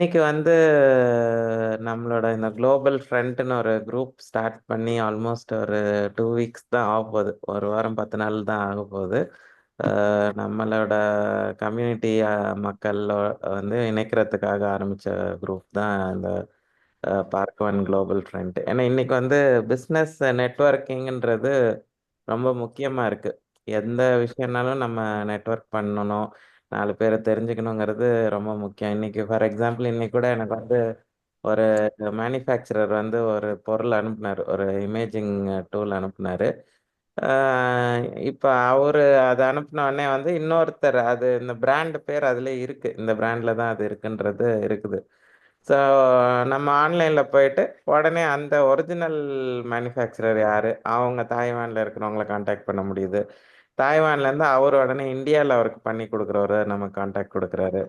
இன்னைக்கு நம்மளோட இந்த குளோபல் ஃப்ரண்ட்னு ஒரு குரூப் ஸ்டார்ட் பண்ணி ஆல்மோஸ்ட் ஒரு 2 வீக்ஸ் தான் ஆக போகுது. ஒரு வாரம் 10 நாள் தான் ஆக போகுது. நம்மளோட கம்யூனிட்டி மக்கள் இணைக்கிறதுக்காக ஆரம்பிச்ச குரூப் தான் இந்த பார்க்கவன் குளோபல் ஃப்ரண்ட். ஏன்னா இன்னைக்கு பிஸ்னஸ் நெட்வொர்க்கிங்ன்றது ரொம்ப முக்கியமா இருக்கு. எந்த விஷயம்னாலும் நம்ம நெட்வொர்க் பண்ணணும், 4 பேரை தெரிஞ்சுக்கணுங்கிறது ரொம்ப முக்கியம். இன்னைக்கு ஃபார் எக்ஸாம்பிள் இன்னைக்கு கூட எனக்கு ஒரு மேனுஃபேக்சரர் ஒரு பொருள் அனுப்புனாரு. ஒரு இமேஜிங் டூல் அனுப்புனாரு. ஆஹ் இப்ப அவரு அதை அனுப்புன உடனே இன்னொருத்தர் இந்த பிராண்ட் பேர் அதுல இருக்கு. இந்த பிராண்ட்ல தான் அது இருக்குன்றது இருக்குது. ஸோ நம்ம ஆன்லைன்ல போயிட்டு உடனே அந்த ஒரிஜினல் மேனுஃபேக்சரர் யாரு, அவங்க தாய்வான்ல இருக்கிறவங்கள காண்டாக்ட் பண்ண முடியுது. தாய்வான்ல இருந்து அவர் உடனே இந்தியாவில் அவருக்கு பண்ணி கொடுக்குறவரு நம்ம காண்டாக்ட் கொடுக்குறாரு.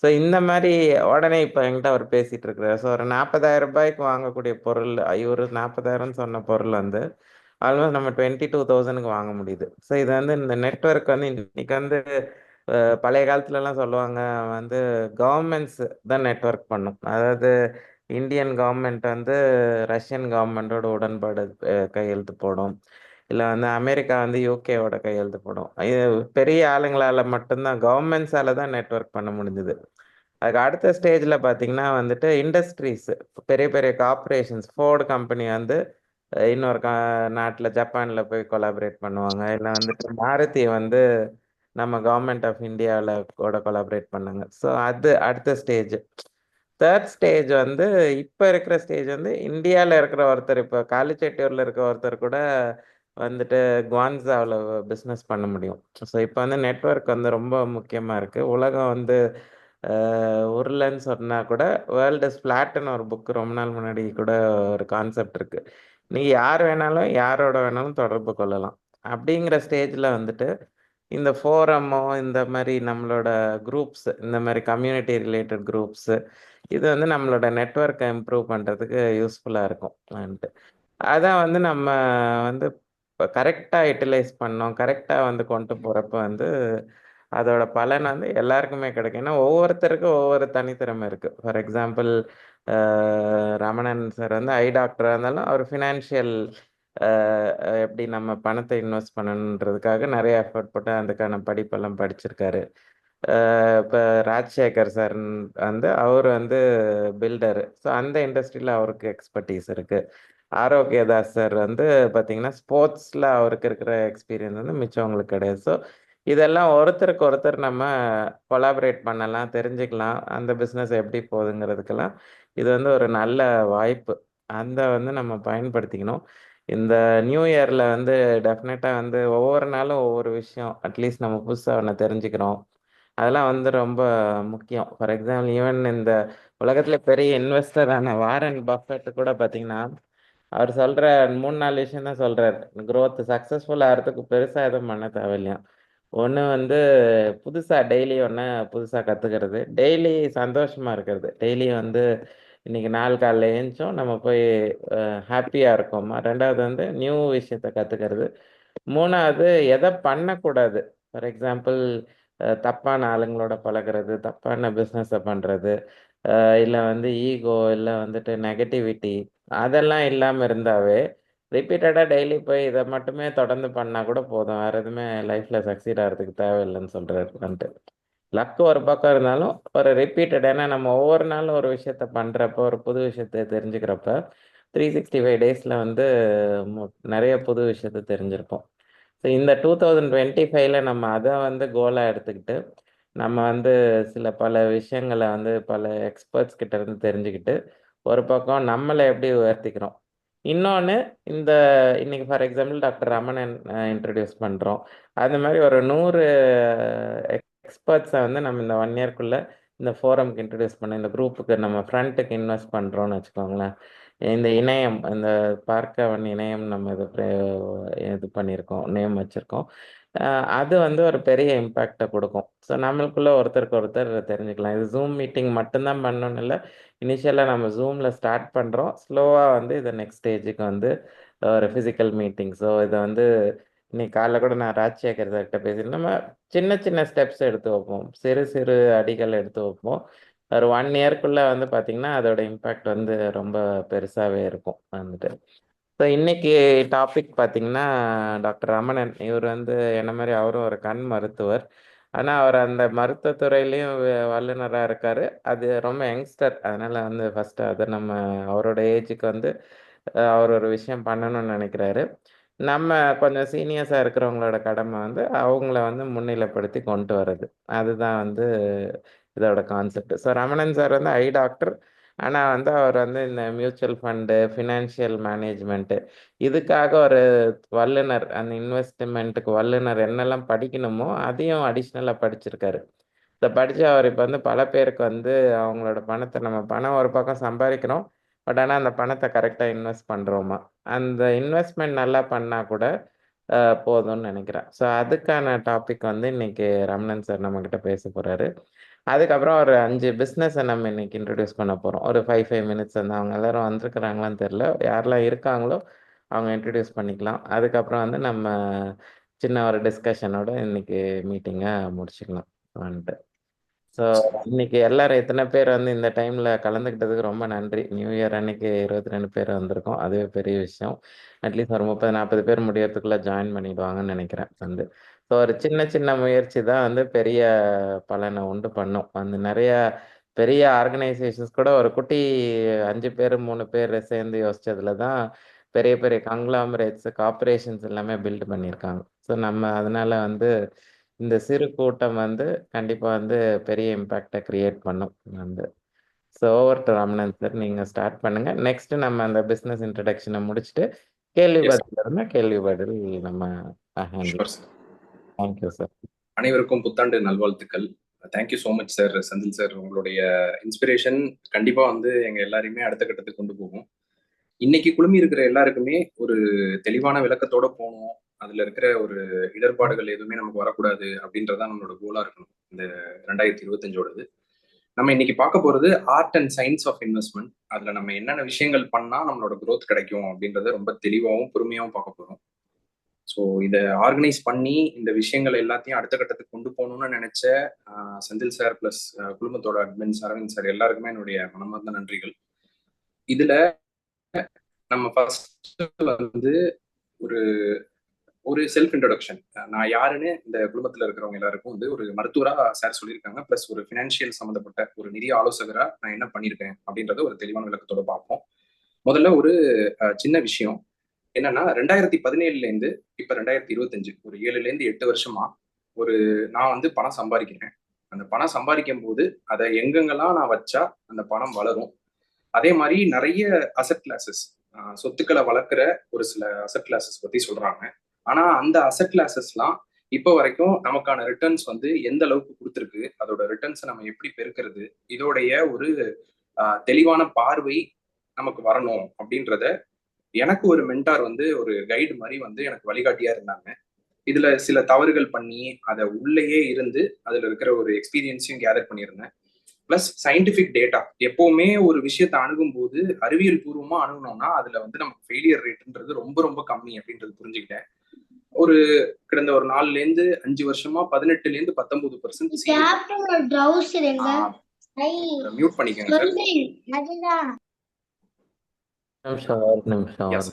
ஸோ இந்த மாதிரி உடனே இப்போ என்கிட்ட அவர் பேசிட்டு இருக்கிறாரு. ஸோ ஒரு 40,000 ரூபாய்க்கு வாங்கக்கூடிய பொருள், இவர் 40,000 சொன்ன பொருள் ஆல்மோஸ்ட் நம்ம 22,000க்கு வாங்க முடியுது. ஸோ இது இந்த நெட்வொர்க் இன்னைக்கு பழைய காலத்துலலாம் சொல்லுவாங்க, வந்து கவர்மெண்ட்ஸ் தான் நெட்வொர்க் பண்ணும். அதாவது இந்தியன் கவர்மெண்ட் ரஷ்யன் கவர்மெண்டோட உடன்பாடு கையெழுத்து போடும். இல்லை அமெரிக்கா யூகேவோட கையெழுத்து போடும். இது பெரிய ஆளுங்களால மட்டும்தான், கவர்மெண்ட்ஸால தான் நெட்வொர்க் பண்ண முடிஞ்சுது. அதுக்கு அடுத்த ஸ்டேஜில் பார்த்தீங்கன்னா இண்டஸ்ட்ரீஸ், பெரிய பெரிய கார்பரேஷன்ஸ், ஃபோர்டு கம்பெனி இன்னொரு நாட்டில் ஜப்பானில் போய் கொலாபரேட் பண்ணுவாங்க. இல்லை மாருதி நம்ம கவர்மெண்ட் ஆஃப் இந்தியாவில் கூட கொலாபரேட் பண்ணாங்க. ஸோ அது அடுத்த ஸ்டேஜ். தேர்ட் ஸ்டேஜ் இப்போ இருக்கிற ஸ்டேஜ் இந்தியாவில் இருக்கிற ஒருத்தர், இப்போ காலிச்செட்டியூரில் இருக்க ஒருத்தர் கூட வந்துட்டு குவான்ஸாவில் பிஸ்னஸ் பண்ண முடியும். ஸோ இப்போ நெட்வொர்க் ரொம்ப முக்கியமாக இருக்குது. உலகம் உருளைன்னு சொன்னால் கூட வேர்ல்டு இஸ் ஃப்ளாட்னு ஒரு புக் ரொம்ப நாள் முன்னாடி கூட ஒரு கான்செப்ட் இருக்குது. நீங்கள் யார் வேணாலும் யாரோட வேணாலும் தொடர்பு கொள்ளலாம். அப்படிங்கிற ஸ்டேஜில் இந்த ஃபோரமோ, இந்த மாதிரி நம்மளோட குரூப்ஸ், இந்த மாதிரி கம்யூனிட்டி ரிலேட்டட் குரூப்ஸு, இது நம்மளோட நெட்வொர்க்கை இம்ப்ரூவ் பண்ணுறதுக்கு யூஸ்ஃபுல்லாக இருக்கும். அதான் நம்ம வந்து இப்போ கரெக்டாக யூட்டிலைஸ் பண்ணோம், கரெக்டாக கொண்டு போகிறப்ப அதோட பலன் எல்லாருக்குமே கிடைக்கும். ஏன்னா ஒவ்வொருத்தருக்கும் ஒவ்வொரு தனித்திறமை இருக்குது. For example Ramanan sir I டாக்டராக இருந்தாலும் அவர் ஃபினான்ஷியல் எப்படி நம்ம பணத்தை இன்வெஸ்ட் பண்ணணுன்றதுக்காக நிறைய எஃபர்ட் போட்டு அதுக்கான படிப்பெல்லாம் படிச்சிருக்காரு. இப்போ ராஜசேகர் சார் அவர் பில்டரு. ஸோ அந்த இண்டஸ்ட்ரியில் அவருக்கு எக்ஸ்பர்டீஸ் இருக்குது. ஆரோக்கியதாஸ் சார் பார்த்தீங்கன்னா ஸ்போர்ட்ஸில் அவருக்கு இருக்கிற எக்ஸ்பீரியன்ஸ் மிச்சவங்களுக்கு கிடையாது. ஸோ இதெல்லாம் ஒருத்தருக்கு ஒருத்தர் நம்ம கொலாபரேட் பண்ணலாம், தெரிஞ்சுக்கலாம், அந்த பிஸ்னஸ் எப்படி போகுதுங்கிறதுக்கெல்லாம் இது ஒரு நல்ல வாய்ப்பு. அந்த நம்ம பயன்படுத்திக்கணும். இந்த நியூ இயரில் டெஃபினட்டாக ஒவ்வொரு நாளும் ஒவ்வொரு விஷயம் அட்லீஸ்ட் நம்ம புதுசாக ஒன்று தெரிஞ்சுக்கிறோம். அதெல்லாம் ரொம்ப முக்கியம். ஃபார் எக்ஸாம்பிள் ஈவன் இந்த உலகத்தில் பெரிய இன்வெஸ்டரான வாரன் பஃபெட் கூட பார்த்தீங்கன்னா அவர் சொல்கிற 3 4 விஷயம் தான் சொல்கிறார். க்ரோத் சக்ஸஸ்ஃபுல் ஆகிறதுக்கு பெருசாக எதுவும் பண்ண தேவையில்லையா. ஒன்று புதுசாக டெய்லி ஒன்று புதுசாக கற்றுக்கிறது, டெய்லி சந்தோஷமாக இருக்கிறது, டெய்லி இன்னைக்கு நாள் காலைல ஏஞ்சோம் நம்ம போய் ஹாப்பியாக இருக்கோமா. ரெண்டாவது நியூ விஷயத்தை கற்றுக்கிறது. மூணாவது எதை பண்ணக்கூடாது. ஃபார் எக்ஸாம்பிள் தப்பான ஆளுங்களோட பழகிறது, தப்பான பிஸ்னஸை பண்ணுறது, இல்லை ஈகோ, இல்லை நெகட்டிவிட்டி, அதெல்லாம் இல்லாமல் இருந்தாவே ரிப்பீட்டடாக டெய்லி போய் இதை மட்டுமே தொடர்ந்து பண்ணால் கூட போதும். வேறு எதுவுமே லைஃப்பில் சக்சீட் ஆகிறதுக்கு தேவையில்லைன்னு சொல்கிறாரு. லக் ஒரு பக்கம் இருந்தாலும் ஒரு ரிப்பீட்டட், ஏன்னா நம்ம ஒவ்வொரு நாளும் ஒரு விஷயத்த பண்ணுறப்போ, ஒரு புது விஷயத்தை தெரிஞ்சுக்கிறப்ப 365 டேஸில் நிறைய புது விஷயத்த தெரிஞ்சிருப்போம். ஸோ இந்த 2025ல் நம்ம அதை கோலாக எடுத்துக்கிட்டு நம்ம சில பல விஷயங்களை பல எக்ஸ்பர்ட்ஸ் கிட்ட இருந்து தெரிஞ்சுக்கிட்டு ஒரு பக்கம் நம்மளை எப்படி உயர்த்திக்கிறோம். இன்னொன்று, இந்த இன்னைக்கு for example doctor Ramanan introduce பண்ணுறோம். அந்த மாதிரி ஒரு 100 எக்ஸ்பர்ட்ஸை நம்ம இந்த 1 இயர்க்குள்ளே இந்த ஃபோரமுக்கு இன்ட்ரடியூஸ் பண்ண, இந்த குரூப்புக்கு நம்ம ஃப்ரண்ட்டுக்கு இன்வெஸ்ட் பண்ணுறோன்னு வச்சுக்கோங்களேன். இந்த இணையம், இந்த பார்க்கவன் இணையம் நம்ம இது பண்ணியிருக்கோம், நேம் வச்சுருக்கோம். அது ஒரு பெரிய இம்பேக்டை கொடுக்கும். ஸோ நம்மளுக்குள்ள ஒருத்தருக்கு ஒருத்தர் தெரிஞ்சுக்கலாம். இது ஜூம் மீட்டிங் மட்டும்தான் பண்ணணும்னு இல்லை. இனிஷியலாக நம்ம ஜூமில் ஸ்டார்ட் பண்ணுறோம், ஸ்லோவாக இதை நெக்ஸ்ட் ஸ்டேஜுக்கு ஒரு ஃபிசிக்கல் மீட்டிங்ஸோ, இதை இன்னைக்கு காலைல கூட நான் ராஜசேகர் சார்கிட்ட பேசிட்டு, நம்ம சின்ன சின்ன ஸ்டெப்ஸ் எடுத்து வைப்போம், சிறு சிறு அடிகள் எடுத்து வைப்போம். ஒரு 1 இயர்க்குள்ள வந்து பார்த்தீங்கன்னா, அதோட இம்பேக்ட் வந்து ரொம்ப பெருசாவே இருக்கும் வந்துட்டு. ஸோ இன்னைக்கு டாபிக் பார்த்தீங்கன்னா, டாக்டர் ரமணன். இவர் வந்து என்ன மாரி அவரும் ஒரு கண் மருத்துவர். ஆனா, அவர் அந்த மருத்துவத் துறையிலயும் வல்லுனரா இருக்காரு. அது ரொம்ப யங்ஸ்டர். அதனால வந்து ஃபர்ஸ்ட்டு அத நம்ம அவரோட ஏஜுக்கு வந்து அவர் ஒரு விஷயம் பண்ணணும்னு நெனைக்கிறாரு. நம்ம கொஞ்சம் சீனியர்ஸா இருக்கிறவங்களோட கடமை வந்து, அவங்கள வந்து முன்னிலைப்படுத்தி கொண்டு வர்றது. அதுதான் வந்து இதோட கான்செப்ட். ஸோ ரமணன் சார் வந்து ஐ டாக்டர். ஆனா வந்து அவர் வந்து இந்த மியூச்சுவல் ஃபண்டு, ஃபினான்ஷியல் மேனேஜ்மென்ட் இதுக்காக ஒரு வல்லுனர். அந்த இன்வெஸ்ட்மென்ட்‌க்கு வல்லுனர் என்னெல்லாம் படிக்கணுமோ, அதையும் அடிஷனலா படிச்சிருக்காரு. இத படிச்சு அவர் இப்ப வந்து பல பேருக்கு வந்து அவங்களோட பணத்த நம்ம பணம் ஒரு பக்கம் சம்பாரிக்கிறோம். பட் ஆனா அந்த பணத்த கரெக்ட்டா இன்வெஸ்ட் பண்றோமா? அந்த இன்வெஸ்ட்மென்ட் நல்லா பண்ணா கூட அ போதும்னு நெனைக்கிறேன். ஸோ அதுக்கான டாபிக் வந்து இன்னைக்கு ரமணன் சார் நம்மகிட்ட பேசப் போறாரு. அதுக்கப்புறம் ஒரு 5 பிசினஸ நம்ம இன்னைக்கு இன்ட்ரோடியூஸ் பண்ண போறோம். ஒரு 5 மினிட்ஸ் வந்து அவங்க எல்லாரும் வந்திருக்கிறாங்களான்னு தெரியல. யாரெல்லாம் இருக்காங்களோ அவங்க இன்ட்ரோடியூஸ் பண்ணிக்கலாம். அதுக்கப்புறம் வந்து நம்ம சின்ன ஒரு டிஸ்கஷனோட இன்னைக்கு மீட்டிங்க முடிச்சுக்கலாம் வந்துட்டு. ஸோ இன்னைக்கு எல்லாரும் இத்தனை பேர் வந்து இந்த டைம்ல கலந்துக்கிட்டதுக்கு ரொம்ப நன்றி. நியூ இயர் அன்னைக்கு 22 பேர் வந்திருக்கோம். அதுவே பெரிய விஷயம். அட்லீஸ்ட் ஒரு 30, 40 பேர் முடியறதுக்குள்ள ஜாயின் பண்ணிடுவாங்கன்னு நெனைக்கிறேன் வந்து. ஸோ ஒரு சின்ன சின்ன முயற்சி தான் வந்து பெரிய பலன உண்டு பண்ணும். வந்து நெறைய பெரிய ஆர்கனைசேஷன்ஸ் கூட ஒரு குட்டி 5 பேரு, 3 பேர் சேர்ந்து யோசிச்சதுல தான் பெரிய பெரிய கங்ளாமரேட்ஸ், கார்ப்பரேஷன்ஸ் எல்லாமே பில்ட் பண்ணியிருக்காங்க. ஸோ நம்ம அதனால வந்து இந்த சிறு கூட்டம் வந்து கண்டிப்பா வந்து பெரிய இம்பாக்ட்ட கிரியேட் பண்ணும் வந்து. So over to Ramanan sir. நீங்க ஸ்டார்ட் பண்ணுங்க. நெக்ஸ்ட் நம்ம அந்த பிசினஸ் இன்ட்ரோடக்ஷன முடிச்சுட்டு, கேள்வி எஸ் பதில் இருந்தா கேள்வி பதில் நம்ம handle. Sure sir. Thank you sir. அனைவருக்கும் புத்தாண்டு நல்வாழ்த்துக்கள். Thank you so much sir, Senthil sir. உங்களுடைய இன்ஸ்பிரேஷன் கண்டிப்பா வந்து எங்க எல்லாரையுமே அடுத்த கட்டத்துக்கு கொண்டு போகும். இன்னைக்கு குழுமி இருக்கிற எல்லாருக்குமே ஒரு தெளிவான விளக்கத்தோட போகணும். அதுல இருக்கிற ஒரு இடர்பாடுகள் எதுவுமே நமக்கு வரக்கூடாது அப்படின்றதான் நம்மளோட கோலா இருக்கணும் இந்த 2025ஓடது. நம்ம இன்னைக்கு பார்க்க போறது art and science of investment. அதுல நம்ம என்னென்ன விஷயங்கள் பண்ணா நம்மளோட growth கிடைக்கும் அப்படின்றத ரொம்ப தெளிவாகவும் பொறுமையாகவும் பார்க்க போறோம். ஸோ இதை ஆர்கனைஸ் பண்ணி இந்த விஷயங்கள் எல்லாத்தையும் அடுத்த கட்டத்துக்கு கொண்டு போகணும்னு நினைச்ச செந்தில் சார் பிளஸ் குழுமத்தோட அட்மின்ஸ் அரவிந்த் சார் எல்லாருக்குமே என்னுடைய மனமார்ந்த நன்றிகள். இதுல நம்ம ஃபர்ஸ்ட் வந்து ஒரு ஒரு செல்ஃப் இன்ட்ரோடக்ஷன், நான் யாருன்னு இந்த குடும்பத்துல இருக்கிறவங்க எல்லாருக்கும் வந்து ஒரு மருத்துவரா சார் சொல்லியிருக்காங்க. பிளஸ் ஒரு ஃபினான்ஷியல் சம்மந்தப்பட்ட ஒரு நிதி ஆலோசகரா நான் என்ன பண்ணியிருக்கேன் அப்படின்றத ஒரு தெளிவான விளக்கத்தோட பார்ப்போம். முதல்ல ஒரு சின்ன விஷயம் என்னன்னா, 2017ல இருந்து இப்ப 2025 ஒரு 7ல இருந்து 8 வருஷமா ஒரு நான் வந்து பணம் சம்பாதிக்கிறேன். அந்த பணம் சம்பாதிக்கும் போது அதை எங்கெங்கெல்லாம் நான் வச்சா அந்த பணம் வளரும். அதே மாதிரி நிறைய அசெட் கிளாஸஸ், சொத்துக்களை வளர்க்குற ஒரு சில அசெட் கிளாஸஸ் பத்தி சொல்றாங்க. ஆனா அந்த அசெட் கிளாஸஸ்லாம் இப்போ வரைக்கும் நமக்கான ரிட்டர்ன்ஸ் வந்து எந்த அளவுக்கு கொடுத்துருக்கு, அதோட ரிட்டர்ன்ஸை நம்ம எப்படி பெருக்கிறது, இதோடைய ஒரு தெளிவான பார்வை நமக்கு வரணும் அப்படின்றத எனக்கு ஒரு மென்டார் வந்து ஒரு கைடு மாதிரி வந்து எனக்கு வழிகாட்டியா இருந்தாங்க. இதுல சில தவறுகள் பண்ணி அதை உள்ளேயே இருந்து அதுல இருக்கிற ஒரு எக்ஸ்பீரியன்ஸையும் கேதர் பண்ணியிருந்தேன். பிளஸ் சயின்டிபிக் டேட்டா, எப்பவுமே ஒரு விஷயத்தை அணுகும் போது அறிவியல் பூர்வமா அணுகணும்னா அதுல வந்து நமக்கு ஃபெயிலியர் ரேட்ன்றது ரொம்ப ரொம்ப கம்மி அப்படின்றது புரிஞ்சுக்கிட்டேன். ஒரு கடந்த ஒரு 4ல இருந்து 5 வருஷமா 18ல இருந்து 19% மியூட் பண்ணிக்கோங்க சார். நிமிஷம் ஒரு நிமிஷம் Yes.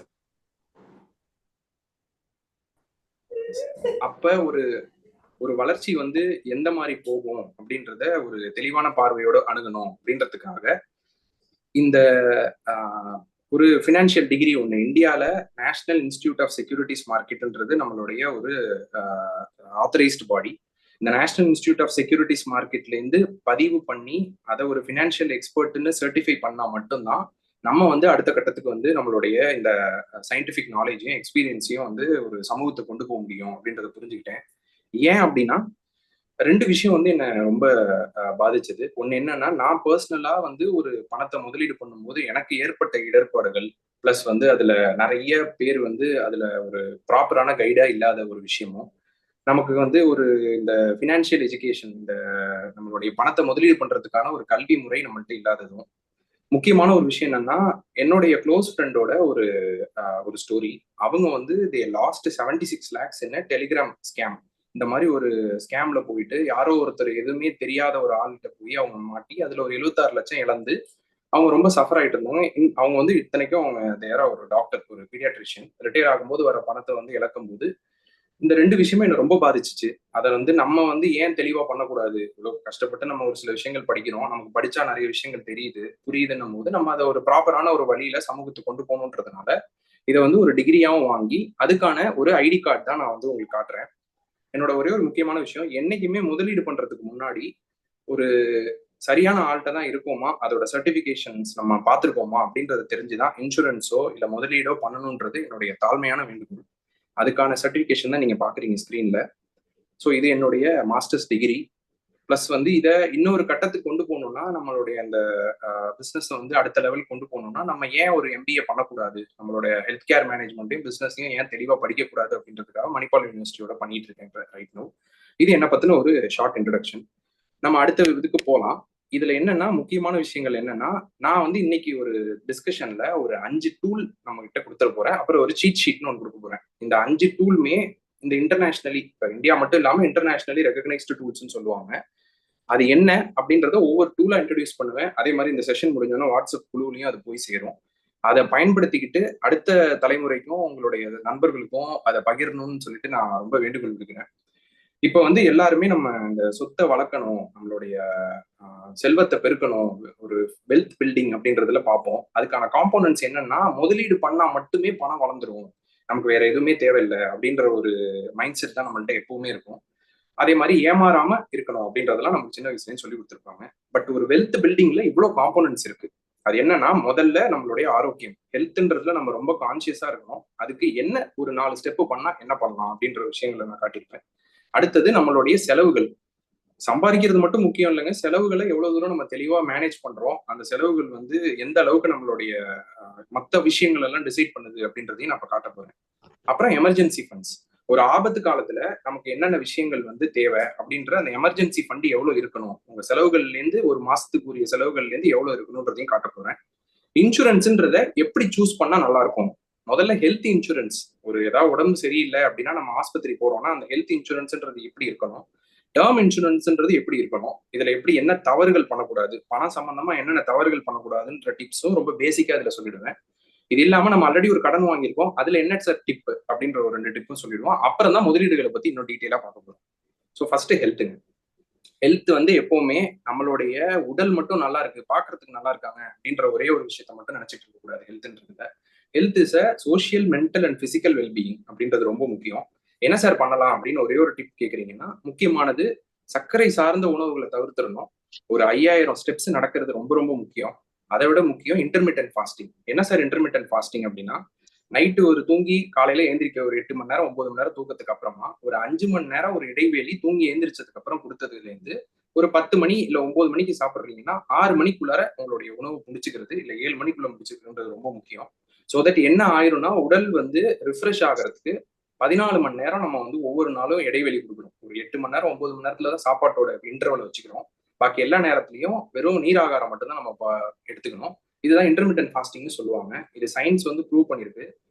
அப்ப ஒரு ஒரு வளர்ச்சி வந்து எந்த மாதிரி போகும் அப்படின்றத ஒரு தெளிவான பார்வையோட அணுகணும் அப்படின்றதுக்காக இந்த ஒரு ஃபினான்ஷியல் டிகிரி ஒன்று இந்தியால நேஷனல் இன்ஸ்டிடியூட் ஆஃப் செக்யூரிட்டிஸ் மார்க்கெட்ன்றது நம்மளுடைய ஒரு ஆத்தரைஸ்டு பாடி. இந்த நேஷனல் இன்ஸ்டிடியூட் ஆஃப் செக்யூரிட்டிஸ் மார்க்கெட்ல இருந்து பதிவு பண்ணி அதை ஒரு ஃபினான்ஷியல் எக்ஸ்பர்ட்னு சர்டிஃபை பண்ணா மட்டும்தான் நம்ம வந்து அடுத்த கட்டத்துக்கு வந்து நம்மளுடைய இந்த சயின்டிபிக் நாலேஜையும் எக்ஸ்பீரியன்ஸையும் வந்து ஒரு சமூகத்தை கொண்டு போக முடியும் அப்படின்றத புரிஞ்சுக்கிட்டேன். ஏன் அப்படின்னா 2 விஷயம் வந்து என்ன ரொம்ப பாதிச்சது. ஒண்ணு என்னன்னா, நான் பர்சனலா வந்து ஒரு பணத்தை முதலீடு பண்ணும்போது எனக்கு ஏற்பட்ட இடர்பாடுகள், பிளஸ் வந்து அதுல நிறைய பேர் வந்து அதுல ஒரு ப்ராப்பரான கைடா இல்லாத ஒரு விஷயமும், நமக்கு வந்து ஒரு இந்த ஃபினான்ஷியல் எஜுகேஷன், இந்த நம்மளுடைய பணத்தை முதலீடு பண்றதுக்கான ஒரு கல்வி முறை நம்மள்ட்ட இல்லாததும், முக்கியமான ஒரு விஷயம் என்னன்னா, என்னுடைய க்ளோஸ் ஃப்ரெண்டோட ஒரு ஒரு ஸ்டோரி. அவங்க வந்து they lost 76 lakhs in Telegram scam. இந்த மாதிரி ஒரு ஸ்கேம்ல போயிட்டு யாரோ ஒருத்தர் எதுவுமே தெரியாத ஒரு ஆள்கிட்ட போய் அவங்க மாட்டி அதுல ஒரு 76 லட்சம் இழந்து அவங்க ரொம்ப சஃபர் ஆயிட்டு இருந்தாங்க. அவங்க வந்து இத்தனைக்கும் அவங்க நேரா ஒரு டாக்டர், ஒரு பீடியாட்ரிஷியன். ரிட்டையர் ஆகும்போது வர பணத்தை வந்து இழக்கும் போது இந்த 2 விஷயமே என்ன ரொம்ப பாதிச்சுச்சு. அத வந்து நம்ம வந்து ஏன் தெளிவா பண்ணக்கூடாது? இவ்வளவு கஷ்டப்பட்டு நம்ம ஒரு சில விஷயங்கள் படிக்கிறோம். நமக்கு படிச்சா நெறைய விஷயங்கள் தெரியுது, புரியுதுன்னும்போது, நம்ம அத ஒரு ப்ராப்பரான ஒரு வழியில சமூகத்துக்கு கொண்டு போணுன்றதுனால, இத வந்து ஒரு டிகிரியாவும் வாங்கி, அதுக்கான ஒரு ஐடி கார்ட் தான் நான் வந்து உங்களுக்கு காட்டுறேன். என்னோட ஒரே ஒரு முக்கியமான விஷயம், என்னைக்குமே முதலீடு பண்றதுக்கு முன்னாடி, ஒரு சரியான ஆள்ட்ட தான் இருக்கோமா, அதோட சர்டிபிகேஷன்ஸ் நம்ம பார்த்திருக்கோமா அப்படின்றத தெரிஞ்சு தான் இன்சூரன்ஸோ, இல்ல முதலீடோ பண்ணணுன்றது என்னுடைய தாழ்மையான வேண்டுகோள். அதுக்கான சர்டிபிகேஷன் தான் நீங்க பார்க்குறீங்க ஸ்க்ரீன்ல. ஸோ இது என்னுடைய மாஸ்டர்ஸ் டிகிரி. பிளஸ் வந்து இத இன்னொரு கட்டத்துக்கு கொண்டு போணும்னா, நம்மளுடைய அந்த பிசினஸ வந்து அடுத்த லெவலுக்கு கொண்டு போணும்னா, நம்ம ஏன் ஒரு எம்பிஏ பண்ணக்கூடாது? நம்மளோட ஹெல்த் கேர் மேனேஜ்மெண்ட்டையும், பிசினஸையும் ஏன் தெளிவா படிக்கக்கூடாது அப்படின்றதுக்காக மணிப்பால் யூனிவர்சிட்டியோட பண்ணிட்டு இருக்கேன் ரைட் நவ். இது என்ன பத்தின ஒரு ஷார்ட் இன்ட்ரோடக்ஷன். நம்ம அடுத்த இதுக்கு போலாம். இதுல என்னன்னா முக்கியமான விஷயங்கள் என்னன்னா, நான் வந்து இன்னைக்கு ஒரு டிஸ்கஷன்ல ஒரு 5 டூல் நம்ம கிட்ட குடுத்துற போறேன். அப்புறம் ஒரு சீட் ஷீட்ன்னு ஒண்ணு குடுக்க போறேன். இந்த 5 டூலுமே இந்த இன்டர்நேஷனலி, இப்ப இந்தியா மட்டும் இல்லாம இன்டர்நேஷனலி ரெகக்னைஸ்டு டூல்ஸ்ன்னு சொல்லுவாங்க. அது என்ன அப்படின்றத ஒவ்வொரு டூலா இன்ட்ரோடியூஸ் பண்ணுவேன். அதே மாதிரி இந்த செஷன் முடிஞ்சோன்னா வாட்ஸ்அப் குழுவுலயும் அது போய் சேரும். அத பயன்படுத்திக்கிட்டு அடுத்த தலைமுறைக்கும், உங்களுடைய நண்பர்களுக்கும் அத பகிரணும்னு சொல்லிட்டு நான் ரொம்ப வேண்டுகோள் விடுக்கிறேன். இப்ப வந்து எல்லாருமே நம்ம இந்த சொத்தை வளர்க்கணும், நம்மளுடைய செல்வத்தை பெருக்கணும், ஒரு வெல்த் பில்டிங் அப்படின்றதுல பார்ப்போம். அதுக்கான காம்போனன்ட்ஸ் என்னன்னா, முதலீடு பண்ணா மட்டுமே பணம் வளர்ந்துரும், நமக்கு வேற எதுவுமே தேவையில்லை அப்படின்ற ஒரு மைண்ட் செட் தான் நம்மள்ட்ட எப்பவுமே இருக்கும். அதே மாதிரி ஏமாறாம இருக்கணும் அப்படின்றதெல்லாம் நமக்கு சின்ன வயசுலயும் சொல்லி கொடுத்துருப்பாங்க. பட் ஒரு வெல்த் பில்டிங்ல இவ்வளவு காம்போனன்ட்ஸ் இருக்கு. அது என்னன்னா, முதல்ல நம்மளுடைய ஆரோக்கியம், ஹெல்த்ன்றதுல நம்ம ரொம்ப கான்சியஸா இருக்கணும். அதுக்கு என்ன ஒரு 4 ஸ்டெப் பண்ணா என்ன பண்ணலாம் அப்படின்ற விஷயங்களை நான் காட்டியிருப்பேன். அடுத்தது நம்மளுடைய செலவுகள். சம்பாதிக்கிறது மட்டும் முக்கியம் இல்லைங்க. செலவுகளை எவ்வளவு தூரம் நம்ம தெளிவா மேனேஜ் பண்றோம், அந்த செலவுகள் வந்து எந்த அளவுக்கு நம்மளுடைய மத்த விஷயங்கள் எல்லாம் டிசைட் பண்ணுது அப்படின்றதையும் நான் இப்ப காட்ட போறேன். அப்புறம் எமர்ஜென்சி ஃபண்ட்ஸ். ஒரு ஆபத்து காலத்துல நமக்கு என்னென்ன விஷயங்கள் வந்து தேவை அப்படின்ற அந்த எமர்ஜென்சி ஃபண்ட் எவ்வளவு இருக்கணும், உங்க செலவுகள்ல இருந்து ஒரு மாசத்துக்கு உரிய செலவுகள்ல இருந்து எவ்வளவு இருக்கணும்ன்றதையும் காட்ட போறேன். இன்சூரன்ஸ்ன்றத எப்படி சூஸ் பண்ணா நல்லா இருக்கும். முதல்ல ஹெல்த் இன்சூரன்ஸ். ஒரு ஏதாவது உடம்பு சரியில்லை அப்படின்னா நம்ம ஆஸ்பத்திரி போறோம்னா அந்த ஹெல்த் இன்சூரன்ஸ்ன்றது எப்படி இருக்கணும், டேர்ம் இன்சூரன்ஸ்ன்றது எப்படி இருக்கணும், இதுல எப்படி என்ன தவறுகள் பண்ணக்கூடாது, பணம் சம்பந்தமா என்னென்ன தவறுகள் பண்ணக்கூடாதுன்ற டிப்ஸும் ரொம்ப பேசிக்கா இதுல சொல்லிடுவேன். இது இல்லாம நம்ம ஆல்ரெடி ஒரு கடன் வாங்கியிருக்கோம், அதுல என்ன சார் டிப் அப்படின்ற ஒரு 2 டிப்பும் சொல்லிடுவோம். அப்புறம் தான் முதலீடுகளை பத்தி இன்னும் டீட்டெயிலா பார்க்க போறோம். So first ஹெல்த்துங்க. ஹெல்த் வந்து எப்பவுமே நம்மளுடைய உடல் மட்டும் நல்லா இருக்கு, பாக்குறதுக்கு நல்லா இருக்காங்க அப்படின்ற ஒரே ஒரு விஷயத்த மட்டும் நினைச்சிட்டு இருக்க கூடாது. ஹெல்த்ன்றதுல health is a social, mental and physical wellbeing அப்படின்றது ரொம்ப முக்கியம். என்ன சார் பண்ணலாம் அப்படின்னு ஒரே ஒரு டிப் கேக்குறீங்கன்னா, முக்கியமானது சர்க்கரை சார்ந்த உணவுகளை தவிர்த்துடணும். ஒரு 5000 ஸ்டெப்ஸ் நடக்கிறது ரொம்ப ரொம்ப முக்கியம். அதை விட முக்கியம் இன்டர்மீடியன்ட் ஃபாஸ்டிங். என்ன சார் இன்டர்மீடியன்ட் ஃபாஸ்டிங் அப்படின்னா, நைட்டு ஒரு தூங்கி காலையில எழுந்திரிக்க ஒரு 8 மணி நேரம் 9 மணி நேரம் தூக்கத்துக்கு அப்புறமா ஒரு 5 மணி நேரம் ஒரு இடைவெளி தூங்கி எழுந்திரிச்சதுக்கு அப்புறம் கொடுத்ததுல இருந்து ஒரு 10 மணி இல்ல 9 மணிக்கு சாப்பிடுறீங்கன்னா 6 மணிக்குள்ளார உங்களுடைய உணவு முடிச்சுக்கிறது இல்ல 7 மணிக்குள்ள முடிச்சுக்கிறது ரொம்ப முக்கியம். சோ தட் என்ன ஆயிரும்னா, உடல் வந்து ரிஃப்ரெஷ் ஆகிறதுக்கு 14 மணி நேரம் நம்ம வந்து ஒவ்வொரு நாளும் இடைவெளி கொடுக்கணும். ஒரு 8 மணி நேரம் 9 மணி நேரத்துல தான் சாப்பாட்டோட இன்டர்வல் வச்சுக்கிறோம். பாக்கி எல்லா நேரத்திலையும் வெறும் நீராகாரம் மட்டும்தான் நம்ம எடுத்துக்கணும். இதுதான் இன்டர்மீடியன்ட் ஃபாஸ்டிங்னு சொல்லுவாங்க. இது சயின்ஸ் வந்து ப்ரூவ் பண்ணிருக்கு.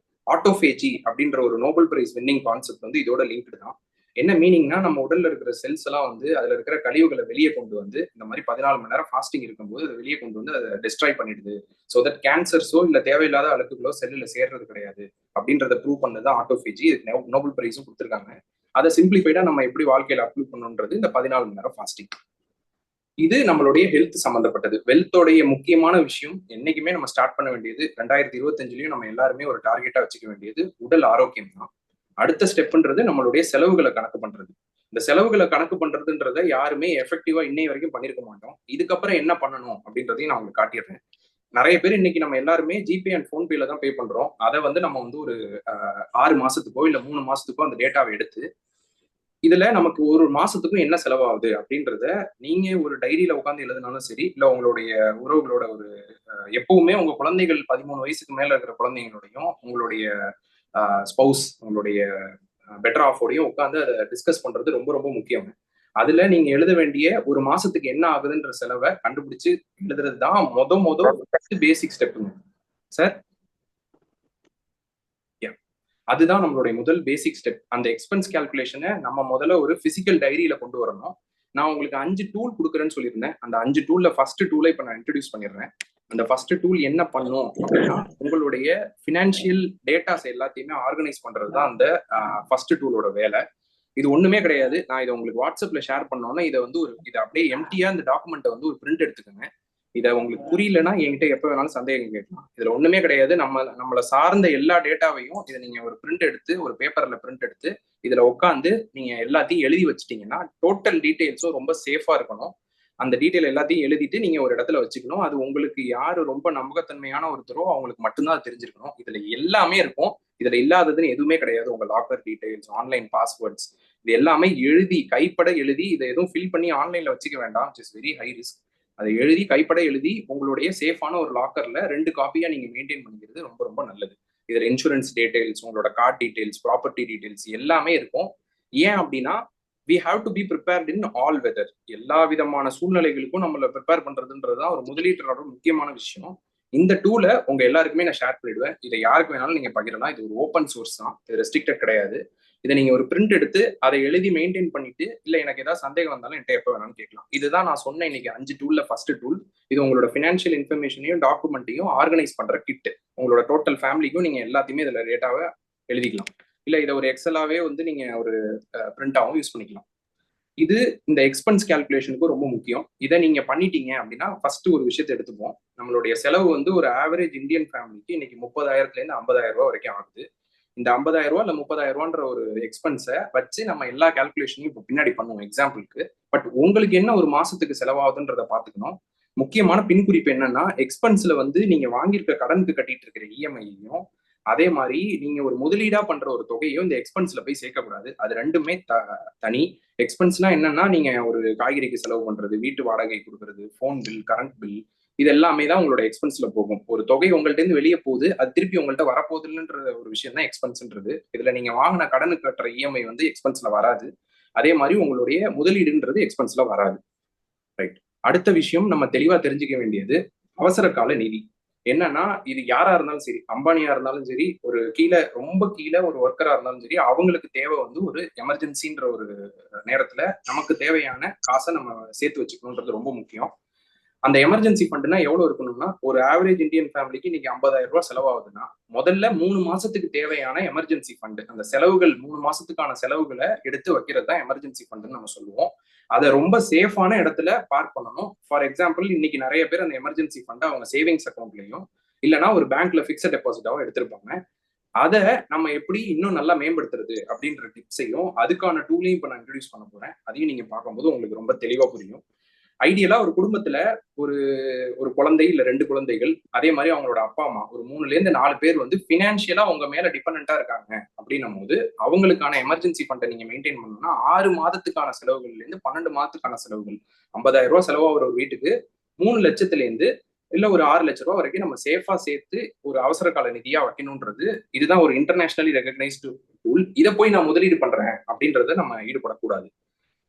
ஆட்டோஃபேஜி அப்படின்ற ஒரு நோபல் பிரைஸ் வின்னிங் கான்செப்ட் வந்து இதோட லிங்க்டு தான். என்ன மீனிங்னா, நம்ம உடல்ல இருக்கிற செல்ஸ் எல்லாம் வந்து அதுல இருக்கிற கழிவுகளை வெளியே கொண்டு வந்து இந்த மாதிரி 14 மணி நேரம் ஃபாஸ்டிங் இருக்கும்போது அதை வெளியே கொண்டு வந்து அதை டிஸ்ட்ராய் பண்ணிடுது. ஸோ தட் கேன்சர்ஸோ இல்ல தேவையில்லாத அழுக்குகளோ செல்லுல சேர்றது கிடையாது அப்படின்றத ப்ரூவ் பண்ணது ஆட்டோஃபேஜி. நோபல் பிரைஸும் கொடுத்துருக்காங்க. அதை சிம்பிளிஃபைடா நம்ம எப்படி வாழ்க்கையில அப்ளை பண்ணணுன்றது இந்த 14 மணி நேரம் ஃபாஸ்டிங். இது நம்மளுடைய ஹெல்த் சம்பந்தப்பட்டது. வெல்த்தோடைய முக்கியமான விஷயம் என்னைக்குமே நம்ம ஸ்டார்ட் பண்ண வேண்டியது 2025லயும் நம்ம எல்லாருமே ஒரு டார்கெட்டா வச்சுக்க வேண்டியது உடல் ஆரோக்கியம் தான். அடுத்த ஸ்டெப்ன்றது நம்மளுடைய செலவுகளை கணக்கு பண்றது. இந்த செலவுகளை கணக்கு பண்றதுன்றத யாருமே எஃபெக்டிவா இன்னை வரைக்கும் பண்ணிருக்க மாட்டோம். இதுக்கப்புறம் என்ன பண்ணணும் அப்படின்றதையும் நான் உங்களுக்கு காட்டிடுறேன். நிறைய பேர் இன்னைக்கு நம்ம எல்லாருமே ஜிபே அண்ட் போன்பேல தான் பே பண்றோம். அதை வந்து நம்ம வந்து ஒரு 6 மாசத்துக்கோ இல்ல 3 மாசத்துக்கோ அந்த டேட்டாவை எடுத்து இதுல நமக்கு ஒரு மாசத்துக்கும் என்ன செலவாகுது அப்படின்றத நீங்க ஒரு டைரியில உட்காந்து எழுதினாலும் சரி, இல்ல உங்களுடைய உறவுகளோட ஒரு எப்பவுமே உங்க குழந்தைகள் 13 வயசுக்கு மேல இருக்கிற குழந்தைங்களோடையும் உங்களுடைய ஸ்பௌஸ், உங்களுடைய பெட்டர் ஆஃபோடையும் உட்காந்து அதை டிஸ்கஸ் பண்றது ரொம்ப ரொம்ப முக்கியம். அதுல நீங்க எழுத வேண்டிய ஒரு மாசத்துக்கு என்ன ஆகுதுன்ற செலவை கண்டுபிடிச்சு எழுதுறது தான் மொத பேசிக் ஸ்டெப்புங்க சார். அதுதான் நம்மளுடைய முதல் பேசிக் ஸ்டெப். அந்த எக்ஸ்பென்ஸ் கால்குலேஷனை நம்ம முதல்ல ஒரு பிசிக்கல் டைரியில கொண்டு வரணும். நான் உங்களுக்கு 5 டூல் கொடுக்குறேன்னு சொல்லியிருந்தேன். அந்த 5 டூல்ல ஃபர்ஸ்ட் டூலை இப்போ நான் இன்ட்ரடியூஸ் பண்ணிடுறேன். அந்த ஃபர்ஸ்ட் டூல் என்ன பண்ணும் அப்படின்னா, உங்களுடைய ஃபினான்ஷியல் டேட்டாஸ் எல்லாத்தையுமே ஆர்கனைஸ் பண்றது தான் அந்த ஃபர்ஸ்ட் டூலோட வேலை. இது ஒண்ணுமே கிடையாது. நான் இதை உங்களுக்கு வாட்ஸ்அப்ல ஷேர் பண்ணோன்னா இதை அப்படியே எம்டியா இந்த டாக்குமெண்ட்டை வந்து ஒரு பிரிண்ட் எடுத்துக்கோங்க. இதை உங்களுக்கு புரியலன்னா என்கிட்ட எப்போ வேணாலும் சந்தேகம் கேட்கலாம். இதுல ஒண்ணுமே கிடையாது. நம்மளை சார்ந்த எல்லா டேட்டாவையும் இதை நீங்க ஒரு பிரிண்ட் எடுத்து, ஒரு பேப்பர்ல பிரிண்ட் எடுத்து இதுல உட்காந்து நீங்க எல்லாத்தையும் எழுதி வச்சுட்டீங்கன்னா டோட்டல் டீடைல்ஸும் ரொம்ப சேஃபா இருக்கணும். அந்த டீட்டெயில் எல்லாத்தையும் எழுதிட்டு நீங்க ஒரு இடத்துல வச்சுக்கணும். அது உங்களுக்கு யாரு ரொம்ப நம்பகத்தன்மையான ஒருத்தரோ அவங்களுக்கு மட்டும்தான் அது தெரிஞ்சிருக்கணும். இதுல எல்லாமே இருக்கும். இதுல இல்லாததுன்னு எதுவுமே கிடையாது. உங்க லாக்கர் டீடைல்ஸ், ஆன்லைன் பாஸ்வேர்ட்ஸ், இது எல்லாமே எழுதி கைப்பட எழுதி, இதை எதுவும் ஃபில் பண்ணி ஆன்லைன்ல வச்சுக்க வேண்டாம். It's very high risk. அதை எழுதி கைப்பட எழுதி உங்களுடைய சேஃபான ஒரு லாக்கர்ல 2 காப்பியா நீங்க மெயின்டைன் பண்ணிக்கிறது ரொம்ப ரொம்ப நல்லது. இதுல இன்சூரன்ஸ் டீடைல்ஸ், உங்களோட கார்டு டீடைல்ஸ், ப்ராப்பர்ட்டி டீடைல்ஸ் எல்லாமே இருக்கும். ஏன் அப்படின்னா we have to be prepared in all weather. எல்லா விதமான சூழ்நிலைகளுக்கும் நம்மளை ப்ரிப்பேர் பண்றதுன்றதுதான் ஒரு முதலீட்டரோட முக்கியமான விஷயம். இந்த டூலை உங்க எல்லாருக்குமே நான் ஷேர் பண்ணிடுவேன். இதை யாருக்கு வேணாலும் நீங்க பகிரலாம். இது ஒரு ஓப்பன் சோர்ஸ் தான், இது ரெஸ்ட்ரிக்டட் கிடையாது. இதை நீங்க ஒரு பிரிண்ட் எடுத்து அதை எழுதி மெயின்டைன் பண்ணிட்டு, இல்ல எனக்கு ஏதாவது சந்தேகம் வந்தாலும் என்கிட்ட எப்போ வேணாலும் கேட்கலாம். இதுதான் நான் சொன்ன இன்னைக்கு 5 டூல்ல ஃபர்ஸ்ட் டூல். இது உங்களோட ஃபினான்ஷியல் இன்ஃபர்மேஷனையும் டாக்குமெண்ட்டையும் ஆர்கனைஸ் பண்ற கிட். உங்களோட டோட்டல் ஃபேமிலிக்கும் நீங்க எல்லாத்தையுமே இதுல டேட்டாவை எழுதிக்கலாம். இல்ல இதை ஒரு எக்ஸலாவே வந்து நீங்க ஒரு பிரிண்டாவும் யூஸ் பண்ணிக்கலாம். இது இந்த எக்ஸ்பென்ஸ் கால்குலேஷனுக்கு ரொம்ப முக்கியம். இதை நீங்க பண்ணிட்டீங்க அப்படின்னா ஃபர்ஸ்ட் ஒரு விஷயத்தை எடுத்துப்போம். நம்மளுடைய செலவு வந்து ஒரு ஆவரேஜ் இந்தியன் ஃபேமிலிக்கு இன்னைக்கு 30,000 50,000 ரூபாய் வரைக்கும் ஆகுது. இந்த 50,000 ரூபாய் இல்ல 30,000 ரூபான்ற ஒரு எக்ஸ்பென்ஸை வச்சு நம்ம எல்லா கால்குலேஷனையும் இப்போ பின்னாடி பண்ணுவோம் எக்ஸாம்பிளுக்கு. பட் உங்களுக்கு என்ன ஒரு மாசத்துக்கு செலவாகுதுன்றத பாத்துக்கணும். முக்கியமான பின்குறிப்பு என்னன்னா, எக்ஸ்பென்ஸ்ல வந்து நீங்க வாங்கியிருக்க கடனுக்கு கட்டிட்டு இருக்கிற இஎம்ஐயையும், அதே மாதிரி நீங்க ஒரு முதலீடா பண்ற ஒரு தொகையும் இந்த எக்ஸ்பென்ஸ்ல போய் சேர்க்கக்கூடாது. அது ரெண்டுமே தனி. எக்ஸ்பென்ஸ்னா என்னன்னா, நீங்க ஒரு காய்கறிக்கு செலவு பண்றது, வீட்டு வாடகை கொடுக்கறது, போன் பில், கரண்ட் பில், இது எல்லாமே தான் உங்களோட எக்ஸ்பென்ஸ்ல போகும். ஒரு தொகை உங்கள்ட்ட இருந்து வெளியே போகுது, அது திருப்பி உங்கள்ட்ட வரப்போகுதுன்ற ஒரு விஷயம் தான் எக்ஸ்பென்ஸ்ன்றது. இதுல நீங்க வாங்கின கடனுக்கு கட்டுற இஎம்ஐ வந்து எக்ஸ்பென்ஸ்ல வராது. அதே மாதிரி உங்களுடைய முதலீடுன்றது எக்ஸ்பென்ஸ்ல வராது. ரைட். அடுத்த விஷயம் நம்ம தெளிவா தெரிஞ்சுக்க வேண்டியது அவசர கால நிதி. என்னன்னா, இது யாரா இருந்தாலும் சரி, அம்பானியா இருந்தாலும் சரி, ஒரு ரொம்ப கீழே ஒரு ஒர்க்கரா இருந்தாலும் சரி, அவங்களுக்கு தேவை வந்து ஒரு எமர்ஜென்சின்ற ஒரு நேரத்துல நமக்கு தேவையான காசை நம்ம சேர்த்து வச்சுக்கணுன்றது ரொம்ப முக்கியம். அந்த எமர்ஜென்சி ஃபண்டுனா எவ்வளவு இருக்கணும்னா, ஒரு ஆவரேஜ் இந்தியன் ஃபேமிலிக்கு இன்னைக்கு 50,000 ரூபாய் செலவாகுதுன்னா முதல்ல 3 மாசத்துக்கு தேவையான எமர்ஜென்சி ஃபண்டு, அந்த செலவுகள் 3 மாசத்துக்கான செலவுகளை எடுத்து வைக்கிறது தான் எமர்ஜென்சி ஃபண்டுன்னு நம்ம சொல்லுவோம். அதை ரொம்ப சேஃபான இடத்துல பார்க் பண்ணணும். ஃபார் எக்ஸாம்பிள், இன்னைக்கு நிறைய பேர் அந்த எமர்ஜென்சி ஃபண்டை அவங்க சேவிங்ஸ் அக்கௌண்ட்லயும் இல்லைன்னா ஒரு பேங்க்ல பிக்ஸட் டெபாசிட்டாவும் எடுத்திருப்பாங்க. அதை நம்ம எப்படி இன்னும் நல்லா மேம்படுத்துறது அப்படின்ற டிப்ஸையும் அதுக்கான டூலையும் இப்போ நான் இன்ட்ரடியூஸ் பண்ண போறேன். அதையும் நீங்க பார்க்கும்போது உங்களுக்கு ரொம்ப தெளிவா புரியும். ஐடியலா ஒரு குடும்பத்துல ஒரு ஒரு குழந்தை இல்ல 2 குழந்தைகள், அதே மாதிரி அவங்களோட அப்பா அம்மா ஒரு 3ல இருந்து 4 பேர் வந்து பினான்சியலா உங்க மேல டிபெண்டா இருக்காங்க அப்படின்னும் போது, அவங்களுக்கான எமர்ஜென்சி ஃபண்டை நீங்க மெயின்டைன் பண்ணணும்னா 6 மாதத்துக்கான செலவுகள்ல இருந்து 12 மாதத்துக்கான செலவுகள், 50,000 ரூபாய் செலவாகிற ஒரு வீட்டுக்கு 3 லட்சத்துல இருந்து இல்ல ஒரு 6 லட்சம் ரூபாய் வரைக்கும் நம்ம சேஃபா சேர்த்து ஒரு அவசர கால நிதியா வைக்கணும்ன்றது, இதுதான் ஒரு இன்டர்நேஷனலி ரெகக்னைஸ்டு டூல். இதை போய் நான் முதலீடு பண்றேன் அப்படின்றத நம்ம ஈடுபடக்கூடாது.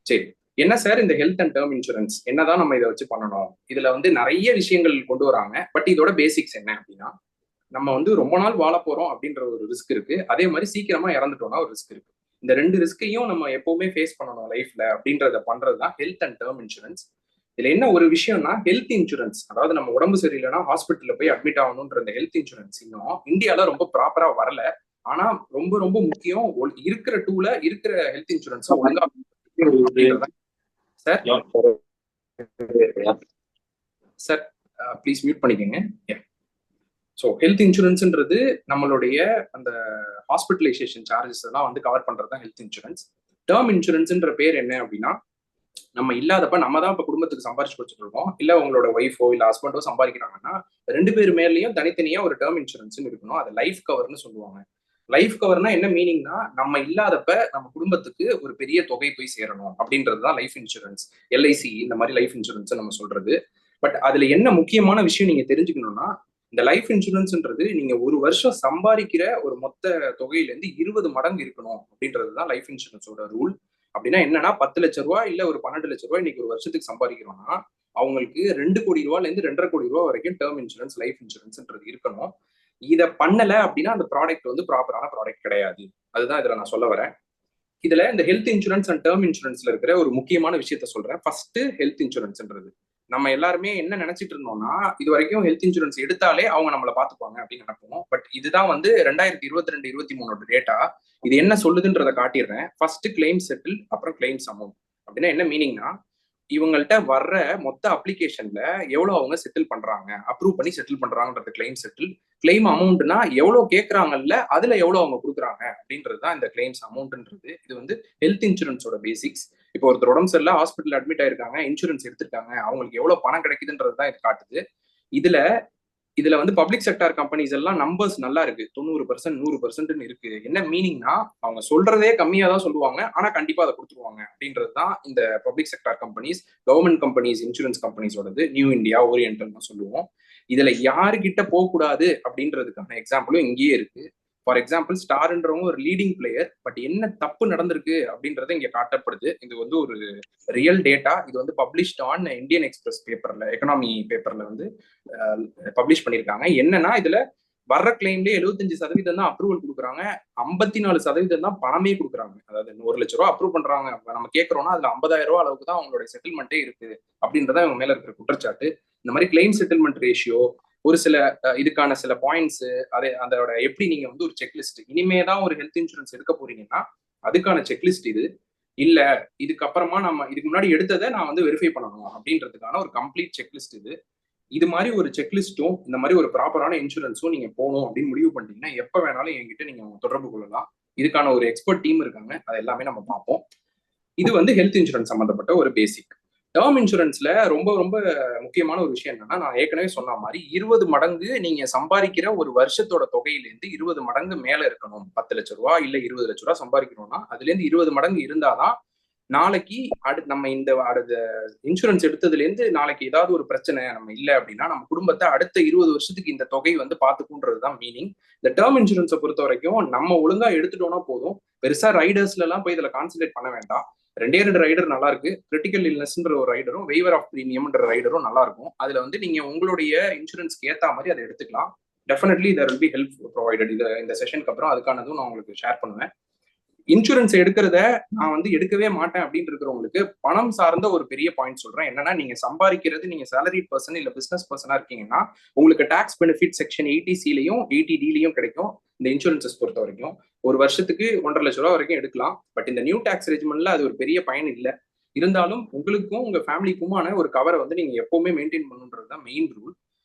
சரி, என்ன சார் இந்த ஹெல்த் அண்ட் டேர்ம் இன்சூரன்ஸ் என்னதான் நம்ம இதை வச்சு பண்ணணும்? இதுல வந்து நிறைய விஷயங்கள் கொண்டு வராங்க. பட் இதோட பேசிக்ஸ் என்ன அப்படின்னா, நம்ம வந்து ரொம்ப நாள் வாழ போறோம் அப்படின்ற ஒரு ரிஸ்க் இருக்கு. அதே மாதிரி சீக்கிரமா இறந்துட்டோம்னா ஒரு ரிஸ்க் இருக்கு. இந்த 2 ரிஸ்கையும் நம்ம எப்பவுமே ஃபேஸ் பண்ணணும் லைஃப்ல அப்படின்றத பண்றதுதான் ஹெல்த் அண்ட் டேர்ம் இன்சூரன்ஸ். இதுல என்ன ஒரு விஷயம்னா, ஹெல்த் இன்சூரன்ஸ், அதாவது நம்ம உடம்பு சரியில்லைன்னா ஹாஸ்பிட்டல்ல போய் அட்மிட் ஆகணும்ன்ற இந்த ஹெல்த் இன்சூரன்ஸ் இன்னும் இந்தியால ரொம்ப ப்ராப்பரா வரல. ஆனா ரொம்ப ரொம்ப முக்கியம். இருக்கிற டூல இருக்கிற ஹெல்த் இன்சூரன்ஸ் ஒழுங்கா சார் சார் ப்ளீஸ் மியூட் பண்ணிக்கோங்க. ஸோ ஹெல்த் இன்சூரன்ஸ்ன்றது நம்மளுடைய அந்த ஹாஸ்பிட்டலைசேஷன் சார்ஜஸ் எல்லாம் வந்து கவர் பண்றது தான் ஹெல்த் இன்சூரன்ஸ். டேர்ம் இன்சூரன்ஸ்ன்ற பேர் என்ன அப்படின்னா, நம்ம இல்லாதப்ப நம்ம தான் இப்ப குடும்பத்துக்கு சம்பாரிச்சு வச்சுட்டு இருக்கோம், இல்ல உங்களோட ஒய்ஃபோ இல்ல ஹஸ்பண்டோ சம்பாதிக்கிறாங்கன்னா 2 பேர் மேலேயும் தனித்தனியா ஒரு டேர்ம் இன்சூரன்ஸ் இருக்கணும். அதை லைஃப் கவர்னு சொல்லுவாங்க. லைஃப் கவர்னா என்ன மீனிங்னா, நம்ம இல்லாதப்ப நம்ம குடும்பத்துக்கு ஒரு பெரிய தொகை போய் சேரணும் அப்படின்றது தான் லைஃப் இன்சூரன்ஸ். எல்ஐசி இந்த மாதிரி லைஃப் இன்சூரன்ஸ் நம்ம சொல்றது. பட் அதுல என்ன முக்கியமான விஷயம் நீங்க தெரிஞ்சுக்கணும்னா, இந்த லைஃப் இன்சூரன்ஸ்ன்றது நீங்க ஒரு வருஷம் சம்பாதிக்கிற ஒரு மொத்த தொகையில இருந்து 20 மடங்கு இருக்கணும் அப்படின்றது தான் லைஃப் இன்சூரன்ஸோட ரூல். அப்படின்னா என்னன்னா, 10 லட்சம் ரூபாய் இல்ல ஒரு 12 லட்சம் ரூபாய் இன்னைக்கு ஒரு வருஷத்துக்கு சம்பாதிக்கிறோம்னா அவங்களுக்கு 2 கோடி ரூபாயில இருந்து 2.5 கோடி ரூபாய் வரைக்கும் டேர்ம் இன்சூரன்ஸ் லைஃப் இன்சூரன்ஸ்ன்றது இருக்கணும். இதை பண்ணல அப்படின்னா அந்த ப்ராடக்ட் வந்து ப்ராப்பரான ப்ராடக்ட் கிடையாது. அதுதான் இதுல நான் சொல்ல வரேன். இதுல இந்த ஹெல்த் இன்சூரன்ஸ் அண்ட் டேர்ம் இன்சூரன்ஸ்ல இருக்கிற ஒரு முக்கியமான விஷயத்த சொல்றேன். ஃபர்ஸ்ட் ஹெல்த் இன்சூரன்ஸ்ன்றது நம்ம எல்லாருமே என்ன நினைச்சிட்டு இருந்தோம்னா, இது வரைக்கும் ஹெல்த் இன்சூரன்ஸ் எடுத்தாலே அவங்க நம்மளை பாத்துப்பாங்க அப்படின்னு நினைப்போம். பட் இதுதான் வந்து 2022-23 டேட்டா. இது என்ன சொல்லுதுன்றதை காட்டிடுறேன். ஃபர்ஸ்ட் கிளைம் செட்டில், அப்புறம் கிளைம்ஸ் அமௌண்ட். அப்படின்னா என்ன மீனிங்னா, இவங்கள்ட்ட வர்ற மொத்த அப்ளிகேஷன்ல எவ்வளவு அவங்க செட்டில் பண்றாங்க, அப்ரூவ் பண்ணி செட்டில் பண்றாங்கன்றது கிளைம் செட்டில். கிளைம் அமௌண்ட்னா எவ்வளவு கேட்கறாங்கல்ல, அதுல எவ்வளவு அவங்க கொடுக்குறாங்க அப்படின்றது தான் இந்த கிளைம்ஸ் அமௌண்ட்ன்றது. இது வந்து ஹெல்த் இன்சூரன்ஸோட பேசிக்ஸ். இப்போ ஒருத்தர் உடம்பு சரியில்லை, ஹாஸ்பிட்டல் அட்மிட் ஆயிருக்காங்க, இன்சூரன்ஸ் எடுத்திருக்காங்க, அவங்களுக்கு எவ்வளவு பணம் கிடைக்குதுன்றது தான் இது காட்டுது. இதுல இதுல வந்து பப்ளிக் செக்டார் கம்பெனிஸ் எல்லாம் நம்பர்ஸ் நல்லா இருக்கு, 90%, 100% இருக்கு. என்ன மீனிங்னா, அவங்க சொல்றதே கம்மியா தான் சொல்லுவாங்க, ஆனா கண்டிப்பா அதை கொடுத்துருவாங்க அப்படின்றது தான் இந்த public sector companies, government companies, insurance கம்பெனிஸோடது. நியூ இந்தியா, ஓரியன்டல் சொல்லுவோம். இதுல யாருகிட்ட போகக்கூடாது அப்படின்றதுக்கான எக்ஸாம்பிளும் இங்கேயே இருக்கு. ஃபார் எக்ஸாம்பிள், ஸ்டார்ன்றவங்க ஒரு லீடிங் பிளேயர், பட் என்ன தப்பு நடந்திருக்கு அப்படின்றத இங்க காட்டப்படுது. இது வந்து ஒரு ரியல் டேட்டா. இது வந்து பப்ளிஷ்ட் ஆன் இந்தியன் எக்ஸ்பிரஸ் பேப்பர்ல, எக்கனாமி பேப்பர்ல வந்து பப்ளிஷ் பண்ணியிருக்காங்க. என்னன்னா, இதுல வர்ற கிளைம்ல 75% தான் அப்ரூவல் கொடுக்குறாங்க, 54% தான் பணமே கொடுக்குறாங்க. அதாவது 1,00,000 அப்ரூவ் பண்றாங்க, நம்ம கேட்கறோம்னா அதுல 50,000 அளவுக்கு தான் அவங்களுடைய செட்டில்மெண்ட்டே இருக்கு அப்படின்றத இவங்க மேல இருக்கிற குற்றச்சாட்டு. இந்த மாதிரி கிளைம் செட்டில்மெண்ட் ரேஷியோ, ஒரு சில இதுக்கான சில பாயிண்ட்ஸ், அதோட எப்படி நீங்க வந்து ஒரு செக்லிஸ்ட், இனிமே தான் ஒரு ஹெல்த் இன்சூரன்ஸ் எடுக்க போறீங்கன்னா அதுக்கான செக்லிஸ்ட் இது. இல்ல இதுக்கப்புறமா நம்ம இதுக்கு முன்னாடி எடுத்ததை நான் வந்து வெரிஃபை பண்ணணும் அப்படின்றதுக்கான ஒரு கம்ப்ளீட் செக்லிஸ்ட் இது. இது மாதிரி ஒரு செக்லிஸ்ட்டும், இந்த மாதிரி ஒரு ப்ராப்பரான இன்சூரன்ஸும் நீங்க போகணும் அப்படின்னு முடிவு பண்ணிட்டீங்கன்னா எப்ப வேணாலும் என்கிட்ட நீங்க தொடர்பு கொள்ளலாம். இதுக்கான ஒரு எக்ஸ்பர்ட் டீம் இருக்காங்க, அதை எல்லாமே நம்ம பார்ப்போம். இது வந்து ஹெல்த் இன்சூரன்ஸ் சம்பந்தப்பட்ட ஒரு பேசிக். டேர்ம் இன்சூரன்ஸ்ல ரொம்ப ரொம்ப முக்கியமான ஒரு விஷயம் என்னன்னா, நான் ஏற்கனவே சொன்ன மாதிரி 20 மடங்கு நீங்க சம்பாதிக்கிற ஒரு வருஷத்தோட தொகையிலேருந்து 20 மடங்கு மேல இருக்கணும். 10,00,000 இல்ல 20,00,000 சம்பாதிக்கிறோம்னா அதுல இருந்து 20 மடங்கு இருந்தாதான் நாளைக்கு நம்ம இந்த இன்சூரன்ஸ் எடுத்ததுல இருந்து நாளைக்கு ஏதாவது ஒரு பிரச்சனை நம்ம இல்லை அப்படின்னா நம்ம குடும்பத்தை அடுத்த 20 வருஷத்துக்கு இந்த தொகை வந்து பாத்துக்குன்றதுதான் மீனிங். இந்த டேர்ம் இன்சூரன்ஸை பொறுத்த வரைக்கும் நம்ம ஒழுங்கா எடுத்துட்டோம்னா போதும். பெருசா ரைடர்ஸ்ல எல்லாம் போய் இதுல கான்சென்ட்ரேட் பண்ண வேண்டாம். 2 ரைடர் நல்லா இருக்கு. கிரிட்டிக்கல் இல்னஸ்ன்ற ஒரு ரைடரும், வெய்வர் ஆஃப் பிரீமியம்ன்ற ரைடரும் நல்லா இருக்கும். அதுல வந்து நீங்க உங்களுடைய இன்சூரன்ஸ்க்கு ஏத்த மாதிரி அதை எடுத்துக்கலாம். Definitely there will be help provided. இந்த செஷனுக்கு அப்புறம் அதுக்கானதும் நான் உங்களுக்கு ஷேர் பண்ணுவேன். இன்சூரன்ஸ் எடுக்கிறத நான் வந்து எடுக்கவே மாட்டேன் அப்படின்னு இருக்கிறவங்களுக்கு பணம் சார்ந்த ஒரு பெரிய பாயிண்ட் சொல்றேன். என்னன்னா, நீங்க சம்பாதிக்கிறது, நீங்க சேலரி பர்சன் இல்ல பிசினஸ் பர்சனா இருக்கீங்கன்னா உங்களுக்கு டாக்ஸ் பெனிஃபிட் செக்ஷன் 80C-லயும் 80D-லயும் கிடைக்கும். இந்த இன்சூரன்ஸஸ் பொறுத்த வரைக்கும் ஒரு வருஷத்துக்கு 1,50,000 வரைக்கும் எடுக்கலாம். பட் இந்த நியூ டாக்ஸ் ரெஜிமெண்ட்ல அது ஒரு பெரிய பயன் இல்லை. இருந்தாலும் உங்களுக்கும் உங்க ஃபேமிலிக்குமான ஒரு கவரை வந்து நீங்க எப்பவுமே மெயின்டைன் பண்ணுன்றது தான் மெயின் ரூல்.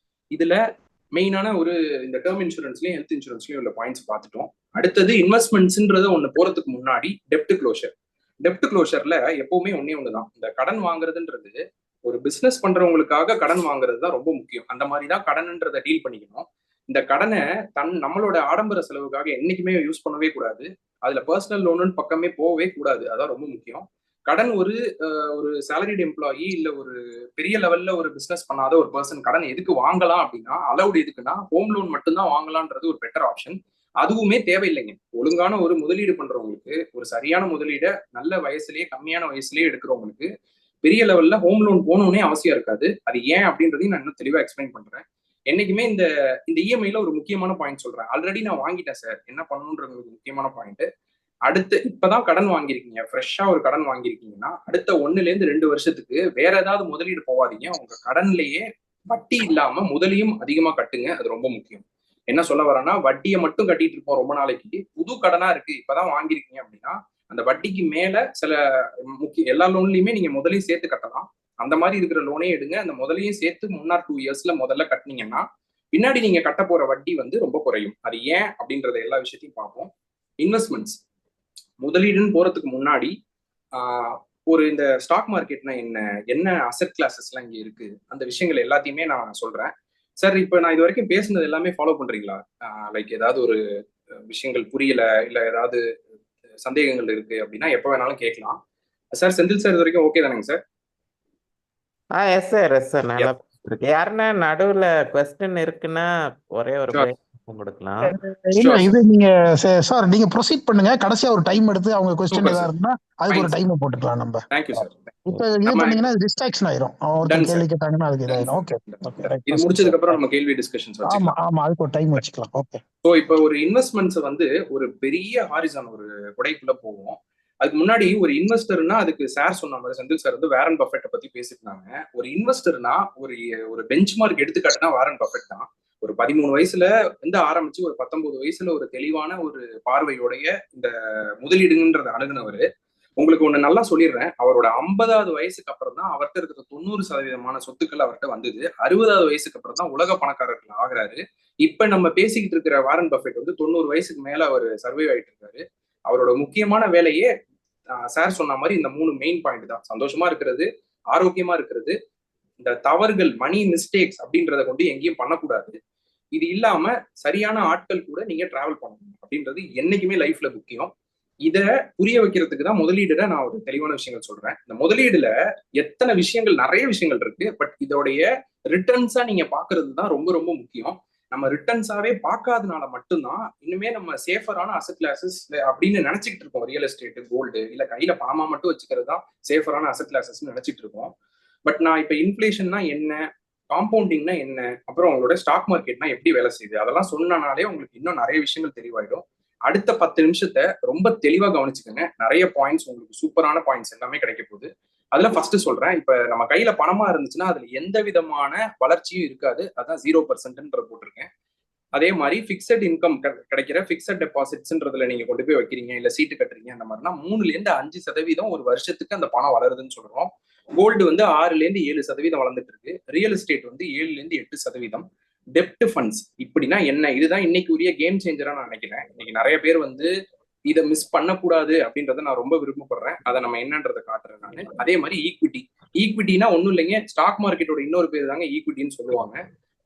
இதுல மெயினான ஒரு இந்த டேர்ம் இன்சூரன்ஸ்லயும் ஹெல்த் இன்சூரன்ஸ்லயும் உள்ள பாயிண்ட்ஸ் பார்த்துட்டோம். அடுத்தது இன்வெஸ்ட்மெண்ட்ஸ்ன்றத ஒண்ணு போறதுக்கு முன்னாடி டெப்ட் க்ளோஷர். டெப்ட் க்ளோஷர்ல எப்பவுமே ஒண்ணுதான், இந்த கடன் வாங்குறதுன்றது ஒரு பிசினஸ் பண்றவங்களுக்காக கடன் வாங்குறது தான் ரொம்ப முக்கியம். அந்த மாதிரி தான் கடன்ன்றதை டீல் பண்ணிக்கணும். இந்த கடனை நம்மளோட ஆடம்பர செலவுக்காக என்னைக்குமே யூஸ் பண்ணவே கூடாது. அதுல பர்சனல் லோனுன்னு பக்கமே போகவே கூடாது. அதான் ரொம்ப முக்கியம். கடன் ஒரு சேலரிட் எம்ப்ளாயி இல்ல ஒரு பெரிய லெவல்ல ஒரு பிசினஸ் பண்ணாத ஒரு பர்சன் கடன் எதுக்கு வாங்கலாம் அப்படின்னா, அலவுட் எதுக்குன்னா ஹோம் லோன் மட்டும்தான் வாங்கலான்றது ஒரு பெட்டர் ஆப்ஷன். அதுவுமே தேவையில்லைங்க. ஒழுங்கான ஒரு முதலீடு பண்றவங்களுக்கு, ஒரு சரியான முதலீட நல்ல வயசுலயே, கம்மியான வயசுலயே எடுக்கிறவங்களுக்கு பெரிய லெவல்ல ஹோம் லோன் போகணும்னே அவசியம் இருக்காது. அது ஏன் அப்படின்றதையும் நான் இன்னும் தெளிவா எக்ஸ்பிளைன் பண்றேன். என்னைக்குமே இந்த இஎம்ஐல ஒரு முக்கியமான பாயிண்ட் சொல்றேன். ஆல்ரெடி நான் வாங்கிட்டேன் சார், என்ன பண்ணணும்ன்றது முக்கியமான பாயிண்ட். அடுத்து இப்பதான் கடன் வாங்கியிருக்கீங்க, ஃப்ரெஷ்ஷா ஒரு கடன் வாங்கியிருக்கீங்கன்னா அடுத்த 1-2 வருஷத்துக்கு வேற ஏதாவது முதலீடு போகாதீங்க. உங்க கடன்லயே வட்டி இல்லாம முதலையும் அதிகமா கட்டுங்க. அது ரொம்ப முக்கியம். என்ன சொல்ல வரேன்னா, வட்டியை மட்டும் கட்டிட்டு இருப்போம் ரொம்ப நாளைக்கு. புது கடனா இருக்கு, இப்பதான் வாங்கியிருக்கீங்க அப்படின்னா அந்த வட்டிக்கு மேல சில எல்லா லோன்லயுமே நீங்க முதலையும் சேர்த்து கட்டலாம். அந்த மாதிரி இருக்கிற லோனே எடுங்க. அந்த முதலையும் சேர்த்து 1 or 2 இயர்ஸ்ல முதல்ல கட்டினீங்கன்னா பின்னாடி நீங்க கட்ட போற வட்டி வந்து ரொம்ப குறையும். அது ஏன் அப்படின்றத எல்லா விஷயத்தையும் பார்ப்போம். இன்வெஸ்ட்மெண்ட்ஸ், முதலீடுன்னு போறதுக்கு முன்னாடி ஒரு இந்த ஸ்டாக் மார்க்கெட்னா என்ன, என்ன அசெட் கிளாஸஸ் எல்லாம் இங்க இருக்கு, அந்த விஷயங்கள் எல்லாத்தையுமே நான் சொல்றேன். சார், இப்ப நான் இது வரைக்கும் பேசுனது எல்லாமே ஃபாலோ பண்றீங்களா? லைக் ஏதாவது ஒரு விஷயங்கள் புரியல இல்ல ஏதாவது சந்தேகங்கள் இருக்கு அப்படின்னா எப்ப வேணாலும் கேட்கலாம். சார், செந்தில் சார் இது வரைக்கும் ஓகே தானேங்க sir? Yes sir, yes sir, நல்லா இருக்கு. யாருன்னா நடுவுல கொஸ்டின் இருக்குன்னா ஒரே ஒரு Sure. பிரேக் கொடுக்கலாம். இல்ல Sure, இது sir. நீங்க சார் நீங்க ப்ரொசீட் பண்ணுங்க. கடைசியா ஒரு டைம் எடுத்து அவங்க கொஸ்டின் Super, ஏதாவது sir. இருந்தா அதுக்கு Fine, ஒரு sir. டைம் போட்டுக்கலாம் நம்ம. Thank you, sir. இப்ப இது நம்ம பண்ணீங்கன்னா டிஸ்ட்ராக்ஷன் ஆயிரும். done, ஒருத்தர் sir. கேள்வி கேட்டாங்கன்னா அதுக்கு Done, இதாயிரும். sir. Okay Done, okay done. Right இது ப்ரொசீட் முடிச்சதுக்கு சார். அப்புறம் நம்ம கேள்வி டிஸ்கஷன்ஸ் ஆமா வச்சுக்கலாம். ஆமா அதுக்கு ஒரு டைம் வச்சுக்கலாம். ஓகே. ஸோ இப்போ ஒரு இன்வெஸ்ட்மெண்ட்ஸ் வந்து ஒரு பெரிய ஹாரிசான் ஒரு கொடைக்குள்ள போவோம். அதுக்கு முன்னாடி ஒரு இன்வெஸ்டர்னா அதுக்கு சார் சொன்ன மாதிரி செந்தில் சார் வந்து வாரன் பஃபெட்டை பத்தி பேசியிருந்தாங்க. ஒரு இன்வெஸ்டர்னா ஒரு ஒரு பெஞ்ச் மார்க் எடுத்துக்காட்டுனா வாரன் பஃபெட் தான். ஒரு 13 வயசுல இருந்து ஆரம்பிச்சு ஒரு 19 வயசுல ஒரு தெளிவான ஒரு பார்வையோடைய இந்த முதலீடுன்றத அணுகுனவர். உங்களுக்கு ஒண்ணு நல்லா சொல்லிடுறேன். அவரோட 50வது வயசுக்கு அப்புறம் தான் அவர்கிட்ட இருக்கிற 90% சொத்துக்கள் அவர்கிட்ட வந்தது. 60வது வயசுக்கு அப்புறம் தான் உலக பணக்காரர்கள் ஆகுறாரு. இப்ப நம்ம பேசிக்கிட்டு இருக்கிற வாரன் பஃபெட் வந்து 90 வயசுக்கு மேல அவர் சர்வைவ் ஆயிட்டு இருக்காரு. அவரோட முக்கியமான வேலையே சார் சொன்ன மாதிரி இந்த 3 மெயின் பாயிண்ட் தான். சந்தோஷமா இருக்கிறது, ஆரோக்கியமா இருக்கிறது, இந்த தவறுகள் மணி மிஸ்டேக்ஸ் அப்படின்றத கொண்டு எங்கேயும் பண்ணக்கூடாது. இது இல்லாம சரியான ஆட்கள் கூட நீங்க டிராவல் பண்ணணும் அப்படின்றது என்னைக்குமே லைஃப்ல முக்கியம். இத புரிய வைக்கிறதுக்கு தான் முதலீடுல நான் ஒரு தெளிவான விஷயங்கள் சொல்றேன். இந்த முதலீடுல எத்தனை விஷயங்கள் நிறைய விஷயங்கள் இருக்கு. பட் இதோடைய ரிட்டர்ன்ஸா நீங்க பாக்குறது தான் ரொம்ப ரொம்ப முக்கியம். நம்ம ரிட்டர்ன்ஸாவே பார்க்காதனால மட்டும்தான் இன்னுமே நம்ம சேஃபரான அசெட் கிளாஸஸ் அப்படின்னு நினைச்சிட்டு இருக்கோம். ரியல் எஸ்டேட், கோல்டு இல்ல கையில பணமா மட்டும் வச்சுக்கிறது தான் சேஃபரான அசெட் கிளாஸஸ் நினைச்சிட்டு இருக்கோம். பட் நான் இப்ப இன்ஃபிளேஷன்னா என்ன, காம்பவுண்டிங்னா என்ன, அப்புறம் உங்களோட ஸ்டாக் மார்க்கெட்னா எப்படி வேலை செய்யுது அதெல்லாம் சொன்னனாலே உங்களுக்கு இன்னும் நிறைய விஷயங்கள் தெளிவாயிடும். அடுத்த 10 நிமிஷத்தை ரொம்ப தெளிவா கவனிச்சுக்கோங்க. நிறைய பாயிண்ட்ஸ் உங்களுக்கு சூப்பரான பாயிண்ட்ஸ் எல்லாமே கிடைக்க போகுது. அதுல ஃபர்ஸ்ட் சொல்றேன். இப்ப நம்ம கையில பணமா இருந்துச்சுன்னா அதுல எந்த விதமான வளர்ச்சியும் இருக்காது. அதான் 0% போட்டிருக்கேன். அதே மாதிரி பிக்சட் இன்கம் கிடைக்கிற பிக்சட் டெபாசிட்ஸ்ன்றதுல நீங்க கொண்டு போய் வைக்கிறீங்க இல்ல சீட்டு கட்டுறீங்க அந்த மாதிரினா 3% ஒரு வருஷத்துக்கு அந்த பணம் வளருதுன்னு சொல்றோம். கோல்டு வந்து 6% வளர்ந்துட்டு இருக்கு. ரியல் எஸ்டேட் வந்து 7%. டெப்ட் ஃபண்ட்ஸ் இப்படின்னா என்ன, இதுதான் இன்னைக்கு உரிய கேம் சேஞ்சரா நான் நினைக்கிறேன். இன்னைக்கு நிறைய பேர் வந்து இதை மிஸ் பண்ணக்கூடாது அப்படின்றத நான் ரொம்ப விருப்பப்படுறேன். அதை நம்ம என்னன்றதை காட்டுறேன் நான். அதே மாதிரி ஈக்விட்டினா ஒன்றும் இல்லைங்க, ஸ்டாக் மார்க்கெட்டோட இன்னொரு பேர் தாங்க ஈக்விட்டின்னு சொல்லுவாங்க.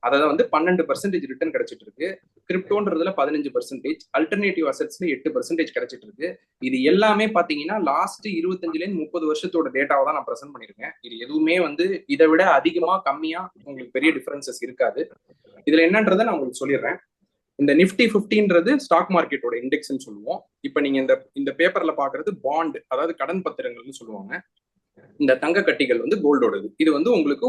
அதான் வந்து 12% ரிட்டர்ன் கிடைச்சிட்டு இருக்கு. கிரிப்டோன்றதுல 15%, அல்டர்னேட்டிவ் அசெட்ஸ்ல 8% கிடைச்சிட்டு இருக்கு. இது எல்லாமே பாத்தீங்கன்னா லாஸ்ட் 25-30 வருஷத்தோட டேட்டாவை தான் நான் பிரசன்ட் பண்ணிருக்கேன். இது எதுவுமே வந்து இதை விட அதிகமா கம்மியா உங்களுக்கு பெரிய டிஃபரன்சஸ் இருக்காது. இதுல என்னன்றதை நான் உங்களுக்கு சொல்லிடுறேன். இந்த நிப்டி 50ன்றது ஸ்டாக் மார்க்கெட்டோட இண்டெக்ஸ்ன்னு சொல்லுவோம். இப்ப நீங்க இந்த பேப்பர்ல பாக்குறது பாண்ட், அதாவது கடன் பத்திரங்கள்னு சொல்லுவாங்க. இந்த தங்க கட்டிகள் வந்து கோல்டோடது. இது வந்து உங்களுக்கு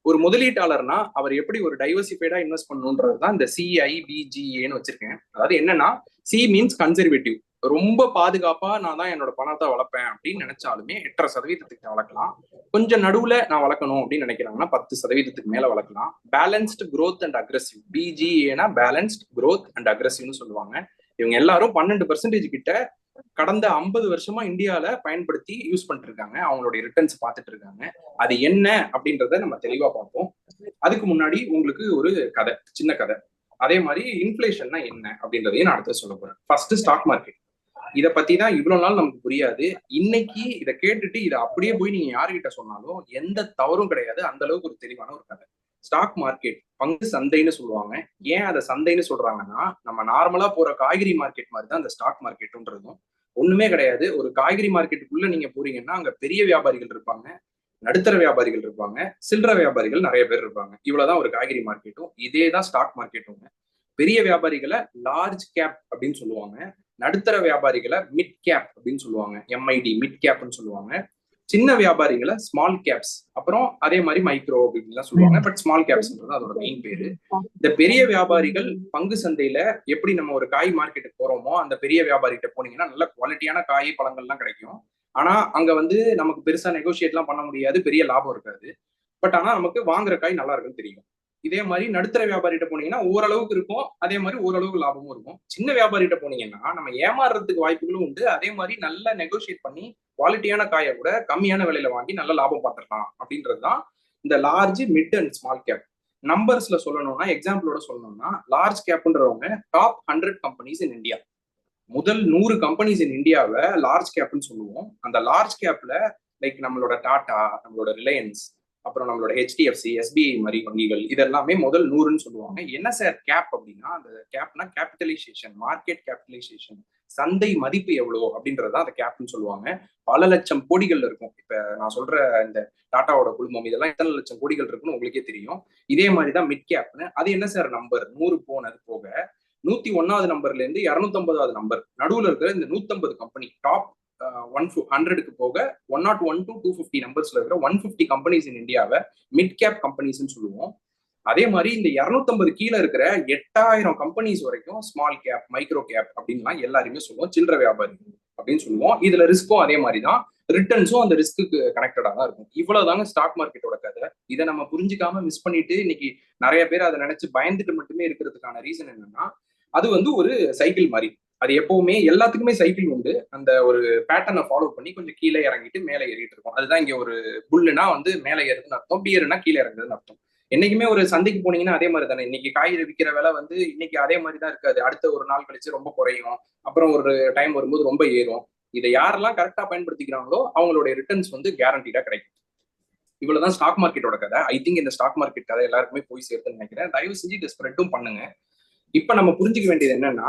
ஒரு முதலீட்டாளர்னா அவர் எப்படி ஒரு டைவர்சிஃபைடா இன்வெஸ்ட் பண்ணணும்ன்றதுதான் இந்த CIBGAன்னு வச்சிருக்கேன். அதாவது என்னன்னா, சி மீன்ஸ் கன்சர்வேட்டிவ். ரொம்ப பாதுகாப்பா நான் தான் என்னோட பணத்தை வளர்ப்பேன் அப்படின்னு நினைச்சாலுமே 8.5% வளர்க்கலாம். கொஞ்சம் நடுவுல நான் வளர்க்கணும் அப்படின்னு நினைக்கிறாங்கன்னா 10% மேல வளர்க்கலாம். பேலன்ஸ்டு growth அண்ட் அக்ரெசிவ், BGAனா பேலன்ஸ்ட் growth அண்ட் அக்ரெசிவ்னு சொல்லுவாங்க. இவங்க எல்லாரும் 12% கிட்ட கடந்த 50 வருஷமா இந்தியால பயன்படுத்தி யூஸ் பண்ணிட்டு இருக்காங்க. அவங்களுடைய ரிட்டர்ன்ஸ் பார்த்துட்டு இருக்காங்க. அது என்ன அப்படின்றத நம்ம தெளிவா பார்ப்போம். அதுக்கு முன்னாடி உங்களுக்கு ஒரு கதை, சின்ன கதை. அதே மாதிரி இன்ஃபிளேஷன்னா என்ன அப்படின்றதையும் நான் அடுத்து சொல்ல போறேன். First stock market. இதை பத்தி தான் இவ்வளவு நாள் நமக்கு புரியாது. இன்னைக்கு இதை கேட்டுட்டு இதை அப்படியே போய் நீங்க யாருகிட்ட சொன்னாலும் எந்த தவறும் கிடையாது. அந்த அளவுக்கு ஒரு தெளிவான ஒரு கதை. ஸ்டாக் மார்க்கெட் பங்கு சந்தைன்னு சொல்லுவாங்க. ஏன் அதை சந்தைன்னு சொல்றாங்கன்னா, நம்ம நார்மலா போற காய்கறி மார்க்கெட் மாதிரி தான் அந்த ஸ்டாக் மார்க்கெட்ன்றதும். ஒண்ணுமே கிடையாது. ஒரு காய்கறி மார்க்கெட்டுக்குள்ள நீங்க போறீங்கன்னா அங்க பெரிய வியாபாரிகள் இருப்பாங்க, நடுத்தர வியாபாரிகள் இருப்பாங்க, சில்லறை வியாபாரிகள் நிறைய பேர் இருப்பாங்க. இவ்வளவுதான் ஒரு காய்கறி மார்க்கெட்டும். இதே தான் ஸ்டாக் மார்க்கெட்டும். பெரிய வியாபாரிகளை லார்ஜ் கேப் அப்படின்னு சொல்லுவாங்க. நடுத்தர வியாபாரிகளை மிட் கேப் அப்படின்னு சொல்லுவாங்க. MID மிட் கேப்னு சொல்லுவாங்க. சின்ன வியாபாரிகளை ஸ்மால் கேப்ஸ், அப்புறம் அதே மாதிரி மைக்ரோ அப்படின்னு சொல்லுவாங்க. பட் ஸ்மால் கேப்ஸ்ன்றது அதோட மெயின் பேரு. இந்த பெரிய வியாபாரிகள் பங்கு சந்தையில எப்படி நம்ம ஒரு காய் மார்க்கெட்டுக்கு போறோமோ அந்த பெரிய வியாபாரிகிட்ட போனீங்கன்னா நல்ல குவாலிட்டியான காய் பழங்கள்லாம் கிடைக்கும். ஆனா அங்க வந்து நமக்கு பெருசா நெகோசியேட் எல்லாம் பண்ண முடியாது, பெரிய லாபம் இருக்காது. பட் ஆனா நமக்கு வாங்குற காய் நல்லா இருக்குன்னு தெரியும். இதே மாதிரி நடுத்தர வியாபாரிகிட்ட போனீங்கன்னா ஓரளவுக்கு இருக்கும், அதே மாதிரி ஓரளவுக்கு லாபமும் இருக்கும். சின்ன வியாபாரிகிட்ட போனீங்கன்னா நம்ம ஏமாறுறதுக்கு வாய்ப்புகளும் உண்டு. அதே மாதிரி நல்லா நெகோசியேட் பண்ணி குவாலிட்டியான காயை கூட கம்மியான விலையில வாங்கி நல்ல லாபம் பார்த்துடலாம் அப்படின்றதுதான் இந்த large, mid and small cap. நம்பர்ஸ்ல சொல்லணும்னா, எக்ஸாம்பிளோட சொல்லணும்னா, லார்ஜ் கேப்ன்றவங்க டாப் 100 கம்பெனிஸ் இன் இந்தியா. முதல் 100 கம்பெனிஸ் இன் இந்தியாவை லார்ஜ் கேப்னு சொல்லுவோம். அந்த லார்ஜ் கேப்ல லைக் நம்மளோட டாடா, நம்மளோட ரிலையன்ஸ், அப்புறம் நம்மளோட HDFC, SBI மாதிரி வங்கிகள், இதெல்லாமே முதல் 100ன்னு சொல்லுவாங்க. என்ன சார் கேப் அப்படின்னா, அந்த கேப்னா கேபிட்டலைசேஷன், மார்க்கெட் கேபிட்டலைசேஷன். சந்தை மதிப்பு எவ்வளோ அப்படின்றதான் அந்த கேப்னு சொல்லுவாங்க. பல லட்சம் கோடிகள் இருக்கும். இப்ப நான் சொல்ற இந்த டாட்டாவோட குழுமம் இதெல்லாம் எத்தனை லட்சம் கோடிகள் இருக்குன்னு உங்களுக்கே தெரியும். இதே மாதிரிதான் மிட் கேப்னு. அது என்ன சார் நம்பர் 100 போனது போக 101வது நம்பர்ல இருந்து 250வது நம்பர் நடுவுல இருக்கிற இந்த 150 கம்பெனி டாப் 100க்கு போக 101 to 250 நம்பர்ஸ்ல இருக்கிற 150 கம்பெனிஸ் இன் இந்தியாவை மிட் கேப் கம்பெனிஸ்ன்னு சொல்லுவோம். அதே மாதிரி இந்த 250 கீழே இருக்கிற 8000 கம்பெனிஸ் வரைக்கும் ஸ்மால் கேப், மைக்ரோ கேப் அப்படின்லாம் எல்லாருமே சொல்லுவோம். சில்லறை வியாபாரி அப்படின்னு சொல்லுவோம். இதுல ரிஸ்க்கும் அதே மாதிரி தான், ரிட்டர்ன்ஸும் அந்த ரிஸ்க்கு கனெக்டடா தான் இருக்கும். இவ்வளவுதாங்க ஸ்டாக் மார்க்கெட்டோட கதை. இதை நம்ம புரிஞ்சுக்காம மிஸ் பண்ணிட்டு இன்னைக்கு நிறைய பேர் அதை நினைச்சு பயந்துட்டு மட்டுமே இருக்கிறதுக்கான ரீசன் என்னன்னா, அது வந்து ஒரு சைக்கிள் மாதிரி. அது எப்பவுமே எல்லாத்துக்குமே சைக்கிள் உண்டு. அந்த ஒரு பேட்டர்னை ஃபாலோ பண்ணி கொஞ்சம் கீழே இறங்கிட்டு மேலே ஏறிட்டு இருக்கும். அதுதான் இங்க ஒரு புல்லுனா வந்து மேலே ஏறுதுன்னு அர்த்தம், பியர்னா கீழே இறங்குதுன்னு அர்த்தம். என்னைக்குமே ஒரு சந்தைக்கு போனீங்கன்னா அதே மாதிரி தானே. இன்னைக்கு காய்கறி விற்கிற விலை வந்து இன்னைக்கு அதே மாதிரி தான் இருக்காது. அடுத்த ஒரு நாள் கழிச்சு ரொம்ப குறையும், அப்புறம் ஒரு டைம் வரும்போது ரொம்ப ஏறும். இதை யாரெல்லாம் கரெக்டா பயன்படுத்திக்கிறாங்களோ அவங்களுடைய ரிட்டர்ன்ஸ் வந்து கேரண்டீடா கிடைக்கும். இவ்வளவுதான் ஸ்டாக் மார்க்கெட்டோட கதை. ஐ திங்க் இந்த ஸ்டாக் மார்க்கெட் கதை எல்லாருக்குமே போய் சேர்த்துன்னு நினைக்கிறேன். தயவு செஞ்சு இதை ஸ்ப்ரெட்டும் பண்ணுங்க. இப்ப நம்ம புரிஞ்சுக்க வேண்டியது என்னன்னா,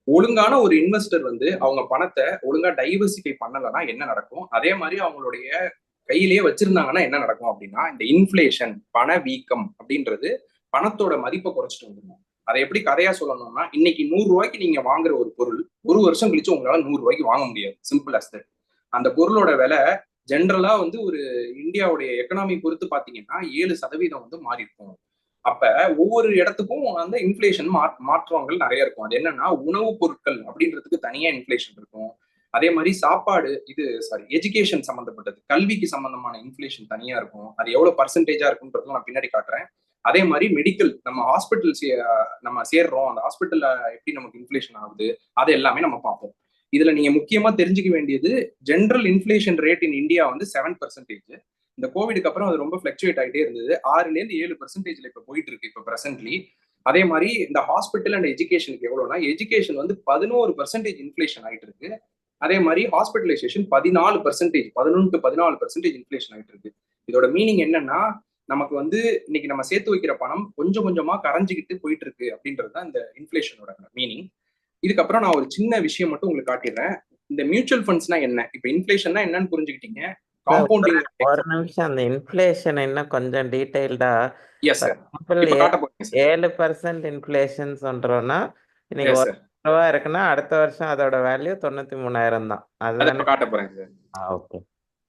ஒழுங்கான ஒரு இன்வெஸ்டர் வந்து அவங்க பணத்தை ஒழுங்கா டைவர்சிஃபை பண்ணலன்னா என்ன நடக்கும், அதே மாதிரி அவங்களுடைய கையிலேயே வச்சிருந்தாங்கன்னா என்ன நடக்கும் அப்படின்னா, இந்த இன்ஃபிளேஷன், பண வீக்கம் அப்படின்றது பணத்தோட மதிப்பை குறைச்சிட்டு வந்துடும். அதை எப்படி கதையா சொல்லணும்னா, இன்னைக்கு 100 ரூபாய்க்கு நீங்க வாங்குற ஒரு பொருள் ஒரு வருஷம் கழிச்சு உங்களால 100 ரூபாய்க்கு வாங்க முடியாது. Simple as that. அந்த பொருளோட விலை ஜென்ரலா வந்து ஒரு இந்தியாவுடைய எக்கனாமி பொறுத்து பாத்தீங்கன்னா 7% வந்து மாறி இருக்கும். அப்ப ஒவ்வொரு இடத்துக்கும் அந்த இன்ஃபிளேஷன் மாற்றங்கள் நிறைய இருக்கும். அது என்னன்னா, உணவுப் பொருட்கள் அப்படின்றதுக்கு தனியா இன்ஃபிளேஷன் இருக்கும். அதே மாதிரி சாப்பாடு எஜுகேஷன் சம்பந்தப்பட்டது, கல்விக்கு சம்பந்தமான இன்ஃபிளேஷன் தனியா இருக்கும். அது எவ்வளவு பர்சன்டேஜா இருக்குன்றது நான் பின்னாடி காட்டுறேன். அதே மாதிரி மெடிக்கல், நம்ம ஹாஸ்பிட்டல் நம்ம சேர்றோம், அந்த ஹாஸ்பிட்டல்ல எப்படி நமக்கு இன்ஃபிளேஷன் ஆகுது, அது எல்லாமே நம்ம பார்ப்போம். இதுல நீங்க முக்கியமா தெரிஞ்சுக்க வேண்டியது, general inflation rate in India வந்து 7%. இந்த கோவிடுக்கு அப்புறம் அது ரொம்ப பிளக்சுவேட் ஆகிட்டே இருந்தது. 6-7% இப்ப போயிட்டு இருக்கு இப்ப பிரசன்ட்லி. அதே மாதிரி இந்த ஹாஸ்பிட்டல் அண்ட் எஜுகேஷனுக்கு எவ்வளவுனா, எஜுகேஷன் வந்து 11% இன்ஃபிளேஷன் ஆயிட்டு இருக்கு. அதே மாதிரி ஹாஸ்பிட்டலைசேஷன் 14%, 11 to 14% இன்ஃபிளேஷன் ஆயிட்டு இருக்கு. இதோட மீனிங் என்னன்னா, நமக்கு வந்து இன்னைக்கு நம்ம சேர்த்து வைக்கிற பணம் கொஞ்சம் கொஞ்சமா கரைஞ்சிக்கிட்டு போயிட்டு இருக்கு அப்படின்றது தான் இந்த இன்ஃபிளேஷனோட மீனிங். இதுக்கப்புறம் நான் ஒரு சின்ன விஷயம் மட்டும் உங்களுக்கு காட்டிடுறேன். இந்த மியூச்சுவல் ஃபண்ட்ஸ்னா என்ன, இப்ப இன்ஃபிளேஷன்னா என்னன்னு புரிஞ்சுக்கிட்டீங்க. காம்பவுண்டிங். ஒரு நிமிஷம், அந்த இன்ஃபிளேஷன் இன்னும் கொஞ்சம் டீடைல்டா. Yes sir. இப்ப காட்ட போறேன் சார். 7% இன்ஃபிளேஷன் சொல்றோம்னா, இன்னைக்கு எஸ் 1 சார். ரூபா இருக்குன்னா அடுத்த வருஷம் அதோட வேல்யூ 93,000 தான். அதை அதுதானே? இப்ப காட்ட போறேன் sir. Okay.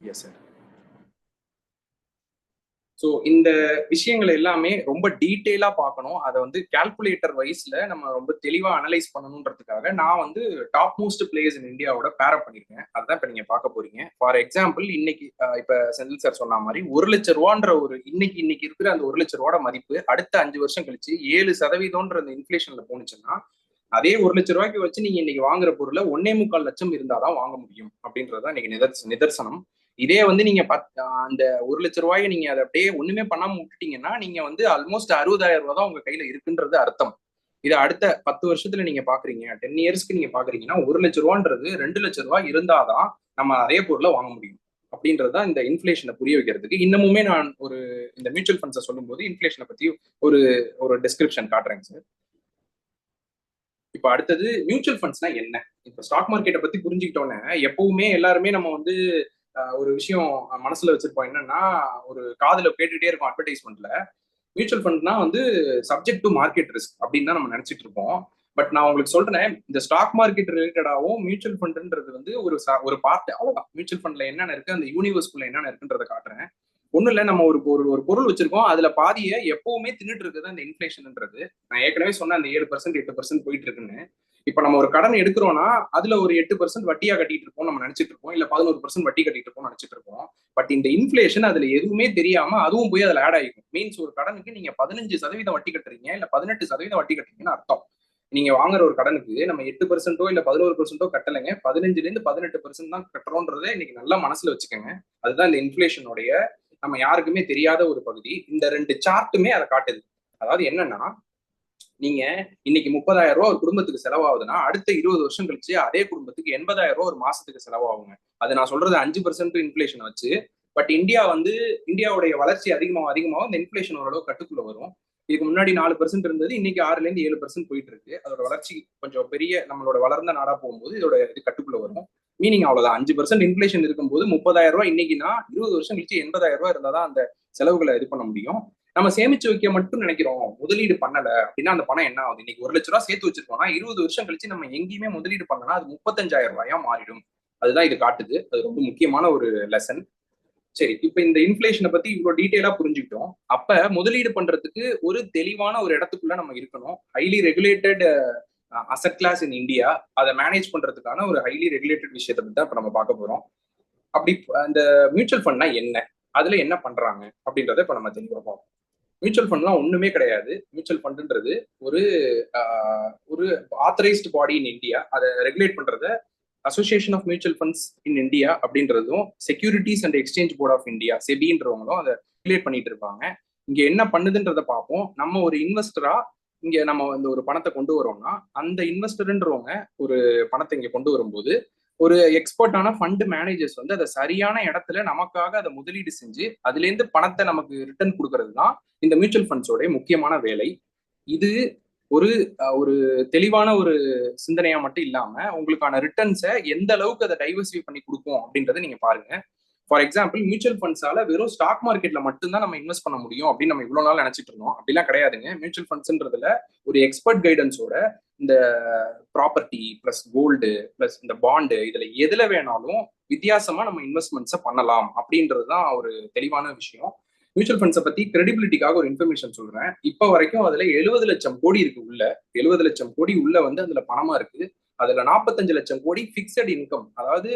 Yes sir. So இந்த விஷயங்கள் எல்லாமே ரொம்ப டீட்டெயிலா பார்க்கணும். அதை வந்து கால்குலேட்டர் வைஸ்ல நம்ம ரொம்ப தெளிவா அனலைஸ் பண்ணணுன்றதுக்காக நான் வந்து டாப் மோஸ்ட் பிளேயர்ஸ் இன் இந்தியாவோட பேரப் பண்ணிருக்கேன். அதுதான் இப்ப நீங்க பார்க்க போறீங்க. ஃபார் எக்ஸாம்பிள், இன்னைக்கு இப்ப செந்தில் சார் சொன்ன மாதிரி 1 லட்சம் ரூபான்ற ஒரு இன்னைக்கு இருக்கிற அந்த 1 லட்சம் ரூபாய் மதிப்பு அடுத்த 5 வருஷம் கழிச்சு 7% அந்த இன்ஃபிளேஷன்ல போனுச்சுன்னா, அதே 1 லட்சம் ரூபாய்க்கு வச்சு நீங்க இன்னைக்கு வாங்குற பொருளை 1.25 லட்சம் இருந்தாதான் வாங்க முடியும் அப்படின்றதுதான் இன்னைக்கு நிதர்சனம். இதே வந்து நீங்க அந்த 1 லட்சம் ரூபாயை நீங்க அதை அப்படியே ஒண்ணுமே பண்ணாம விட்டுட்டீங்கன்னா, நீங்க வந்து ஆல்மோஸ்ட் 60,000 ரூபாய் தான் உங்க கையில இருக்குன்றது அர்த்தம். இதை அடுத்த 10 வருஷத்துல நீங்க பாக்குறீங்க, 10 இயர்ஸ்க்கு நீங்க பாக்குறீங்கன்னா 1 லட்சம் ரூபான்றது 2 லட்சம் ரூபாய் இருந்தாதான் நம்ம அதே பொருளை வாங்க முடியும் அப்படின்றதுதான் இந்த இன்ஃபிளேஷனை புரிய வைக்கிறதுக்கு. இன்னமுமே நான் இந்த மியூச்சுவல் ஃபண்ட்ஸை சொல்லும் போது இன்ஃபிளேஷனை பத்தி ஒரு டிஸ்கிரிப்ஷன் காட்டுறேங்க சார். இப்ப அடுத்தது மியூச்சுவல் ஃபண்ட்ஸ்னா என்ன. இப்ப ஸ்டாக் மார்க்கெட்டை பத்தி புரிஞ்சுக்கிட்டோன்னே எப்பவுமே எல்லாருமே நம்ம வந்து ஒரு விஷயம் மனசுல வச்சிருப்போம். என்னன்னா, ஒரு காதுல கேட்டுட்டே இருக்கும் அட்வர்டைஸ்மெண்ட்ல, மியூச்சுவல் ஃபண்ட்னா வந்து சப்ஜெக்ட் டு மார்க்கெட் ரிஸ்க் அப்படின்னு தான் நம்ம நினைச்சிட்டு இருப்போம். பட் நான் உங்களுக்கு சொல்றேன், இந்த ஸ்டாக் மார்க்கெட் ரிலேட்டடாகவும் மியூச்சுவல் ஃபண்ட்ன்றது வந்து ஒரு பார்ட். அவ்வளவுதான். மியூச்சுவல் ஃபண்ட்ல என்னென்ன இருக்கு, அந்த யூனிவர்ஸ்குள்ள என்னென்ன இருக்குன்றதை காட்டுறேன். ஒண்ணும் இல்ல, நம்ம ஒரு பொருள் வச்சிருக்கோம், அதுல பாதியை எப்பவுமே தின்னுட்டு இருக்குது அந்த இன்ஃபிளேஷன்ன்றது. நான் ஏற்கனவே சொன்ன அந்த 7% 8% போயிட்டு இருக்குன்னு. இப்ப நம்ம ஒரு கடன் எடுக்கிறோம்னா அதுல ஒரு 8% வட்டியா கட்டிட்டு இருப்போம் நம்ம நினைச்சிட்டு இருப்போம், இல்ல 11% வட்டி கட்டிட்டு இருப்போம் நினைச்சிட்டு இருப்போம். பட் இந்த இன்ஃபிளேஷன் அதுல எதுவுமே தெரியாம அதுவும் போய் அதுல ஆட் ஆகிக்கும். மீன்ஸ் ஒரு கடனுக்கு நீங்க 15% வட்டி கட்டுறீங்க, இல்ல 18% வட்டி கட்டுறீங்கன்னு அர்த்தம். நீங்க வாங்குற ஒரு கடனுக்கு நம்ம 8% இல்ல 11% கட்டலைங்க, 15-18% தான் கட்டுறோன்றதை இன்னைக்கு நல்லா மனசுல வச்சுக்கோங்க. அதுதான் இந்த இன்ஃபிளேஷனுடைய நம்ம யாருக்குமே தெரியாத ஒரு பகுதி. இந்த 2 சார்ட்டுமே அதை காட்டுது. அதாவது என்னன்னா, நீங்க இன்னைக்கு 30,000 ரூபாய் ஒரு குடும்பத்துக்கு செலவாகுதுன்னா அடுத்த 20 வருஷம் கழிச்சு அதே குடும்பத்துக்கு 80,000 ரூபாய் ஒரு மாசத்துக்கு செலவாகுங்க. அது நான் சொல்றது 5% இன்ஃபிளேஷன் வச்சு. பட் இந்தியாவுடைய வளர்ச்சி அதிகமாக இந்த இன்ஃபிளேஷன் ஓரளவு கட்டுக்குள்ள வரும். இதுக்கு முன்னாடி 4% இருந்தது, இன்னைக்கு 6ல இருந்து 7% போயிட்டு இருக்கு. அதோட வளர்ச்சி கொஞ்சம் பெரிய நம்மளோட வளர்ந்த நாடா போகும்போது இதோட இது கட்டுக்குள்ள வரும். மீனிங் அவ்வளவுதான். 5% இன்ஃபிளேஷன் இருக்கும்போது 30,000 இன்னைக்குன்னா 20 வருஷம் கழிச்சு 80,000 இருந்தாதான் அந்த செலவுகளை இது பண்ண முடியும். நம்ம சேமிச்சு வைக்க மட்டும் நினைக்கிறோம், முதலீடு பண்ணல அப்படின்னா அந்த பணம் என்ன ஆகுது? இன்னைக்கு 1,00,000 சேர்த்து வச்சிருக்கோம்னா 20 வருஷம் கழிச்சு நம்ம எங்கேயுமே முதலீடு பண்ணனா அது 35,000 மாறிடும். அதுதான் இது காட்டுது. அது ரொம்ப முக்கியமான ஒரு லெசன். சரி, இப்ப இந்த இன்ஃபிளேஷனை பத்தி இவ்வளவு டீடைலா புரிஞ்சுக்கிட்டோம். அப்ப முதலீடு பண்றதுக்கு ஒரு தெளிவான ஒரு இடத்துக்குள்ள நம்ம இருக்கணும். Highly regulated asset class in India, அதை மேனேஜ் பண்றதுக்கான ஒரு ஹைலி ரெகுலேட்டட் விஷயத்தை பத்தி தான் இப்ப நம்ம பார்க்க போறோம். அப்படி அந்த மியூச்சுவல் ஃபண்ட்னா என்ன, அதுல என்ன பண்றாங்க அப்படின்றத இப்ப நம்ம தெளிவா பார்ப்போம். மியூச்சுவல் ஃபண்ட்லாம் ஒண்ணுமே கிடையாது. மியூச்சுவல் ஃபண்டுன்றது ஒரு ஒரு ஆத்தரைஸ்டு பாடி இன் இந்தியா. அதை ரெகுலேட் பண்றத association of mutual funds in India அப்படின்றதும், securities and exchange board of India செபின்றவங்களும் அதை ரெகுலேட் பண்ணிட்டு இருப்பாங்க. இங்க என்ன பண்ணுதுன்றத பார்ப்போம். நம்ம ஒரு இன்வெஸ்டரா இங்க நம்ம இந்த ஒரு பணத்தை கொண்டு வரோம்னா, அந்த இன்வெஸ்டர்ன்றவங்க ஒரு பணத்தை இங்க கொண்டு வரும்போது ஒரு எக்ஸ்பர்ட்டான ஃபண்ட் மேனேஜர்ஸ் வந்து அதை சரியான இடத்துல நமக்காக அதை முதலீடு செஞ்சு அதுல இருந்து பணத்தை நமக்கு ரிட்டர்ன் கொடுக்கறது தான் இந்த மியூச்சுவல் ஃபண்ட்ஸோட முக்கியமான வேலை. இது ஒரு ஒரு தெளிவான ஒரு சிந்தனையா மட்டும் இல்லாம உங்களுக்கான ரிட்டர்ன்ஸை எந்த அளவுக்கு அதை டைவர்சிஃபை பண்ணி கொடுக்கும் அப்படின்றத நீங்க பாருங்க. ஃபார் எக்ஸாம்பிள், மியூச்சுவல் ஃபண்ட்ஸால வெறும் ஸ்டாக் மார்க்கெட்ல மட்டும்தான் நம்ம இன்வெஸ்ட் பண்ண முடியும் அப்படின்னு நம்ம இவ்வளவு நாள் நினைச்சிட்டு இருந்தோம். அப்படிலாம் கிடையாதுங்க. மியூச்சுவல் ஃபண்ட்ஸ்ன்றதுல ஒரு எக்ஸ்பர்ட் கைடன்ஸோட இந்த ப்ராப்பர்ட்டி பிளஸ் கோல்டு பிளஸ் இந்த பாண்டு, இதுல எதுல வேணாலும் வித்தியாசமா நம்ம இன்வெஸ்ட்மெண்ட்ஸை பண்ணலாம் அப்படின்றதுதான் ஒரு தெளிவான விஷயம். மியூச்சுவல் ஃபண்ட்ஸை பத்தி கிரெடிபிலிட்டிக்காக ஒரு இன்ஃபர்மேஷன் சொல்றேன். இப்ப வரைக்கும் அதுல 70 லட்சம் கோடி இருக்கு உள்ள. 70 லட்சம் கோடி உள்ள வந்து அதுல பணமா இருக்கு. அதுல 45 லட்சம் கோடி பிக்சட் இன்கம், அதாவது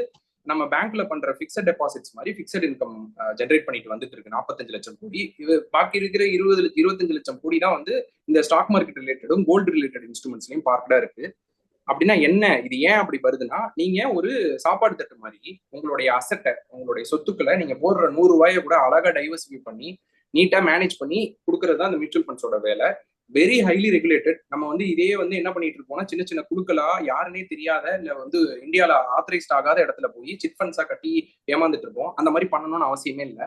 நம்ம பேங்க்ல பண்ற பிக்சட் டெபாசிட்ஸ் மாதிரி பிக்சட் இன்கம் ஜென்ரேட் பண்ணிட்டு வந்துட்டு இருக்கு. 45 லட்சம் கோடி. இது பாக்கி இருக்கிற 25 லட்சம் கோடி தான் வந்து இந்த ஸ்டாக் மார்க்கெட் ரிலேட்டடும் கோல்டு ரிலேட்டட் இன்ஸ்ட்ருமெண்ட்ஸ்லயும் பார்க்கடா இருக்கு. அப்படின்னா என்ன, இது ஏன் அப்படி வருதுன்னா, நீங்க ஒரு சாப்பாடு தட்டு மாதிரி உங்களுடைய அசட்டை, உங்களுடைய சொத்துக்களை நீங்க போடுற 100 ரூபாயை கூட அழகா டைவர்சிஃபை பண்ணி நீட்டா மேனேஜ் பண்ணி கொடுக்கறது தான் இந்த மியூச்சுவல் ஃபண்ட்ஸோட வேலை. Very highly regulated. நம்ம வந்து இதே வந்து என்ன பண்ணிட்டு இருக்கோம்னா, சின்ன சின்ன குழுக்களா யாருன்னே தெரியாத இல்ல வந்து இந்தியால ஆத்தரைஸ்ட் ஆகாத இடத்துல போய் சிட் ஃபண்ட்ஸா கட்டி ஏமாந்துட்டு இருக்கோம். அந்த மாதிரி பண்ணணும்னு அவசியமே இல்லை.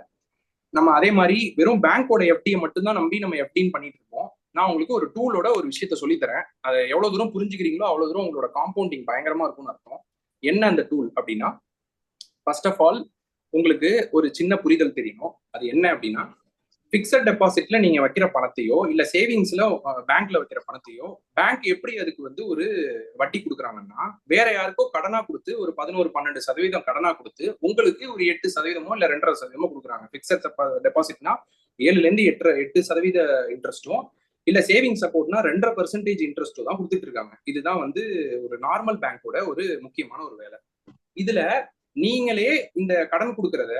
நம்ம அதே மாதிரி வெறும் பேங்கோட எஃப்டியை மட்டும்தான் நம்பி நம்ம எஃப்டின்னு பண்ணிட்டு இருக்கோம். நான் உங்களுக்கு ஒரு டூலோட ஒரு விஷயத்த சொல்லித்தரேன். அதை எவ்வளவு தூரம் புரிஞ்சுக்கிறீங்களோ அவ்வளவு தூரம் உங்களோட காம்பவுண்டிங் பயங்கரமா இருக்கும்னு அர்த்தம். என்ன அந்த டூல் அப்படின்னா, ஃபர்ஸ்ட் ஆஃப் ஆல் உங்களுக்கு ஒரு சின்ன புரிதல் தெரியணும். அது என்ன அப்படின்னா, பிக்சட் டெபாசிட்ல நீங்க வைக்கிற பணத்தையோ இல்ல சேவிங்ஸ்ல பேங்க்ல வைக்கிற பணத்தையோ பேங்க் எப்படி அதுக்கு வந்து ஒரு வட்டி கொடுக்குறாங்கன்னா, வேற யாருக்கோ கடனா கொடுத்து ஒரு 11-12% கடனா கொடுத்து உங்களுக்கு ஒரு 8% இல்ல 2.5% கொடுக்குறாங்க. பிக்சட் டெபாசிட்னா 7ல இருந்து 8% இன்ட்ரெஸ்டும், இல்ல சேவிங்ஸ் அக்கௌண்ட்னா 2.5% இன்ட்ரெஸ்டும் தான் கொடுத்துட்டு இருக்காங்க. இதுதான் வந்து ஒரு நார்மல் பேங்கோட ஒரு முக்கியமான ஒரு வேலை. இதுல நீங்களே இந்த கடன் கொடுக்கறத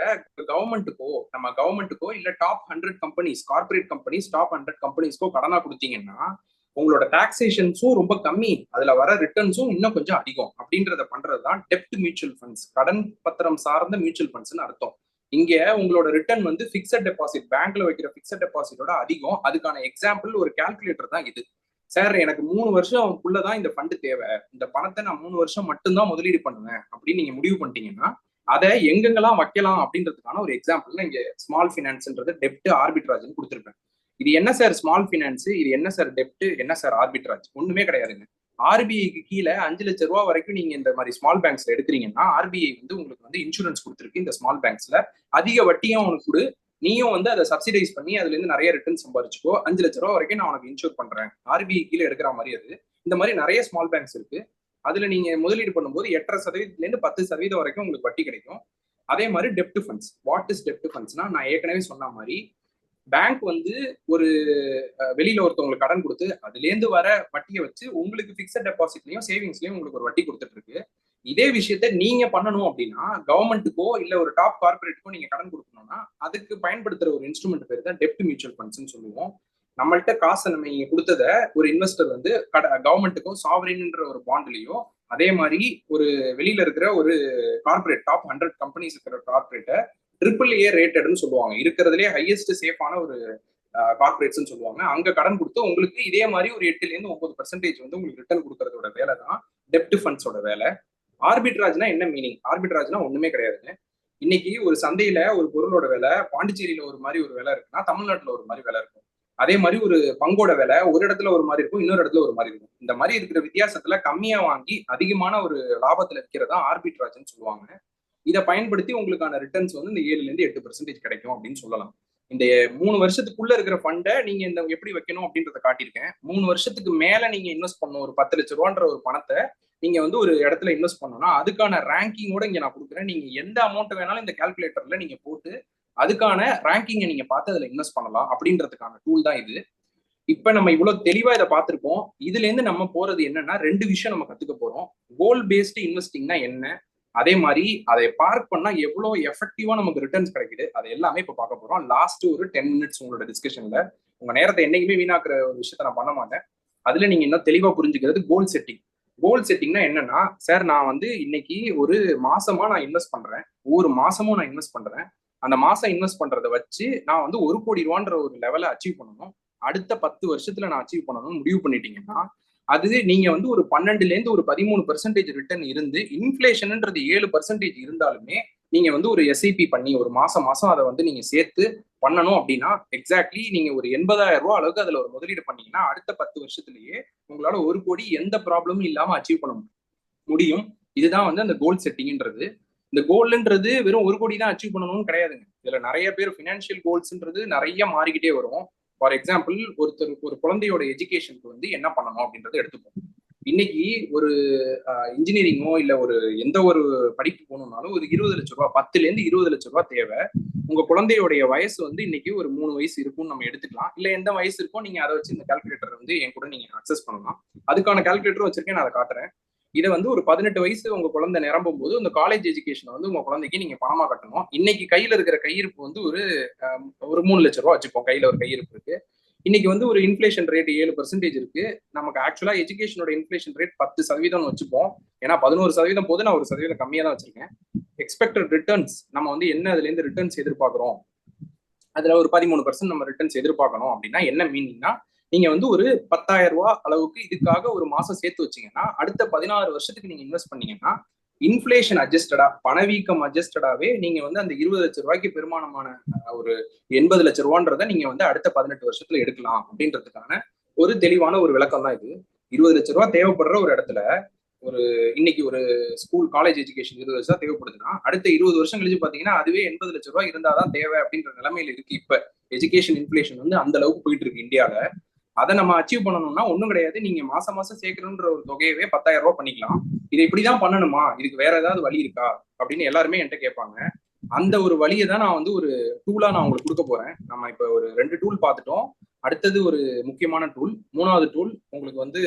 கவர்மெண்ட்டுக்கோ இல்ல top 100 companies, corporate companies, top 100 கம்பெனிஸ்க்கோ கடனா கொடுத்தீங்கன்னா உங்களோட டாக்ஸேஷன்ஸும் ரொம்ப கம்மி, அதுல வர ரிட்டர்ன்ஸும் இன்னும் கொஞ்சம் அதிகம். அப்படின்றத பண்றதுதான் டெப்ட் மியூச்சுவல் ஃபண்ட்ஸ், கடன் பத்திரம் சார்ந்த மியூச்சுவல் ஃபண்ட்ஸ்னு அர்த்தம். இங்க உங்களோட ரிட்டர்ன் வந்து பிக்சட் டெபாசிட், பேங்க்ல வைக்கிற பிக்சட் டெபாசிட்டோட அதிகம். அதுக்கான எக்ஸாம்பிள் ஒரு கால்குலேட்டர் தான் இது. சார், எனக்கு 3 வருஷம்குள்ளதான் இந்த ஃபண்ட் தேவை, இந்த பணத்தை நான் 3 வருஷம் மட்டும்தான் முதலீடு பண்ணுவேன் அப்படின்னு நீங்க முடிவு பண்ணிட்டீங்கன்னா அதை எங்கெங்கெல்லாம் வைக்கலாம் அப்படின்றதுக்கான ஒரு எக்ஸாம்பிள் இங்க ஸ்மால் ஃபினான்ஸ்ன்றது டெப்ட் ஆர்பிட்ராஜ்னு கொடுத்துருப்பேன். இது என்ன சார் ஸ்மால் ஃபினான்ஸ், இது என்ன சார் டெப்ட், என்ன சார் ஆர்பிட்ராஜ்? ஒண்ணுமே கிடையாதுங்க. ஆர்பிஐக்கு கீழே 5 லட்சம் ரூபாய் வரைக்கும் நீங்க இந்த மாதிரி ஸ்மால் பேங்க்ஸ்ல எடுக்கிறீங்கன்னா ஆர்பிஐ வந்து உங்களுக்கு வந்து இன்சூரன்ஸ் கொடுத்துருக்கு. இந்த ஸ்மால் பேங்க்ஸ்ல அதிக வட்டியும் உனக்கு கொடு, நீயும் வந்து அதை சப்சிடைஸ் பண்ணி அதுல இருந்து நிறைய ரிட்டர்ன் சம்பாதிச்சுக்கோ, 5 லட்சம் ரூபாய் வரைக்கும் நான் உனக்கு இன்சூர் பண்றேன். ஆர்பிஐ கீழே எடுக்கிற மாதிரி அது. இந்த மாதிரி நிறைய ஸ்மால் பேங்க்ஸ் இருக்கு. அதுல நீங்க முதலீடு பண்ணும்போது 8.5%லேருந்து 10% வரைக்கும் உங்களுக்கு வட்டி கிடைக்கும். அதே மாதிரி டெப்ட் ஃபண்ட்ஸ். வாட் இஸ் டெப்ட் ஃபண்ட்ஸ்னா, நான் ஏற்கனவே சொன்ன மாதிரி பேங்க் வந்து ஒரு வெளியில ஒருத்தவங்களுக்கு கடன் கொடுத்து அதுல இருந்து வர வட்டியை வச்சு உங்களுக்கு பிக்சட் டெபாசிட்லயும் சேவிங்ஸ்லயும் உங்களுக்கு ஒரு வட்டி கொடுத்துட்டு இருக்கு. இதே விஷயத்த நீங்க பண்ணணும் அப்படின்னா கவர்மெண்ட்டுக்கோ இல்ல ஒரு டாப் கார்பரேட்டுக்கோ நீங்க கடன் கொடுக்கணும்னா அதுக்கு பயன்படுத்துற ஒரு இன்ஸ்ட்ருமெண்ட் பேர் தான் டெப்ட் மியூச்சுவல் ஃபண்ட்ஸ்ன்னு சொல்லுவோம். நம்மள்ட்ட காசை நம்ம இங்க கொடுத்தத ஒரு இன்வெஸ்டர் வந்து கவர்மெண்ட்டுக்கோ சாவரின்ன்ற ஒரு பாண்ட்லயோ, அதே மாதிரி ஒரு வெளியில இருக்கிற ஒரு கார்பரேட் டாப் 100 கம்பெனிஸ் இருக்கிற கார்பரேட்டை AAA ரேட்டட்னு சொல்லுவாங்க, இருக்கிறதுலே ஹையஸ்ட் சேஃபான ஒரு கார்பரேட்ஸ்ன்னு சொல்லுவாங்க. அங்க கடன் கொடுத்து உங்களுக்கு இதே மாதிரி ஒரு 8லேருந்து 9% வந்து உங்களுக்கு ரிட்டர்ன் கொடுக்கறதோட வேலை தான் டெப்ட் ஃபண்ட்ஸோட வேலை. ஆர்பிட்ராஜ்னா என்ன மீனிங்? ஆர்பிட்ராஜ்னா ஒண்ணுமே கிடையாதுங்க. இன்னைக்கு ஒரு சந்தையில ஒரு பொருளோட விலை பாண்டிச்சேரியில ஒரு மாதிரி ஒரு விலை இருக்குன்னா தமிழ்நாட்டுல ஒரு மாதிரி விலை இருக்கும். அதே மாதிரி ஒரு பங்கோட விலை ஒரு இடத்துல ஒரு மாதிரி இருக்கும், இன்னொரு இடத்துல ஒரு மாதிரி இருக்கும். இந்த மாதிரி இருக்கிற வித்தியாசத்துல கம்மியா வாங்கி அதிகமான ஒரு லாபத்துல விற்கிறதா ஆர்பிட்ராஜ்னு சொல்லுவாங்க. இதை பயன்படுத்தி உங்களுக்கான ரிட்டர்ன்ஸ் வந்து இந்த 7-8% கிடைக்கும் அப்படின்னு சொல்லலாம். இந்த 3 வருஷத்துக்குள்ள இருக்கிற ஃபண்டை நீங்க இந்த எப்படி வைக்கணும் அப்படின்றத காட்டியிருக்கேன். 3 வருஷத்துக்கு மேல நீங்க இன்வெஸ்ட் பண்ணணும். ஒரு 10 லட்ச ரூபான்ற ஒரு பணத்தை நீங்க வந்து ஒரு இடத்துல இன்வெஸ்ட் பண்ணணும்னா அதுக்கான ரேங்கிங்கோட இங்க நான் கொடுக்குறேன். நீங்க எந்த அமௌண்ட் வேணாலும் இந்த கால்குலேட்டர்ல நீங்க போட்டு அதுக்கான ரேங்கிங்கை நீங்க பார்த்து அதுல இன்வெஸ்ட் பண்ணலாம் அப்படின்றதுக்கான டூல் தான் இது. இப்ப நம்ம இவ்வளவு தெளிவா இதை பார்த்திருக்கோம். இதுல இருந்து நம்ம போறது என்னன்னா 2 விஷயம் நம்ம கத்துக்க போறோம். கோல் பேஸ்டு இன்வெஸ்டிங்னா என்ன, அதே மாதிரி அதை பார்க் பண்ணா எவ்வளவு எஃபெக்டிவா நமக்கு ரிட்டர்ன்ஸ் கிடைக்குது, அதை எல்லாமே இப்ப பார்க்க போறோம். லாஸ்ட் ஒரு 10 மினிட்ஸ் உங்களோட டிஸ்கஷன்ல. உங்க நேரத்தை என்னைக்குமே வீணாக்குற ஒரு விஷயத்த நான் பண்ண மாட்டேன். அதுல நீங்க இன்னும் தெளிவா புரிஞ்சுக்கிறது கோல் செட்டிங். கோல் செட்டிங்னா என்னன்னா, சார் நான் வந்து இன்னைக்கு ஒரு மாசமா நான் இன்வெஸ்ட் பண்றேன், ஒவ்வொரு மாசமும் நான் இன்வெஸ்ட் பண்றேன். அந்த மாசம் இன்வெஸ்ட் பண்றதை வச்சு நான் வந்து 1 கோடி ரூபான்ற ஒரு லெவலை அச்சீவ் பண்ணணும், அடுத்த 10 வருஷத்துல நான் அச்சீவ் பண்ணணும்னு முடிவு பண்ணிட்டீங்கன்னா அது நீங்க வந்து ஒரு 12% ஒரு 13% ரிட்டர்ன் இருந்து இன்ஃபிளேஷன்ன்றது 7% இருந்தாலுமே நீங்க வந்து ஒரு எஸ்ஐபி பண்ணி ஒரு மாசம் அதை வந்து நீங்க சேர்த்து பண்ணணும் அப்படின்னா எக்ஸாக்ட்லி நீங்க ஒரு 80,000 ரூபாய் அளவுக்கு அதுல ஒரு முதலீடு பண்ணீங்கன்னா அடுத்த 10 வருஷத்துலயே உங்களால 1 கோடி எந்த ப்ராப்ளமும் இல்லாம அச்சீவ் பண்ண முடியும். இதுதான் வந்து அந்த கோல் செட்டிங்ன்றது. இந்த கோல்ன்றது வெறும் 1 கோடி தான் அச்சீவ் பண்ணணும்னு கிடையாதுங்க. இதுல நிறைய பேர் ஃபினான்ஷியல் கோல்ஸ்ன்றது நிறைய மாறிக்கிட்டே வரும். ஃபார் எக்ஸாம்பிள் ஒரு குழந்தையோட எஜுகேஷனுக்கு வந்து என்ன பண்ணணும் அப்படின்றத எடுத்துப்போம். இன்னைக்கு ஒரு இன்ஜினியரிங்கோ இல்ல ஒரு எந்த ஒரு படிப்பு போகணும்னாலும் ஒரு 20 லட்ச ரூபாய், 10-20 லட்ச ரூபாய் தேவை. உங்க குழந்தையோடைய வயசு வந்து இன்னைக்கு ஒரு 3 வயசு இருக்கும்னு நம்ம எடுத்துக்கலாம். இல்ல எந்த வயசு இருக்கோ நீங்க அதை வச்சு இந்த கால்குலேட்டர் வந்து என் கூட நீங்க அக்சஸ் பண்ணலாம். அதுக்கான கால்குலேட்டரும் வச்சிருக்கேன், நான் அதை காட்டுறேன். இதை வந்து ஒரு 18 வயசு உங்க குழந்தை நிரம்பும் போது இந்த காலேஜ் எஜுகேஷன் வந்து உங்க குழந்தைக்கு நீங்க பணமா கட்டணும். இன்னைக்கு கையில இருக்கிற கையிருப்பு வந்து ஒரு 3 லட்ச ரூபாய் வச்சுப்போம். கையில ஒரு கையிருப்பு இருக்கு. இன்னைக்கு வந்து ஒரு இன்ஃபிளேஷன் ரேட் 7% இருக்கு. நமக்கு ஆக்சுவலா எஜுகேஷனோட இன்ஃபிளேஷன் ரேட் 10% வச்சுப்போம். ஏன்னா 11% போது நான் 1% கம்மியா தான் வச்சிருக்கேன். எக்ஸ்பெக்டட் ரிட்டர்ன்ஸ் நம்ம வந்து என்ன அதுல இருந்து ரிட்டர்ன்ஸ் எதிர்பார்க்கிறோம், அதுல ஒரு 13% நம்ம ரிட்டர்ன்ஸ் எதிர்பார்க்கணும் அப்படின்னா என்ன மீனிங்னா, நீங்க வந்து ஒரு 10,000 ரூபாய் அளவுக்கு இதுக்காக ஒரு மாசம் சேர்த்து வச்சீங்கன்னா அடுத்த 16 வருஷத்துக்கு நீங்க இன்வெஸ்ட் பண்ணீங்கன்னா இன்ஃபிளேஷன் அட்ஜஸ்டடா, பணவீக்கம் அட்ஜஸ்டடாவே நீங்க வந்து அந்த 20 லட்ச ரூபாய்க்கு பெருமானமான ஒரு 80 லட்ச ரூபான்றதை நீங்க வந்து அடுத்த 18 வருஷத்துல எடுக்கலாம் அப்படின்றதுக்கான ஒரு தெளிவான ஒரு விளக்கம் தான் இது. 20 லட்ச ரூபாய் தேவைப்படுற ஒரு இடத்துல ஒரு இன்னைக்கு ஒரு ஸ்கூல் காலேஜ் எஜுகேஷன் 20 வருஷம் தேவைப்படுதுன்னா அடுத்த 20 வருஷம் கழிச்சு பாத்தீங்கன்னா அதுவே 80 லட்ச ரூபாய் இருந்தாதான் தேவை அப்படின்ற நிலைமையில இருக்கு. இப்ப எஜுகேஷன் இன்ஃபிளேஷன் வந்து அந்த அளவுக்கு போயிட்டு இருக்கு இந்தியால. அதை நம்ம அச்சீவ் பண்ணணும்னா ஒண்ணும் கிடையாது. நீங்க மாசம் சேர்க்கணுன்ற ஒரு தொகையவே 10,000 ரூபாய் பண்ணிக்கலாம். இதை இப்படிதான் பண்ணணுமா, இதுக்கு வேற ஏதாவது வழி இருக்கா அப்படின்னு எல்லாருமே என்கிட்ட கேட்பாங்க. அந்த ஒரு வழியை தான் நான் வந்து ஒரு டூலா நான் உங்களுக்கு கொடுக்க போறேன். நம்ம இப்ப ஒரு 2 டூல் பார்த்துட்டோம். அடுத்தது ஒரு முக்கியமான டூல், 3வது டூல் உங்களுக்கு வந்து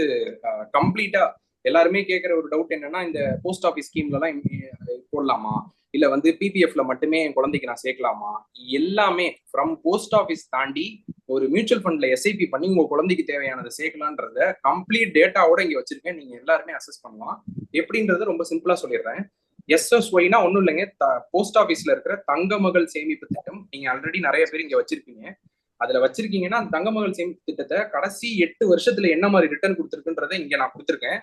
கம்ப்ளீட்டா எல்லாருமே கேட்கிற ஒரு டவுட் என்னன்னா, இந்த போஸ்ட் ஆஃபீஸ் ஸ்கீம்ல எல்லாம் போடலாமா, இல்ல வந்து பிபிஎஃப்ல மட்டுமே என் குழந்தைக்கு நான் சேர்க்கலாமா, எல்லாமே ஃப்ரம் போஸ்ட் ஆஃபீஸ் தாண்டி ஒரு மியூச்சுவல் ஃபண்ட்ல எஸ்ஐபி பண்ணி உங்க குழந்தைக்கு தேவையானதை சேர்க்கலான்றத கம்ப்ளீட் டேட்டாவோட இங்க வச்சிருக்கேன். நீங்க எல்லாருமே அசஸ் பண்ணலாம். எப்படின்றத ரொம்ப சிம்பிளா சொல்லிடுறேன். எஸ்எஸ்ஒய்னா ஒன்றும் இல்லைங்க, போஸ்ட் ஆஃபீஸ்ல இருக்கிற தங்க மகள் சேமிப்பு திட்டம். நீங்க ஆல்ரெடி நிறைய பேர் இங்க வச்சிருக்கீங்க. அதுல வச்சிருக்கீங்கன்னா அந்த தங்க மகள் சேமிப்பு திட்டத்தை கடைசி 8 வருஷத்துல என்ன மாதிரி ரிட்டர்ன் கொடுத்துருக்குன்றதை இங்க நான் கொடுத்துருக்கேன்.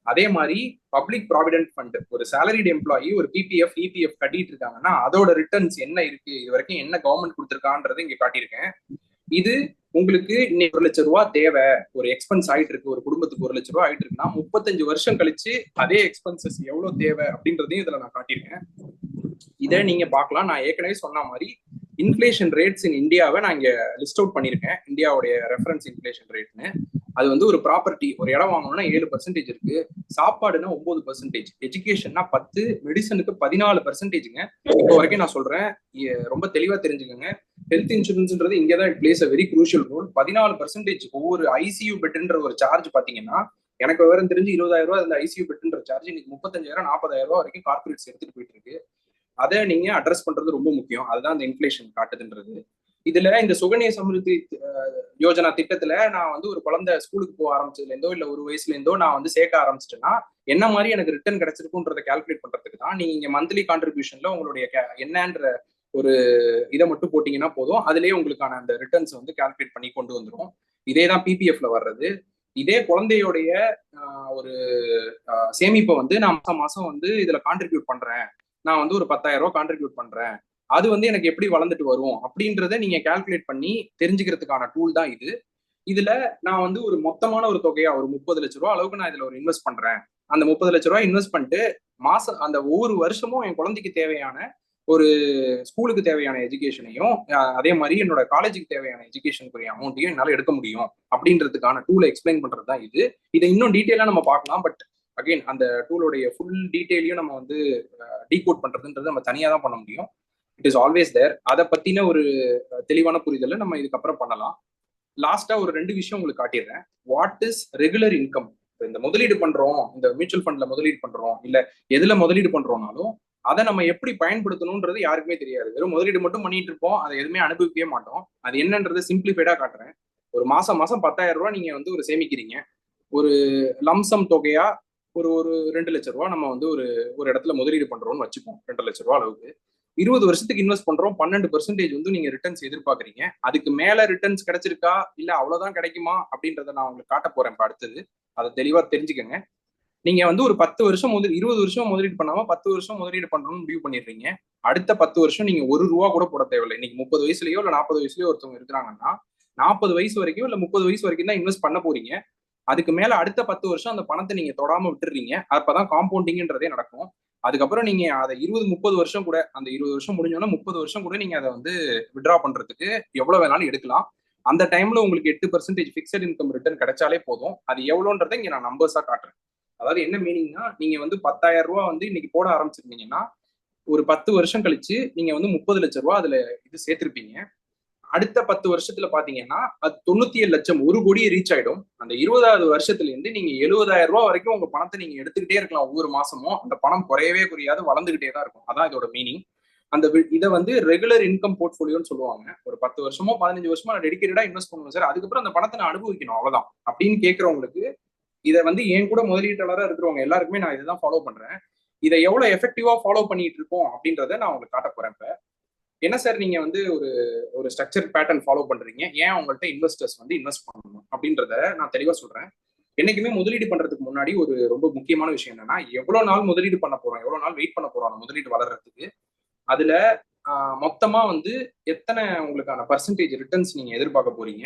அதே மாதிரி பப்ளிக் ப்ராவிடென்ட் ஃபண்ட், ஒரு சேலரிட் எம்ப்ளாயி ஒரு பிபிஎஃப் இபிஎஃப் கட்டிட்டு இருக்காங்கன்னா அதோட ரிட்டர்ன்ஸ் என்ன இருக்கு, இது வரைக்கும் என்ன கவர்மெண்ட் கொடுத்துருக்கான்றதை இங்க காட்டியிருக்கேன். இது உங்களுக்கு இன்னைக்கு 1 லட்ச ரூபாய் தேவை, ஒரு எக்ஸ்பென்ஸ் ஆயிட்டு இருக்கு, ஒரு குடும்பத்துக்கு 1 லட்ச ரூபாய் ஆயிட்டு இருக்குன்னா 35 வருஷம் கழிச்சு அதே எக்ஸ்பென்சஸ் எவ்வளவு தேவை அப்படின்றதையும் இதுல நான் காட்டியிருக்கேன். இதை நீங்க பார்க்கலாம். நான் ஏற்கனவே சொன்ன மாதிரி இன்ஃபிளேஷன் ரேட்ஸ் இன் இந்தியாவை நான் இங்க லிஸ்ட் அவுட் பண்ணியிருக்கேன். இந்தியாவுடைய ரெஃபரன்ஸ் இன்ஃபிளேஷன் ரேட்னு. அது வந்து ஒரு ப்ராப்பர்ட்டி, ஒரு இடம் வாங்கணும்னா 7% இருக்கு, சாப்பாடுனா 9%, எஜுகேஷன்னா 10, மெடிசனுக்கு 14%ங்க. இப்போ வரைக்கும் நான் சொல்றேன், ரொம்ப தெளிவா தெரிஞ்சுக்கோங்க. ஹெல்த் இன்சூரன்ஸ்ன்றது இங்கதான் it plays a very crucial role. 14% ஒவ்வொரு ஐசியூ பெட்ன்ற ஒரு சார்ஜ் பாத்தீங்கன்னா, எனக்கு விவரம் தெரிஞ்சு 20,000 ரூபாய் அந்த ஐசியூ பெட்ன்ற சார்ஜ் இன்னைக்கு 35,000 40,000 ரூபாய் வரைக்கும் கார்பரேட்ஸ் எடுத்துட்டு போயிட்டு இருக்கு. அதை நீங்க அட்ரஸ் பண்றது ரொம்ப முக்கியம். அதுதான் இந்த இன்ஃபிளேஷன் காட்டுதுன்றது. இதுல இந்த சுகன்யா சமிருத்தி யோஜனா திட்டத்துல நான் வந்து ஒரு குழந்தை ஸ்கூலுக்கு போக ஆரம்பிச்சதுல இருந்தோ இல்ல 1 வயசுல இருந்தோ நான் வந்து சேர்க்க ஆரம்பிச்சிட்டேன்னா என்ன மாதிரி எனக்கு ரிட்டர்ன் கிடைச்சிருக்குன்றதை கால்குலேட் பண்றதுக்கு தான் நீங்க இங்க மந்த்லி கான்ட்ரிபியூஷன்ல உங்களுடைய என்னன்ற ஒரு இதை மட்டும் போட்டீங்கன்னா போதும், அதுலயே உங்களுக்கான அந்த ரிட்டர்ன்ஸ் வந்து கால்குலேட் பண்ணி கொண்டு வந்துடும். இதே தான் பிபிஎஃப்ல வர்றது. இதே குழந்தையோடைய ஒரு சேமிப்பை வந்து நான் மாசம் வந்து இதுல கான்ட்ரிபியூட் பண்றேன், நான் வந்து ஒரு 10,000 ரூபாய் கான்ட்ரிபியூட் பண்றேன், அது வந்து எனக்கு எப்படி வளர்ந்துட்டு வரும் அப்படின்றத நீங்க கால்குலேட் பண்ணி தெரிஞ்சுக்கிறதுக்கான டூல் தான் இது. இதுல நான் வந்து ஒரு மொத்தமான ஒரு தொகையா ஒரு 30 லட்ச ரூபா அளவுக்கு நான் இதுல ஒரு இன்வெஸ்ட் பண்றேன். அந்த 30 லட்ச ரூபாய் இன்வெஸ்ட் பண்ணிட்டு மாசம் அந்த ஒவ்வொரு வருஷமும் என் குழந்தைக்கு தேவையான ஒரு ஸ்கூலுக்கு தேவையான எஜுகேஷனையும் அதே மாதிரி என்னோட காலேஜுக்கு தேவையான எஜுகேஷனுக்குரிய அமௌண்ட்டையும் என்னால எடுக்க முடியும் அப்படின்றதுக்கான டூலை எக்ஸ்பிளைன் பண்றது தான் இது. இதை இன்னும் டீட்டெயிலா நம்ம பார்க்கலாம். பட் அகைன் அந்த டூலோடைய ஃபுல் டீட்டெயிலையும் நம்ம வந்து டீகோட் பண்றதுன்றது நம்ம தனியா தான் பண்ண முடியும். It is always there. அதை பத்தின ஒரு தெளிவான புரிதலை நம்ம இதுக்கப்புறம் பண்ணலாம். லாஸ்டா ஒரு 2 விஷயம் உங்களுக்கு காட்டிடுறேன். What is regular income? இந்த முதலீடு பண்றோம், இந்த மியூச்சுவல் ஃபண்ட்ல முதலீடு பண்றோம், இல்ல எதுல முதலீடு பண்றோம்னாலும் அதை நம்ம எப்படி பயன்படுத்தணும்ன்றது யாருக்குமே தெரியாது. வெறும் முதலீடு மட்டும் பண்ணிட்டு இருப்போம், அதை எதுவுமே அனுபவிக்கவே மாட்டோம். அது என்னன்றது சிம்பிளிஃபைடா காட்டுறேன். ஒரு மாசம் 10,000 ரூபாய் நீங்க வந்து ஒரு சேமிக்கிறீங்க. ஒரு லம்சம் தொகையா ஒரு 2 லட்ச ரூபாய் நம்ம வந்து ஒரு இடத்துல முதலீடு பண்றோம்னு வச்சுப்போம். 2 லட்ச ரூபாய் அளவுக்கு 20 வருஷத்துக்கு இன்வெஸ்ட் பண்றோம். 12% வந்து நீங்க ரிட்டர்ன்ஸ் எதிர்பார்க்குறீங்க. அதுக்கு மேல ரிட்டர்ன்ஸ் கிடைச்சிருக்கா இல்ல அவ்வளவுதான் கிடைக்குமா அப்படின்றத நான் உங்களுக்கு காட்ட போறேன் இப்ப அடுத்தது. அதை தெளிவா தெரிஞ்சுக்கங்க. நீங்க வந்து ஒரு 10 வருஷம் 20 வருஷம் முதலீடு பண்ணாம 10 வருஷம் முதலீடு பண்ணணும்னு முடிவு பண்ணிடுறீங்க. அடுத்த 10 வருஷம் நீங்க 1 ரூபா கூட போட தேவையில்லை. இன்னைக்கு 30 வயசுலயோ இல்ல 40 வயசுலயோ ஒருத்தவங்க இருக்கிறாங்கன்னா 40 வயசு வரைக்கும் இல்ல 30 வயசு வரைக்கும் தான் இன்வெஸ்ட் பண்ண போறீங்க. அதுக்கு மேல அடுத்த 10 வருஷம் அந்த பணத்தை நீங்க தொடாம விட்டுறீங்க. அப்பதான் காம்பவுண்டிங்ன்றதே நடக்கும். அதுக்கப்புறம் நீங்க அதை 20-30 வருஷம் கூட, அந்த 20 வருஷம் முடிஞ்சோன்னா 30 வருஷம் கூட நீங்க அதை வந்து வித்ட்ரா பண்றதுக்கு எவ்வளவு வேணாலும் எடுக்கலாம். அந்த டைம்ல உங்களுக்கு 8% ஃபிக்ஸட் இன்கம் ரிட்டர்ன் கிடைச்சாலே போதும். அது எவ்வளோன்றதை இங்க நான் நம்பர்ஸா காட்டுறேன். அதாவது என்ன மீனிங்னா, நீங்க வந்து 10,000 ரூபாய் வந்து இன்னைக்கு போட ஆரம்பிச்சிருந்தீங்கன்னா ஒரு 10 வருஷம் கழிச்சு நீங்க வந்து 30 லட்ச ரூபாய் அதுல இது சேர்த்திருப்பீங்க. அடுத்த 10 வருஷத்துல பாத்தீங்கன்னா அது 97 லட்சம், 1 கோடியை ரீச் ஆயிடும். அந்த 20வது வருஷத்துல இருந்து நீங்க 70,000 ரூபாய் வரைக்கும் உங்க பணத்தை நீங்க எடுத்துக்கிட்டே இருக்கலாம். ஒவ்வொரு மாசமும் அந்த பணம் குறையவே குறையாது, வளர்ந்துகிட்டே தான் இருக்கும். அதான் இதோட மீனிங். அந்த இதை வந்து ரெகுலர் இன்கம் போர்ட்ஃபோலியோன்னு சொல்லுவாங்க. ஒரு 10 வருஷமோ 15 வருஷமோ நான் டெடிகேட்டடா இன்வெஸ்ட் பண்ணுவேன் சார், அதுக்கப்புறம் அந்த பணத்தை நான் அனுபவிக்கணும் அவ்வளவுதான் அப்படின்னு கேட்கறவங்களுக்கு இதை வந்து என் கூட முதலீட்டாளராக இருக்கிறவங்க எல்லாருக்குமே நான் இதுதான் ஃபாலோ பண்றேன். இதை எவ்வளவு எஃபெக்டிவா ஃபாலோ பண்ணிட்டு இருக்கோம் அப்படின்றத நான் உங்களுக்கு காட்ட போறேன். இப்ப என்ன சார் நீங்க வந்து ஒரு ஸ்ட்ரக்சர் பேட்டர்ன் ஃபாலோ பண்றீங்க, ஏன் உங்கள்கிட்ட இன்வெஸ்டர்ஸ் வந்து இன்வெஸ்ட் பண்ணணும் அப்படின்றத நான் தெளிவா சொல்றேன். என்னைக்குமே முதலீடு பண்றதுக்கு முன்னாடி ஒரு ரொம்ப முக்கியமான விஷயம் என்னன்னா, எவ்வளவு நாள் முதலீடு பண்ண போறோம், எவ்வளவு நாள் வெயிட் பண்ண போறோம் அந்த முதலீடு வளர்றதுக்கு. அதுல மொத்தமா வந்து எத்தனை உங்களுக்கான பர்சன்டேஜ் ரிட்டர்ன்ஸ் நீங்க எதிர்பார்க்க போறீங்க,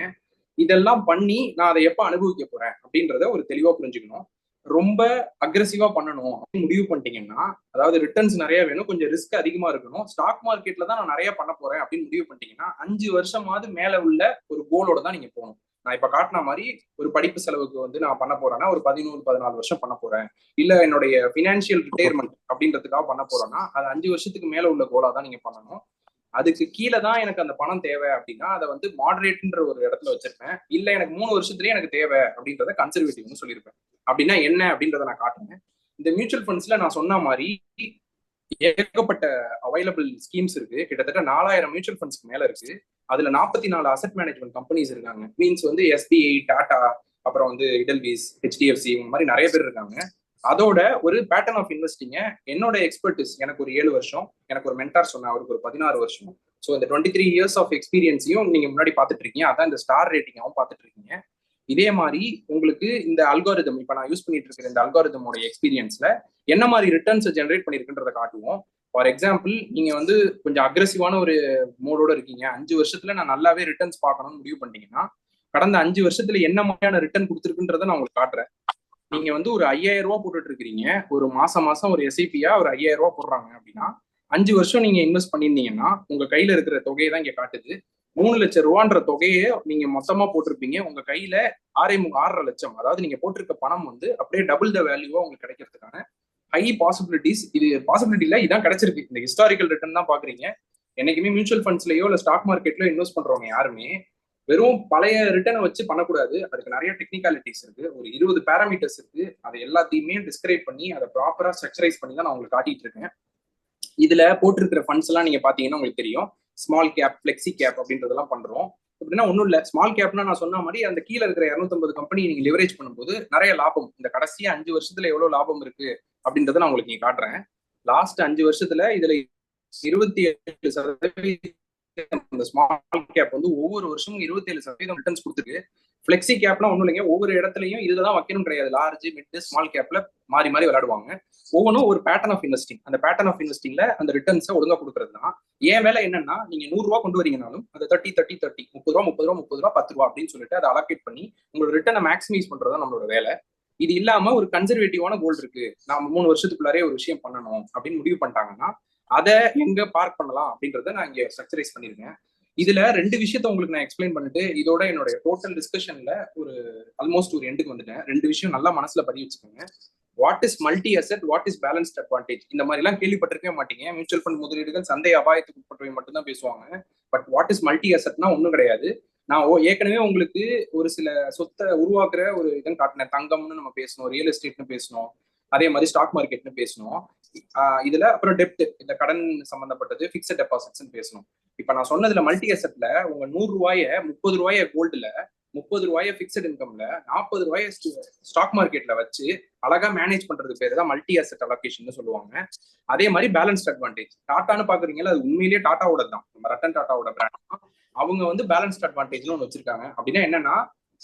இதெல்லாம் பண்ணி நான் அதை எப்ப அனுபவிக்க போறேன் அப்படின்றத ஒரு தெளிவா புரிஞ்சுக்கணும். ரொம்ப அக்ரெசிவா பண்ணணும் அப்படின்னு முடிவு பண்ணிட்டீங்கன்னா, அதாவது ரிட்டர்ன்ஸ் நிறைய வேணும், கொஞ்சம் ரிஸ்க் அதிகமா இருக்கணும், ஸ்டாக் மார்க்கெட்ல தான் நான் நிறைய பண்ண போறேன் அப்படின்னு முடிவு பண்ணிட்டீங்கன்னா 5 வருஷமாவது மேல உள்ள ஒரு கோலோட தான் நீங்க போகணும். நான் இப்ப காட்டின மாதிரி ஒரு படிப்பு செலவுக்கு வந்து நான் பண்ண போறேன்னா ஒரு 11-14 வருஷம் பண்ண போறேன், இல்ல என்னுடைய பினான்சியல் ரிட்டையர்மெண்ட் அப்படின்றதுக்காக பண்ண போறேன்னா அது 5 வருஷத்துக்கு மேல உள்ள கோலா தான் நீங்க பண்ணணும். அதுக்கு கீழே தான் எனக்கு அந்த பணம் தேவை அப்படின்னா அதை வந்து மாடரேட்ன்ற ஒரு இடத்துல வச்சிருப்பேன். இல்ல எனக்கு 3 வருஷத்துலயே எனக்கு தேவை அப்படின்றத கன்சர்வேட்டிவ்னு சொல்லியிருப்பேன். அப்படின்னா என்ன அப்படின்றத நான் காட்டுறேன். இந்த மியூச்சுவல் ஃபண்ட்ஸ்ல நான் சொன்ன மாதிரி ஏகப்பட்ட அவைலபிள் ஸ்கீம்ஸ் இருக்கு. கிட்டத்தட்ட 4000 மியூச்சுவல் ஃபண்ட்ஸ்க்கு மேல இருக்கு. அதுல 44 அசெட் மேனேஜ்மெண்ட் கம்பெனிஸ் இருக்காங்க. மீன்ஸ் வந்து SBI, டாடா, அப்புறம் வந்து இடல்வீஸ், HDFC இந்த மாதிரி நிறைய பேர் இருக்காங்க. அதோட ஒரு பேட்டர்ன் ஆஃப் இன்வெஸ்டிங்க என்னோட எக்ஸ்பர்டிஸ், எனக்கு ஒரு 7 வருஷம், எனக்கு ஒரு மென்டார் சொன்ன அவருக்கு ஒரு 16 வருஷம். ஸோ இந்த 23 இயர்ஸ் ஆஃப் எக்ஸ்பீரியன்ஸையும் நீங்க முன்னாடி பார்த்துட்டு இருக்கீங்க. அதான் இந்த ஸ்டார் ரேட்டிங்காகவும் பார்த்துட்டு இருக்கீங்க. இதே மாதிரி உங்களுக்கு இந்த அல்காரிதம், இப்போ நான் யூஸ் பண்ணிட்டு இருக்கிற இந்த அல்காரிதமோட எக்ஸ்பீரியன்ஸ்ல என்ன மாதிரி ரிட்டர்ன்ஸ் ஜென்ரேட் பண்ணிருக்குன்றதை காட்டுவோம். ஃபார் எக்ஸாம்பிள், நீங்க வந்து கொஞ்சம் அக்ரெசிவான ஒரு மோடோட இருக்கீங்க, 5 வருஷத்துல நான் நல்லாவே ரிட்டர்ன்ஸ் பார்க்கணும்னு முடிவு பண்ணிட்டீங்கன்னா கடந்த 5 வருஷத்துல என்ன மாதிரியான ரிட்டர்ன் கொடுத்துருக்குன்றதை நான் உங்களுக்கு காட்டுறேன். நீங்க வந்து ஒரு 5000 ரூபாய் போட்டுட்டு இருக்கிறீங்க, ஒரு மாசம் ஒரு SIP-யா ஒரு 5000 ரூபாய் போடுறாங்க அப்படின்னா 5 வருஷம் நீங்க இன்வெஸ்ட் பண்ணியிருந்தீங்கன்னா உங்க கையில இருக்கிற தொகையை தான் இங்க காட்டுது. 3 லட்சம் ரூபான்ற தொகையை நீங்க மொத்தமா போட்டிருப்பீங்க, உங்க கையில 6.5 லட்சம், அதாவது நீங்க போட்டிருக்க பணம் வந்து அப்படியே டபுள் த வேல்யூவா உங்களுக்கு கிடைக்கிறதுக்கான ஹை பாசிபிலிட்டிஸ். இது பாசிபிலிட்டி இல்ல, இதான் கிடைச்சிருக்கு. இந்த ஹிஸ்டாரிக்கல் ரிட்டர்ன் தான் பாக்குறீங்க. என்னைக்குமே மியூச்சுவல் ஃபண்ட்ஸ்லயோ இல்ல ஸ்டாக் மார்க்கெட்லயோ இன்வெஸ்ட் பண்றவங்க யாருமே வெறும் பழைய ரிட்டர்னை வச்சு பண்ணக்கூடாது. அதுக்கு நிறைய டெக்னிக்காலிட்டிஸ் இருக்கு, ஒரு 20 பேராமீட்டர்ஸ் இருக்கு. அதை எல்லாத்தையுமே டிஸ்கிரைப் பண்ணி அதை ப்ராப்பரா ஸ்ட்ரக்சரைஸ் பண்ணி தான் நான் உங்களுக்கு காட்டிட்டு இருக்கேன். இதுல போட்டிருக்கிற ஃபண்ட்ஸ் எல்லாம் நீங்க பாத்தீங்கன்னா உங்களுக்கு தெரியும். ஸ்மால் கேப், ஃபிளெக்சி கேப் அப்படின்றதெல்லாம் பண்றோம். அப்படின்னா ஒன்றும் இல்லை, ஸ்மால் கேப்னா நான் சொன்ன மாதிரி அந்த கீழே இருக்கிற 250 கம்பெனி நீங்க லிவரேஜ் பண்ணும்போது நிறைய லாபம், இந்த கடைசி 5 வருஷத்துல எவ்வளவு லாபம் இருக்கு அப்படின்றத நான் உங்களுக்கு இங்க காட்டுறேன். லாஸ்ட் 5 வருஷத்துல இதுல 27% அந்த ஸ்மால் கேப் வந்து ஒவ்வொரு வருஷமும் 27% ரிட்டர்ன்ஸ் கொடுத்துருக்கு. ஃபிளெக்ஸி கேப்னா ஒன்றும் இல்லைங்க, ஒவ்வொரு இடத்துலையும் இதுதான் வைக்கணும் கிடையாது. லார்ஜ், மிட், ஸ்மால் கேப்ல மாறி மாறி விளையாடுவாங்க. ஒவ்வொன்றும் ஒரு பேட்டர்ன் ஆஃப் இன்வெஸ்டிங். அந்த பேட்டர்ன் ஆஃப் இன்வெஸ்டிங்ல அந்த ரிட்டர்ன்ஸை ஒழுங்கா கொடுக்கறது தான் என் வேலை. என்னன்னா, நீங்க 100 ரூபா கொண்டு வரீங்கனாலும் அதை 30 30 30 30 ரூபா 30 ரூபா 30 ரூபா 10 ரூபா அப்படின்னு சொல்லிட்டு அதை அலோகேட் பண்ணி உங்களோட ரிட்டர்னை மேக்ஸிமைஸ் பண்றதுதான் நம்மளோட வேலை. இது இல்லாம ஒரு கன்சர்வேட்டிவான கோல் இருக்கு, நாம 3 வருஷத்துக்குள்ளாரே ஒரு விஷயம் பண்ணணும் அப்படின்னு முடிவு பண்ணிட்டாங்கன்னா அதை எங்க பார்க் பண்ணலாம் அப்படின்றத நான் இங்க ஸ்ட்ரக்சரைஸ் பண்ணிருக்கேன். இதுல 2 விஷயத்த உங்களுக்கு நான் எக்ஸ்பிளைன் பண்ணிட்டு இதோட என்னோட டோட்டல் டிஸ்கஷன்ல ஒரு ஆல்மோஸ்ட் ஒரு எண்டுக்கு வந்துட்டேன். 2 விஷயம் நல்லா மனசுல பதிவு வச்சுக்கோங்க. What is multi asset, what is balanced advantage. இந்த மாதிரி எல்லாம் கேள்விப்பட்டிருக்கவே மாட்டீங்க. மியூச்சுவல் ஃபண்ட் முதலீடுகள் சந்தை அபாயத்துக்கு உட்பட்டவை மட்டும்தான் பேசுவாங்க. பட் வாட் இஸ் மல்டி அசெட்னா ஒன்றும் கிடையாது. நான் ஏற்கனவே உங்களுக்கு ஒரு சில சொத்தை உருவாக்குற ஒரு இதன் காட்டினேன். தங்கம்னு நம்ம பேசணும், ரியல் எஸ்டேட்னு பேசணும், அதே மாதிரி ஸ்டாக் மார்க்கெட்னு பேசணும். இதுல அப்புறம் டெப்ட், இந்த கடன் சம்பந்தப்பட்டது, பிக்ஸட் டெபாசிட்ஸ் பேசணும். இப்ப நான் சொன்னதுல மல்டி அசெட்ல உங்க 100 ரூபாய 30 ரூபாய கோல்டுல, 30 ரூபாய பிக்ஸட் இன்கம்ல, 40 ரூபாய ஸ்டாக் மார்க்கெட்ல வச்சு அழகா மேனேஜ் பண்றது பேரு தான் மல்டி அசெட் அலோகேஷன் சொல்லுவாங்க. அதே மாதிரி பேலன்ஸ்ட் அட்வான்டேஜ். டாட்டான்னு பாக்குறீங்களா, அது உண்மையிலேயே டாட்டாவோட தான், நம்ம ரத்தன் டாட்டாவோட பிராண்ட் தான். அவங்க வந்து பேலன்ஸ்ட் அட்வான்டேஜ்னு ஒன்று வச்சிருக்காங்க. அப்படின்னா என்னன்னா,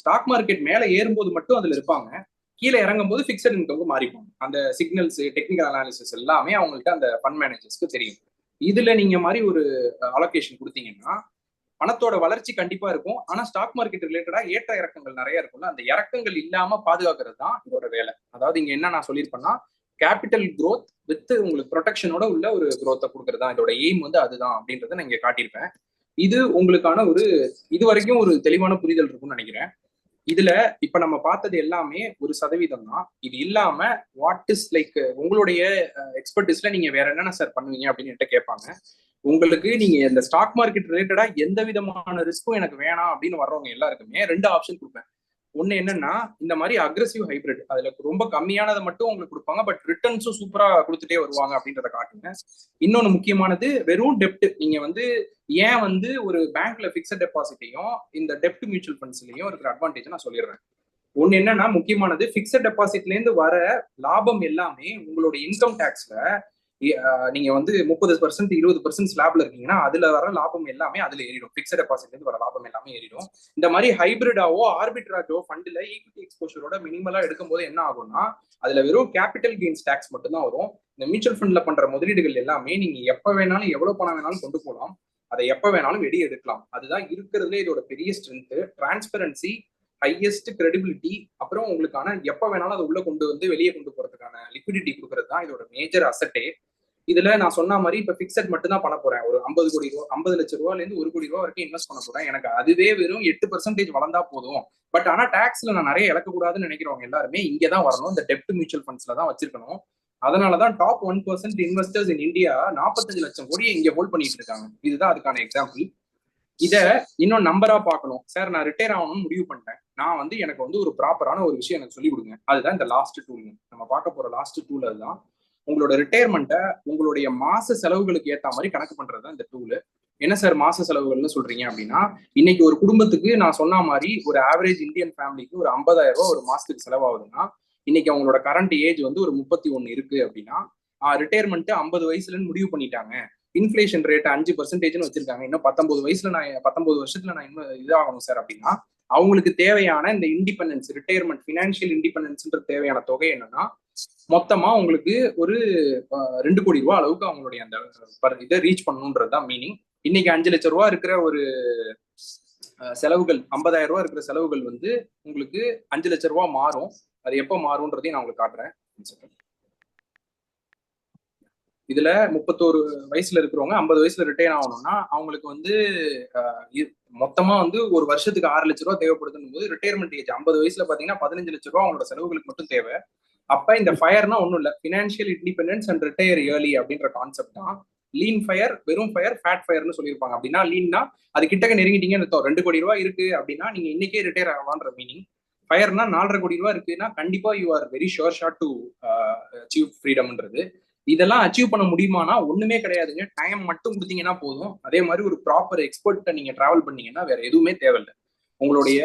ஸ்டாக் மார்க்கெட் மேல ஏறும்போது மட்டும் அதுல இருப்பாங்க, கீழே இறங்கும் போது பிக்ஸட் இன்கம் மாறிப்பாங்க. அந்த சிக்னல்ஸ், டெக்னிக்கல் அனாலிசிஸ் எல்லாமே அவங்கள்ட்ட அந்த ஃபண்ட் மேனேஜர்ஸ்க்கு தெரியும். இதுல நீங்க மாதிரி ஒரு அலோகேஷன் கொடுத்தீங்கன்னா பணத்தோட வளர்ச்சி கண்டிப்பா இருக்கும். ஆனா ஸ்டாக் மார்க்கெட் ரிலேட்டடா ஏற்ற இறக்கங்கள் நிறைய இருக்கும்ல, அந்த இறக்கங்கள் இல்லாம பாதுகாக்கிறது தான் இதோட வேலை. அதாவது இங்க என்ன நான் சொல்லியிருப்பேன்னா, கேபிட்டல் க்ரோத் வித் உங்களுக்கு ப்ரொடெக்ஷனோட உள்ள ஒரு க்ரோத்தை கொடுக்கறது தான் இதோட எய்ம் வந்து அதுதான் அப்படின்றத நான் இங்க காட்டியிருப்பேன். இது உங்களுக்கான ஒரு இது வரைக்கும் ஒரு தெளிவான புரிதல் இருக்கும்னு நினைக்கிறேன். இதுல இப்ப நம்ம பார்த்தது எல்லாமே 1% தான். இது இல்லாம வாட் இஸ் லைக் உங்களுடைய எக்ஸ்பர்டிஸ்ல நீங்க வேற என்னென்ன சார் பண்ணுவீங்க அப்படின்னு என்கிட்ட கேட்பாங்க. உங்களுக்கு நீங்க இந்த ஸ்டாக் மார்க்கெட் ரிலேட்டடா எந்த விதமான ரிஸ்க்கும் எனக்கு வேணாம் அப்படின்னு வர்றவங்க எல்லாருக்குமே 2 ஆப்ஷன் கொடுப்பேன். ஒண்ணு என்னன்னா, இந்த மாதிரி அக்ரெசிவ் ஹைபிரிட், அதுல ரொம்ப கம்மியானதை மட்டும் உங்களுக்கு கொடுப்பாங்க, பட் ரிட்டர்ன்ஸும் சூப்பரா கொடுத்துட்டே வருவாங்க அப்படின்றத காட்டுங்க. இன்னொன்னு முக்கியமானது, வெறும் டெப்ட். நீங்க வந்து ஏன் வந்து ஒரு பேங்க்ல பிக்ஸட் டெபாசிட்டையும் இந்த டெப்ட் மியூச்சுவல் ஃபண்ட்ஸ்லயும் இருக்கிற அட்வான்டேஜ் நான் சொல்லிடுறேன். ஒண்ணு என்னன்னா, முக்கியமானது பிக்ஸட் டெபாசிட்ல இருந்து வர லாபம் எல்லாமே உங்களோட இன்கம் டேக்ஸ்ல நீங்க வந்து 30% 20% ஸ்லாப்ல இருக்கீங்கன்னா அதுல வர லாபம் எல்லாமே அதுல ஏறிடும். பிக்ஸட் டெபாசிட்ல இருந்து வர லாபம் எல்லாமே ஏறிடும். இந்த மாதிரி ஹைபிரிடாவோ ஆர்பிட்ராஜோ ஃபண்ட்ல ஈக்விட்டி எக்ஸ்போஷரோட மினிமலா எடுக்கும் போது என்ன ஆகும்னா, அதுல வெறும் கேபிட்டல் கெயின்ஸ் டாக்ஸ் மட்டும் தான் வரும். இந்த மியூச்சுவல் ஃபண்ட்ல பண்ற முதலீடுகள் எல்லாமே நீங்க எப்ப வேணாலும் எவ்வளவு பணம் வேணாலும் கொண்டு போகலாம், அதை எப்ப வேணாலும் வெளியே எடுக்கலாம். அதுதான் இருக்கிறதுல இதோட பெரிய ஸ்ட்ரென்த். டிரான்ஸ்பரன்சி, ஹையஸ்ட் கிரெடிபிலிட்டி, அப்புறம் உங்களுக்கான எப்ப வேணாலும் அதை உள்ள கொண்டு வந்து வெளியே கொண்டு போறதுக்கான லிக்விடிட்டி கொடுக்கறது தான் இதோட மேஜர் அசட்டே. இதுல நான் சொன்ன மாதிரி இப்ப பிக்ஸட் மட்டும் தான் பண்ண போறேன். ஒரு 50 கோடி ரூபா, 50 லட்சம் ரூபாயில இருந்து 1 கோடி ரூபா வரைக்கும் இன்வெஸ்ட் பண்ண போறேன். எனக்கு அதுவே வெறும் 8% வளர்ந்தா போதும். பட் ஆனா டாக்ஸ்ல நான் நிறைய இழக்கக்கூடாதுன்னு நினைக்கிறவங்க எல்லாருமே இங்கதான் வரணும். இந்த டெப்ட் மியூச்சுவல் ஃபண்ட்ஸ்ல தான் வச்சிருக்கணும். அதனாலதான் டாப் 1% இன்வெஸ்டர்ஸ் இன் இந்தியா 45 லட்சம் கோடியை இங்க ஹோல்ட் பண்ணிட்டு இருக்காங்க. இதுதான் அதுக்கான எக்ஸாம்பிள். இத இன்னும் நம்பரா பார்க்கணும். சார் நான் ரிட்டையர் ஆகணும்னு முடிவு பண்ணிட்டேன், நான் வந்து எனக்கு வந்து ஒரு ப்ராப்பரான ஒரு விஷயம் எனக்கு சொல்லி கொடுங்க. அதுதான் இந்த லாஸ்ட் டூல். நம்ம பார்க்க போற லாஸ்ட் டூல் அதுதான். உங்களோட ரிட்டையர்மெண்ட்டை உங்களுடைய மாச செலவுகளுக்கு ஏற்ற மாதிரி கணக்கு பண்றதுதான் இந்த டூல். என்ன சார் மாச செலவுகள்னு சொல்றீங்க அப்படின்னா, இன்னைக்கு ஒரு குடும்பத்துக்கு நான் சொன்ன மாதிரி ஒரு ஆவரேஜ் இந்தியன் ஃபேமிலிக்கு ஒரு 50,000 ரூபாய் ஒரு மாசத்துக்கு செலவாகுதுன்னா, இன்னைக்கு அவங்களோட கரண்ட் ஏஜ் வந்து ஒரு 31 இருக்கு அப்படின்னா, ரிட்டையர்மெண்ட் 50 வயசுலன்னு முடிவு பண்ணிட்டாங்க. இன்ஃபிளேஷன் ரேட் 5% வச்சிருக்காங்க. இன்னும் 19 வருஷத்துல நான் இன்னும் இதாகணும் சார் அப்படின்னா, அவங்களுக்கு தேவையான இந்த இண்டிபெண்டன்ஸ், ரிட்டையர்மெண்ட், பினான்சியல் இண்டிபெண்டன்ஸ்ன்ற தேவையான தொகை என்னன்னா, மொத்தமா உங்களுக்கு ஒரு 2 கோடி ரூபாய் அளவுக்கு அவங்களுடைய அந்த இதை ரீச் பண்ணணுன்றதுதான் மீனிங். இன்னைக்கு 5 லட்சம் ரூபாய் இருக்கிற ஒரு செலவுகள், 50,000 ரூபாய் இருக்கிற செலவுகள் வந்து உங்களுக்கு 5 லட்சம் ரூபாய் மாறும். அது எப்போ மாறும்ன்றதையும் நான் உங்களுக்கு காட்டுறேன். இதுல 31 வயசுல இருக்கிறவங்க 50 வயசுல ரிட்டையர் ஆகணும்னா அவங்களுக்கு வந்து மொத்தமா வந்து ஒரு வருஷத்துக்கு 6 லட்சம் ரூபாய் தேவைப்படுதுன்னு போது, ரிட்டையர்மெண்ட் ஏஜ் 50 வயசுல பாத்தீங்கன்னா 15 லட்சம் ரூபாய் அவங்களோட செலவுகளுக்கு மட்டும் தேவை. அப்ப இந்த ஃபயர்னா ஒண்ணும் இல்ல, financial independence and retire early அப்படின்ற கான்செப்ட் தான். லீன் ஃபயர், வெறும் ஃபயர், ஃபேட் ஃபயர்னு சொல்லியிருப்பாங்க. அப்படின்னா லீன்னா அது கிட்டக்க நெருங்கிட்டீங்கன்னு 2 கோடி ரூபாய் இருக்கு அப்படின்னா நீங்க இன்னைக்கே ரிட்டையர் ஆகலான்ற மீனிங். ஃபயர்னா 4.5 கோடி ரூபாய் இருக்குன்னா கண்டிப்பா you are very sure shot to achieve ஃப்ரீடம்ன்றது. இதெல்லாம் அச்சீவ் பண்ண முடியுமானா ஒண்ணுமே கிடையாதுங்க. டைம் மட்டும் கொடுத்தீங்கன்னா போதும். அதே மாதிரி ஒரு ப்ராப்பர் எக்ஸ்பர்ட்ட நீங்க டிராவல் பண்ணீங்கன்னா வேற எதுவுமே தேவையில்லை. உங்களுடைய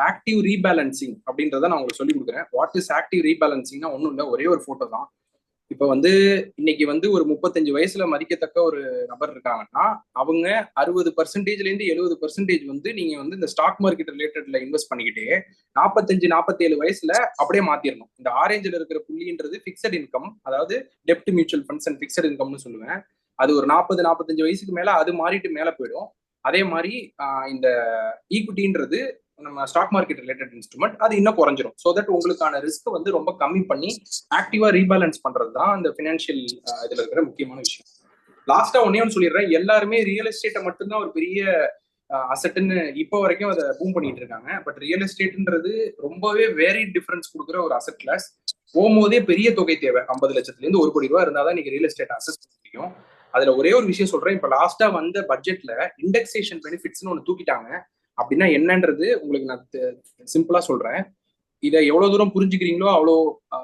ஆக்டிவ் ரீபேலன்சிங் அப்படின்றத நான் உங்களுக்கு சொல்லி கொடுக்குறேன். வாட் இஸ் ஆக்டிவ் ரீபேலன்சிங்னா ஒன்றும் இல்லை, ஒரே ஒரு போட்டோ தான். இப்ப வந்து இன்னைக்கு வந்து ஒரு 35 வயசுல மதிக்கத்தக்க ஒரு நபர் இருக்காங்கன்னா அவங்க 60%ல இருந்து 70% வந்து நீங்க வந்து இந்த ஸ்டாக் மார்க்கெட் ரிலேட்டட்ல இன்வெஸ்ட் பண்ணிக்கிட்டே 45-47 வயசுல அப்படியே மாத்திரணும். இந்த ஆரேஞ்சில் இருக்கிற புள்ளின்றது பிக்சட் இன்கம், அதாவது டெப்ட் மியூச்சுவல் ஃபண்ட்ஸ் அண்ட் பிக்சட் இன்கம்னு சொல்லுவேன். அது ஒரு 40-45 வயசுக்கு மேல அது மாறிட்டு மேல போயிடும். அதே மாதிரி இந்த ஈக்விட்டின்றது நம்ம ஸ்டாக் மார்க்கெட் ரிலேட்டட் இன்ஸ்ட்ருமெண்ட், அது இன்னும் குறைஞ்சிரும். ஸோ தட் உங்களுக்கான ரிஸ்க் வந்து ரொம்ப கம்மி பண்ணி ஆக்டிவா ரீபேலன்ஸ் பண்றது தான் இந்த ஃபினான்ஷியல் இதுல இருக்கிற முக்கியமான விஷயம். லாஸ்டா ஒன்னே ஒன்று சொல்லிடுறேன். எல்லாருமே ரியல் எஸ்டேட்டை மட்டும்தான் ஒரு பெரிய அசெட்னு இப்போ வரைக்கும் அதை பூம் பண்ணிட்டு இருக்காங்க. பட் ரியல் எஸ்டேட்ன்றது ரொம்பவே வேரிட் டிஃபரன்ஸ் கொடுக்குற ஒரு அசெட் கிளாஸ். போகும்போதே பெரிய தொகை தேவை. 50 லட்சத்துல இருந்து 1 கோடி ரூபாய் இருந்தாதான் நீங்க ரியல் எஸ்டேட் அசஸ் பண்ண முடியும். அதுல ஒரே ஒரு விஷயம் சொல்றேன். இப்ப லாஸ்டா வந்த பட்ஜெட்ல இண்டெக்ஸேஷன் பெனிஃபிட்ஸ்னு ஒன்று தூக்கிட்டாங்க. அப்படின்னா என்னன்றது உங்களுக்கு நான் சிம்பிளா சொல்றேன். இதை எவ்வளவு தூரம் புரிஞ்சுக்கிறீங்களோ அவ்வளோ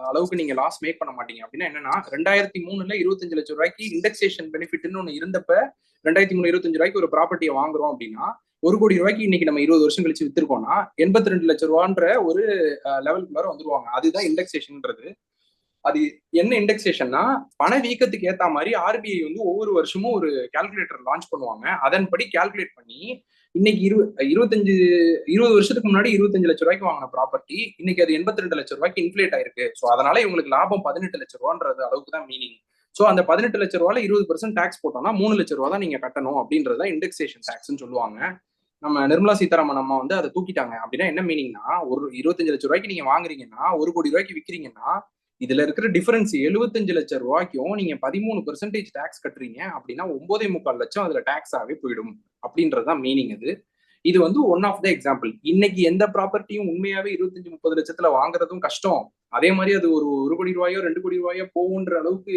அளவுக்கு நீங்க லாஸ் மேக் பண்ண மாட்டீங்க. அப்படின்னா என்னன்னா 2003ல 25 லட்சம் ரூபாய்க்கு இண்டெக்ஸேஷன் பெனிஃபிட்னு ஒன்று இருந்தப்ப 2003 25 ரூபாய்க்கு ஒரு ப்ராப்பர்ட்டியை வாங்குறோம் அப்படின்னா 1 கோடி ரூபாய்க்கு இன்னைக்கு நம்ம 20 வருஷம் கழிச்சு வித்திருக்கோம்னா 82 லட்சம் ரூபான்ற ஒரு லெவலுக்குள்ளார வந்துருவாங்க. அதுதான் இண்டெக்ஸேஷன்ன்றது. அது என்ன இண்டெக்ஸேஷன்னா பண வீக்கத்துக்கு ஏத்த மாதிரி ஆர்பிஐ வந்து ஒவ்வொரு வருஷமும் ஒரு கால்குலேட்டர் லான்ச் பண்ணுவாங்க. அதன்படி கால்குலேட் பண்ணி இன்னைக்கு 20 வருஷத்துக்கு முன்னாடி 25 லட்சம் ரூபாய்க்கு வாங்கின ப்ராப்பர்ட்டி இன்னைக்கு அது 82 லட்சம் ரூபாய்க்கு இன்ஃபிளேட் ஆயிருக்கு. ஸோ அதனால இவங்களுக்கு லாபம் 18 லட்சம் ரூபான்றது அளவுக்கு தான் மீனிங். ஸோ அந்த 18 லட்சம் ரூபாயில 20% டாக்ஸ் போட்டோம்னா 3 லட்சம் ரூபா தான் நீங்க கட்டணும் அப்படின்றத இண்டெக்ஸேஷன் டாக்ஸ்ன்னு சொல்லுவாங்க. நம்ம நிர்மலா சீதாராமன் அம்மா வந்து அதை தூக்கிட்டாங்க. அப்படின்னா என்ன மீனிங்னா ஒரு 25 லட்சம் ரூபாய்க்கு நீங்க வாங்குறீங்கன்னா 1 கோடி ரூபாய்க்கு விற்கிறீங்கன்னா இதுல இருக்கிற டிஃபரன்ஸ் 75 லட்சம் ரூபாய்க்கும் நீங்க 13% டாக்ஸ் கட்டுறீங்க அப்படின்னா 9.25 லட்சம் அதுல டாக்ஸாவே போயிடும் அப்படின்றதுதான் மீனிங். இது வந்து ஒன் ஆஃப் த எக்ஸாம்பிள். இன்னைக்கு எந்த ப்ராப்பர்ட்டியும் உண்மையாவே 25-30 லட்சத்துல வாங்குறதும் கஷ்டம். அதே மாதிரி அது ஒரு 1 கோடி ரூபாயோ 2 கோடி ரூபாயோ போகுன்ற அளவுக்கு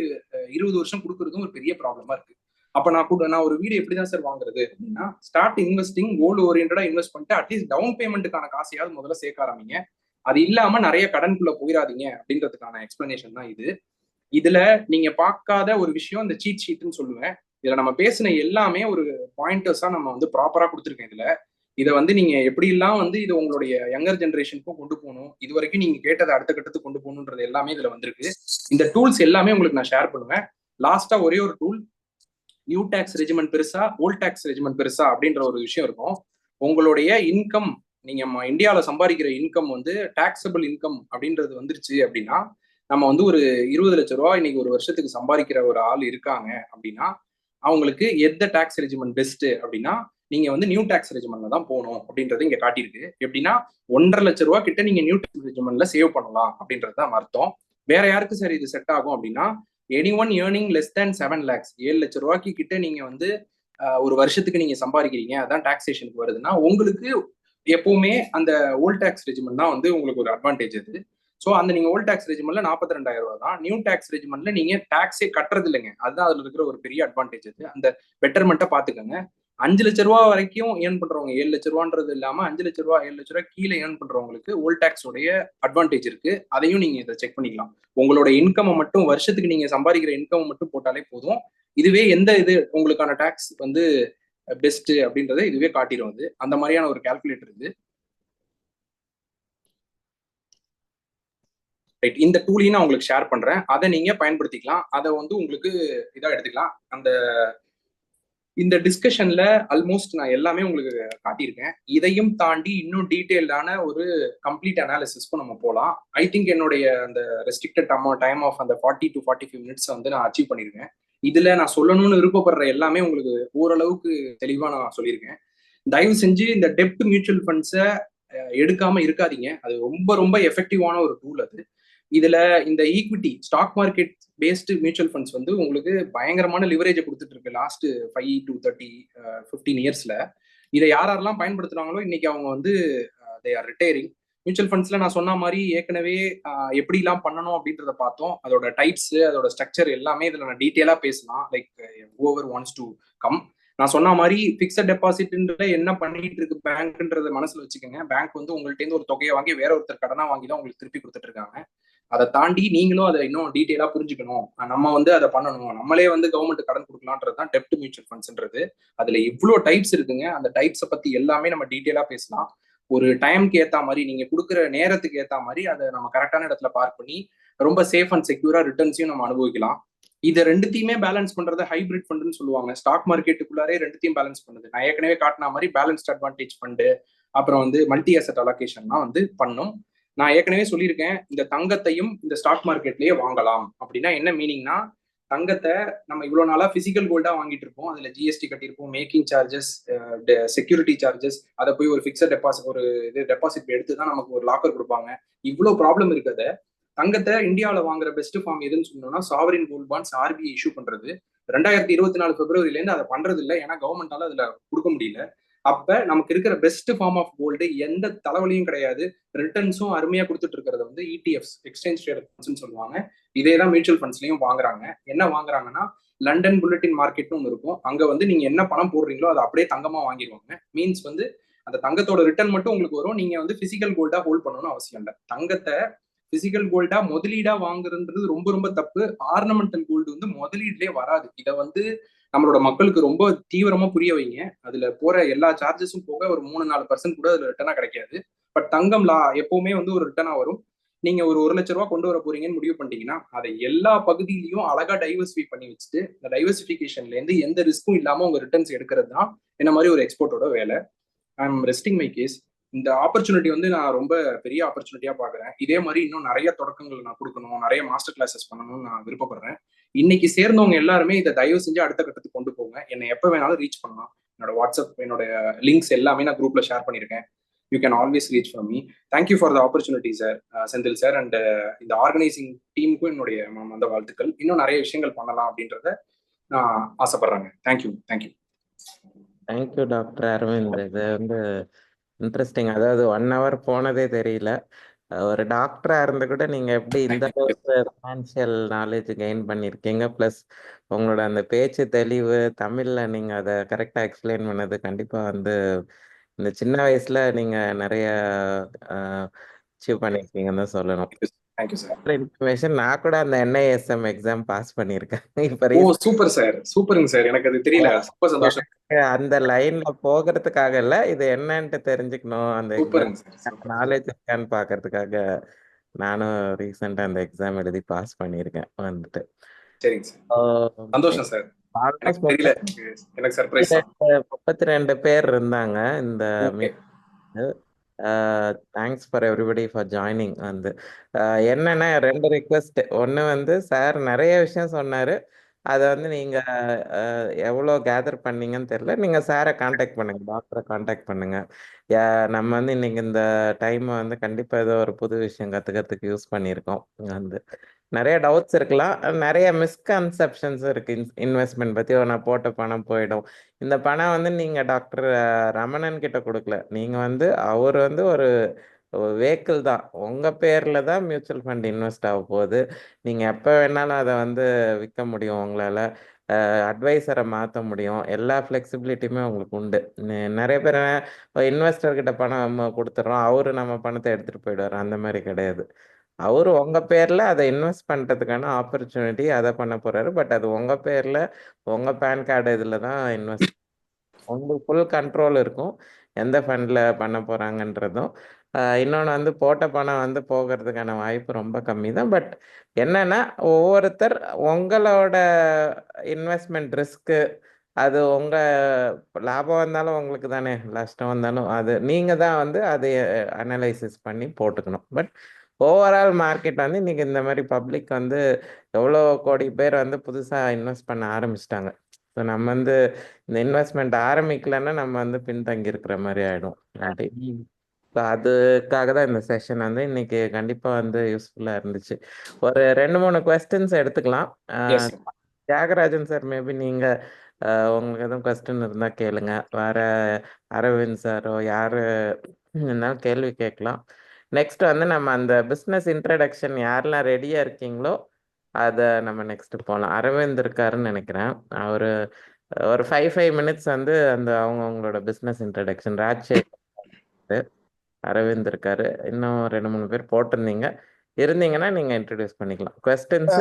20 வருஷம் கொடுக்கறதும் ஒரு பெரிய ப்ராப்ளமா இருக்கு. அப்ப நான் ஒரு வீடு எப்படிதான் சார் வாங்குறது அப்படின்னா ஸ்டார்ட் இன்வெஸ்டிங் கோல் ஓரியன்டா இன்வெஸ்ட் பண்ணிட்டு அட்லீஸ்ட் டவுன் பேமெண்ட்டுக்கான காசையாவது முதல்ல சேர்க்க ஆரம்பிங்க. அது இல்லாம நிறைய கடனுக்குள்ள போயிடாதீங்க அப்படின்றதுக்கான எக்ஸ்பிளனேஷன் தான் இது. இதுல நீங்க பார்க்காத ஒரு விஷயம் இந்த சீட் ஷீட்னு சொல்லுவேன். இதுல நம்ம பேசின எல்லாமே ஒரு பாயிண்டர்ஸா நம்ம வந்து ப்ராப்பரா கொடுத்துருக்கேன். இதுல இதை வந்து நீங்க எப்படி எல்லாம் வந்து இது உங்களுடைய யங்கர் ஜென்ரேஷனுக்கும் கொண்டு போகணும், இது வரைக்கும் நீங்க கேட்டதை அடுத்த கட்டத்துக்கு கொண்டு போகணுன்றது எல்லாமே இதுல வந்திருக்கு. இந்த டூல்ஸ் எல்லாமே உங்களுக்கு நான் ஷேர் பண்ணுவேன். லாஸ்டா ஒரே ஒரு டூல், நியூ டாக்ஸ் ரெஜிமெண்ட் பெருசா ஓல்ட் டாக்ஸ் ரெஜிமெண்ட் பெருசா அப்படின்ற ஒரு விஷயம் இருக்கும். உங்களுடைய இன்கம், நீங்க இந்தியாவில் சம்பாதிக்கிற இன்கம் வந்து டாக்ஸபிள் இன்கம் அப்படின்றது வந்துருச்சு அப்படின்னா நம்ம வந்து ஒரு 20 லட்சம் ரூபாய் இன்னைக்கு ஒரு வருஷத்துக்கு சம்பாதிக்கிற ஒரு ஆள் இருக்காங்க அப்படின்னா அவங்களுக்கு எந்த டாக்ஸ் ரெஜிமெண்ட் பெஸ்ட் அப்படின்னா நீங்க வந்து நியூ டாக்ஸ் ரெஜிமெண்ட்ல தான் போகணும் அப்படின்றது இங்க காட்டியிருக்கு. எப்படின்னா 1.5 லட்சம் ரூபாய் கிட்ட நீங்க நியூ டாக்ஸ் ரெஜிமெண்ட்ல சேவ் பண்ணலாம் அப்படின்றது தான் அர்த்தம். வேற யாருக்கு சார் இது செட் ஆகும் அப்படின்னா anyone earning less than 7 lakhs 7 லட்சம் ரூபாய்க்கு கிட்ட நீங்க வந்து ஒரு வருஷத்துக்கு நீங்க சம்பாதிக்கிறீங்க, அதான் டாக்ஸேஷனுக்கு வருதுன்னா உங்களுக்கு எப்பவுமே அந்த ஓல்ட் டாக்ஸ் ரெஜிமெண்ட் தான் வந்து உங்களுக்கு ஒரு அட்வான்டேஜ் அது. ஸோ அந்த நீங்க ஓல்ட் டாக்ஸ் ரெஜிமெண்ட்ல 42,000 ரூபாய் தான். நியூ டாக்ஸ் ரெஜிமெண்ட்ல நீங்க டாக்ஸே கட்டுறது இல்லைங்க. அதுதான் அதுல இருக்கிற ஒரு பெரிய அட்வான்டேஜ். அது அந்த பெட்டர்மெண்ட்டை பாத்துக்கோங்க. 5 லட்சம் ரூபாய் வரைக்கும் ஏர்ன் பண்றவங்க 7 லட்சம் ரூபான்றது இல்லாம 5 லட்சம் ரூபாய் 7 லட்சம் ரூபாய் கீழே ஏர்ன் பண்றவங்களுக்கு ஓல்ட் டாக்ஸ் உடைய அட்வான்டேஜ் இருக்கு. அதையும் நீங்க இதை செக் பண்ணிக்கலாம். உங்களோட இன்கம் மட்டும் வருஷத்துக்கு நீங்க சம்பாதிக்கிற இன்கம் மட்டும் போட்டாலே போதும். இதுவே எந்த இது உங்களுக்கான டாக்ஸ் வந்து பெஸ்ட் அப்படின்றத இதுவே காட்டிடும். அது அந்த மாதிரியான ஒரு கால்குலேட்டர் இது. ரைட், இந்த டூலையும் நான் உங்களுக்கு ஷேர் பண்றேன். அதை நீங்க பயன்படுத்திக்கலாம். அதை வந்து உங்களுக்கு இதா எடுத்துக்கலாம். இந்த டிஸ்கஷன்ல ஆல்மோஸ்ட் நான் எல்லாமே உங்களுக்கு காட்டியிருக்கேன். இதையும் தாண்டி இன்னும் டீட்டெயில்டான ஒரு கம்ப்ளீட் அனாலிசிஸ்க்கும் நம்ம போகலாம். ஐ திங்க் என்னுடைய அந்த ரெஸ்ட்ரிக்டட் டைம் ஆஃப் அந்த 40 to 45 மினிட்ஸ் வந்து நான் அச்சீவ் பண்ணியிருக்கேன். இதுல நான் சொல்லணும்னு விருப்பப்படுற எல்லாமே உங்களுக்கு ஓரளவுக்கு தெளிவா நான் சொல்லியிருக்கேன். தயவு செஞ்சு இந்த டெப்ட் மியூச்சுவல் ஃபண்ட்ஸை எடுக்காம இருக்காதீங்க. அது ரொம்ப ரொம்ப எஃபெக்டிவான ஒரு டூல். அது இதுல இந்த equity stock market based mutual funds வந்து உங்களுக்கு பயங்கரமான லிவரேஜை கொடுத்துட்டு இருக்கு லாஸ்ட் 5 to 15 இயர்ஸ்ல. இதை யாரெல்லாம் பயன்படுத்துறாங்களோ இன்னைக்கு அவங்க வந்து தே ஆர் ரிட்டையரிங். மியூச்சுவல் ஃபண்ட்ஸ்ல நான் சொன்ன மாதிரி ஏற்கனவே எப்படி எல்லாம் பண்ணணும் அப்படின்றத பார்த்தோம். அதோட டைப்ஸ், அதோட ஸ்ட்ரக்சர் எல்லாமே இதுல நான் டீட்டெயிலா பேசலாம். Like whoever wants to come. நான் சொன்ன மாதிரி பிக்சட் டெபாசிட்ன்ற என்ன பண்ணிட்டு இருக்கு பேங்க்ன்றத மனசுல வச்சுக்கோங்க. பேங்க் வந்து உங்கள்ட்ட இருந்து ஒரு தொகையை வாங்கி வேற ஒருத்தர் கடனா வாங்கி தான் உங்களுக்கு திருப்பி கொடுத்துட்டு இருக்காங்க. அதை தாண்டி நீங்களும் அதை இன்னும் டீட்டெயிலா புரிஞ்சுக்கணும். நம்ம வந்து அதை பண்ணணும், நம்மளே வந்து கவர்மெண்ட் கடன் கொடுக்கலான்றது தான் டெப்ட் மியூச்சுவல் ஃபண்ட்ஸ்ன்றது. அதுல இவ்வளோ டைப்ஸ் இருக்குங்க. அந்த டைப்ஸை பத்தி எல்லாமே நம்ம டீட்டெயிலா பேசலாம். ஒரு டைம்க்கு ஏற்ற மாதிரி நீங்க கொடுக்குற நேரத்துக்கு ஏற்ற மாதிரி அதை நம்ம கரெக்டான இடத்துல பார்க் பண்ணி ரொம்ப சேஃப் அண்ட் செக்யூரா ரிட்டர்ன்ஸையும் நம்ம அனுபவிக்கலாம். இதை ரெண்டுத்தையுமே பேலன்ஸ் பண்றதை ஹைபிரிட் ஃபண்டுன்னு சொல்லுவாங்க. ஸ்டாக் மார்க்கெட்டுக்குள்ளாரே ரெண்டுத்தையும் பேலன்ஸ் பண்ணுது. நான் ஏற்கனவே காட்டின மாதிரி பேலன்ஸ்ட் அட்வான்டேஜ் ஃபண்டு, அப்புறம் வந்து மல்டி அசெட் அலோகேஷன்லாம் வந்து பண்ணும். நான் ஏற்கனவே சொல்லியிருக்கேன், இந்த தங்கத்தையும் இந்த ஸ்டாக் மார்க்கெட்லயே வாங்கலாம். அப்படின்னா என்ன மீனிங்னா, தங்கத்தை நம்ம இவ்வளவு நாளா பிசிக்கல் கோல்டா வாங்கிட்டு இருப்போம். அதுல ஜிஎஸ்டி கட்டியிருப்போம், மேக்கிங் சார்ஜஸ், செக்யூரிட்டி சார்ஜஸ், அதை போய் ஒரு பிக்சட் டெபாசிட், ஒரு இது டெபாசிட் எடுத்து தான் நமக்கு ஒரு லாக்கர் கொடுப்பாங்க. இவ்வளவு ப்ராப்ளம் இருக்கிறத தங்கத்தை இந்தியாவில் வாங்குற பெஸ்ட் ஃபார்ம் எதுன்னு சொன்னோம்னா sovereign gold bonds RBI issue பண்றது. 2024 பிப்ரவரியிலேருந்து அதை பண்றது இல்லை, ஏன்னா கவர்மெண்டால அதுல கொடுக்க முடியல. அப்ப நமக்கு இருக்கிற பெஸ்ட் ஃபார்ம் ஆஃப் கோல்டு, எந்த தலைவலியும் கிடையாது, ரிட்டர்ன்ஸும் அருமையா கொடுத்துட்டு இருக்கிறது வந்து இடிஎஃப்ஸ், எக்ஸ்சேஞ்ச் ட்ரேடட் ஃபண்ட்ஸ்னு சொல்லுவாங்க. இதே தான் மியூச்சுவல் ஃபண்ட்ஸ்லயும் வாங்குறாங்க. என்ன வாங்குறாங்கன்னா, லண்டன் புல்லட்டின் மார்க்கெட்னு ஒன்று இருக்கும். அங்க வந்து நீங்க என்ன பணம் போடுறீங்களோ அதை அப்படியே தங்கமா வாங்கிடுவாங்க. மீன்ஸ் வந்து அந்த தங்கத்தோட ரிட்டர்ன் மட்டும் உங்களுக்கு வரும். நீங்க வந்து பிசிக்கல் கோல்டா ஹோல்ட் பண்ணணும்னு அவசியம் இல்லை. தங்கத்தை பிசிக்கல் கோல்டா முதலீடா வாங்குறது ரொம்ப ரொம்ப தப்பு. ஆர்னமெண்டல் கோல்டு வந்து முதலீடுலயே வராது. இதை வந்து நம்மளோட மக்களுக்கு ரொம்ப தீவிரமா புரிய வைங்க. அதுல போற எல்லா சார்ஜஸும் போக ஒரு 3-4% கூட அதுல ரிட்டர்னா கிடைக்காது. பட் தங்கம் எப்பவுமே வந்து ஒரு ரிட்டர்னா வரும். நீங்க ஒரு 1 லட்ச ரூபா கொண்டு வர போறீங்கன்னு முடிவு பண்ணிட்டீங்கன்னா அதை எல்லா பகுதியிலையும் அழகா டைவர்சிஃபை பண்ணி வச்சுட்டு, இந்த டைவர்சிஃபிகேஷன்ல இருந்து எந்த ரிஸ்க்கும் இல்லாம உங்க ரிட்டர்ன்ஸ் எடுக்கிறது தான் என்ன மாதிரி ஒரு எக்ஸ்போர்ட்டோட வேலை. I am resting my case. இந்த ஆப்பர்ச்சுனிட்டி வந்து நான் ரொம்ப பெரிய ஆப்பர்ச்சுனிட்டியா பாக்குறேன். இதே மாதிரி இன்னும் நிறைய தொடக்கங்கள் நான் கொடுக்கணும், நிறைய மாஸ்டர் கிளாஸஸ் பண்ணணும்னு நான் விருப்பப்படுறேன். இன்னைக்கு சேர்ந்தவங்க எல்லாருமே இதை தயவு செஞ்சு அடுத்த கட்டத்துக்கு கொண்டு போங்க. என்னை எப்ப வேணாலும் ரீச் பண்ணலாம். என்னோட வாட்ஸ்அப், என்னோட லிங்க்ஸ் எல்லாமே நான் குரூப்ல ஷேர் பண்ணியிருக்கேன். You can always reach from me. Thank you for the opportunity sir, Senthil sir. And இந்த ஆர்கனைசிங் டீமுக்கும் என்னுடைய அந்த வாழ்த்துக்கள். இன்னும் நிறைய விஷயங்கள் பண்ணலாம் அப்படின்றத நான் ஆசைப்படுறேங்க. தேங்க்யூ. Thank you doctor Aravind. இது வந்து இன்ட்ரெஸ்டிங். அதாவது 1 hour போனதே தெரியல. ஒரு டாக்டரா இருந்து கூட நீங்க எப்படி இந்த அளவுக்கு ஃபினான்ஷியல் நாலேஜ் கெயின் பண்ணியிருக்கீங்க, பிளஸ் உங்களோட அந்த பேச்சு தெளிவு, தமிழ்ல நீங்க அதை கரெக்டா எக்ஸ்பிளைன் பண்ணது கண்டிப்பா வந்து இந்த சின்ன வயசுல நீங்க நிறைய அச்சீவ் பண்ணியிருக்கீங்கன்னு தான் சொல்லணும். Thank you sir. இன்ஃபர்மேஷன், நான் கூட அந்த என்ஐஎஸ்எம் எக்ஸாம் பாஸ் பண்ணியிருக்கேன். இப்ப ஓ சூப்பர் சார், சூப்பருங்க சார். எனக்கு அது தெரியல, ரொம்ப சந்தோஷம். அந்த லைன்ல போகிறதுக்காக இல்ல, இது என்னன்னு தெரிஞ்சுக்கணும், அந்த எக்ஸாம் நாலேஜ் இருக்கான்னு பாக்குறதுக்காக நானும் ரீசெண்டா அந்த எக்ஸாம் எழுதி பாஸ் பண்ணியிருக்கேன் வந்துட்டு. சரிங்க சார், சந்தோஷம் சார். எனக்கு தெரியல, எனக்கு சர்ப்ரைஸ். 32 பேர் இருந்தாங்க இந்த thanks for everybody for joining. வந்து என்னன்னா 2 ரிக்வெஸ்ட். ஒன்று வந்து சார் நிறைய விஷயம் சொன்னாரு, அதை வந்து நீங்க எவ்வளோ கேதர் பண்ணீங்கன்னு தெரியல. நீங்க சாரை காண்டாக்ட் பண்ணுங்க, டாக்டரை காண்டாக்ட் பண்ணுங்க. நம்ம வந்து இன்னைக்கு இந்த டைமை வந்து கண்டிப்பா ஏதோ ஒரு புது விஷயம் கத்துக்கிறதுக்கு யூஸ் பண்ணியிருக்கோம். வந்து நிறைய டவுட்ஸ் இருக்கலாம், நிறைய மிஸ்கன்செப்ஷன்ஸ் இருக்கு இன்வெஸ்ட்மெண்ட் பத்தி. நான் போட்ட பணம் போயிடும். இந்த பணம் வந்து நீங்க டாக்டர் ரமணன் கிட்ட கொடுக்கல, நீங்க வந்து அவர் வந்து ஒரு வெஹிக்கிள் தான், உங்க பேர்ல தான் மியூச்சுவல் ஃபண்ட் இன்வெஸ்ட் ஆக போகுது. நீங்க எப்ப வேணாலும் அதை வந்து விற்க முடியும், உங்களால அட்வைசரை மாற்ற முடியும், எல்லா ஃப்ளெக்சிபிலிட்டியுமே உங்களுக்கு உண்டு. நிறைய பேர் இன்வெஸ்டர்கிட்ட பணம் கொடுத்துட்றோம், அவரு நம்ம பணத்தை எடுத்துட்டு போயிடுவார். அந்த மாதிரி கிடையாது. அவரு உங்க பேர்ல அதை இன்வெஸ்ட் பண்றதுக்கான ஆப்பர்ச்சுனிட்டி அதை பண்ண போறாரு. பட் அது உங்க பேர்ல, உங்க பேன் கார்டு இதுல தான் இன்வெஸ்ட், உங்களுக்கு ஃபுல் கண்ட்ரோல் இருக்கும் எந்த ஃபண்ட்ல பண்ண போறாங்கன்றதும். இன்னொன்று வந்து போட்ட பணம் வந்து போகிறதுக்கான வாய்ப்பு ரொம்ப கம்மி தான். பட் என்னன்னா, ஒவ்வொருத்தர் உங்களோட இன்வெஸ்ட்மெண்ட் ரிஸ்க்கு, அது உங்க லாபம் வந்தாலும் உங்களுக்கு தானே, நஷ்டம் வந்தாலும் அது நீங்க தான் வந்து அதை அனலைசிஸ் பண்ணி போட்டுக்கணும். பட் ஓவரால் மார்க்கெட் வந்து இன்னைக்கு இந்த மாதிரி பப்ளிக் வந்து எவ்வளோ கோடி பேர் வந்து புதுசாக இன்வெஸ்ட் பண்ண ஆரம்பிச்சிட்டாங்க. ஸோ நம்ம வந்து இந்த இன்வெஸ்ட்மெண்ட் ஆரம்பிக்கலன்னா நம்ம வந்து பின்தங்கி இருக்கிற மாதிரி ஆயிடும். ஸோ அதுக்காக தான் இந்த செஷன் வந்து இன்னைக்கு கண்டிப்பாக வந்து யூஸ்ஃபுல்லாக இருந்துச்சு. ஒரு 2-3 கொஸ்டின்ஸ் எடுத்துக்கலாம். தியாகராஜன் சார், மேபி நீங்கள் உங்களுக்கு எதுவும் கொஸ்டின் இருந்தால் கேளுங்க. வேற அரவிந்த் சாரோ யாரு இருந்தாலும் கேள்வி கேட்கலாம். நெக்ஸ்ட் வந்து நம்ம அந்த பிஸ்னஸ் இன்ட்ரடக்ஷன் யாரெல்லாம் ரெடியா இருக்கீங்களோ அதை நம்ம நெக்ஸ்ட் போகலாம். அரவிந்த் இருக்காருன்னு நினைக்கிறேன். அவரு ஒரு 5 minutes வந்து அந்த அவங்களோட பிஸ்னஸ் இன்ட்ரடக்ஷன். ராஜ்சேகர், அரவிந்த் இருக்காரு, இன்னும் 2-3 பேர் போட்டிருந்தீங்க. இருந்தீங்கன்னா நீங்க இன்ட்ரடியூஸ் பண்ணிக்கலாம். கொஸ்டின்ஸ்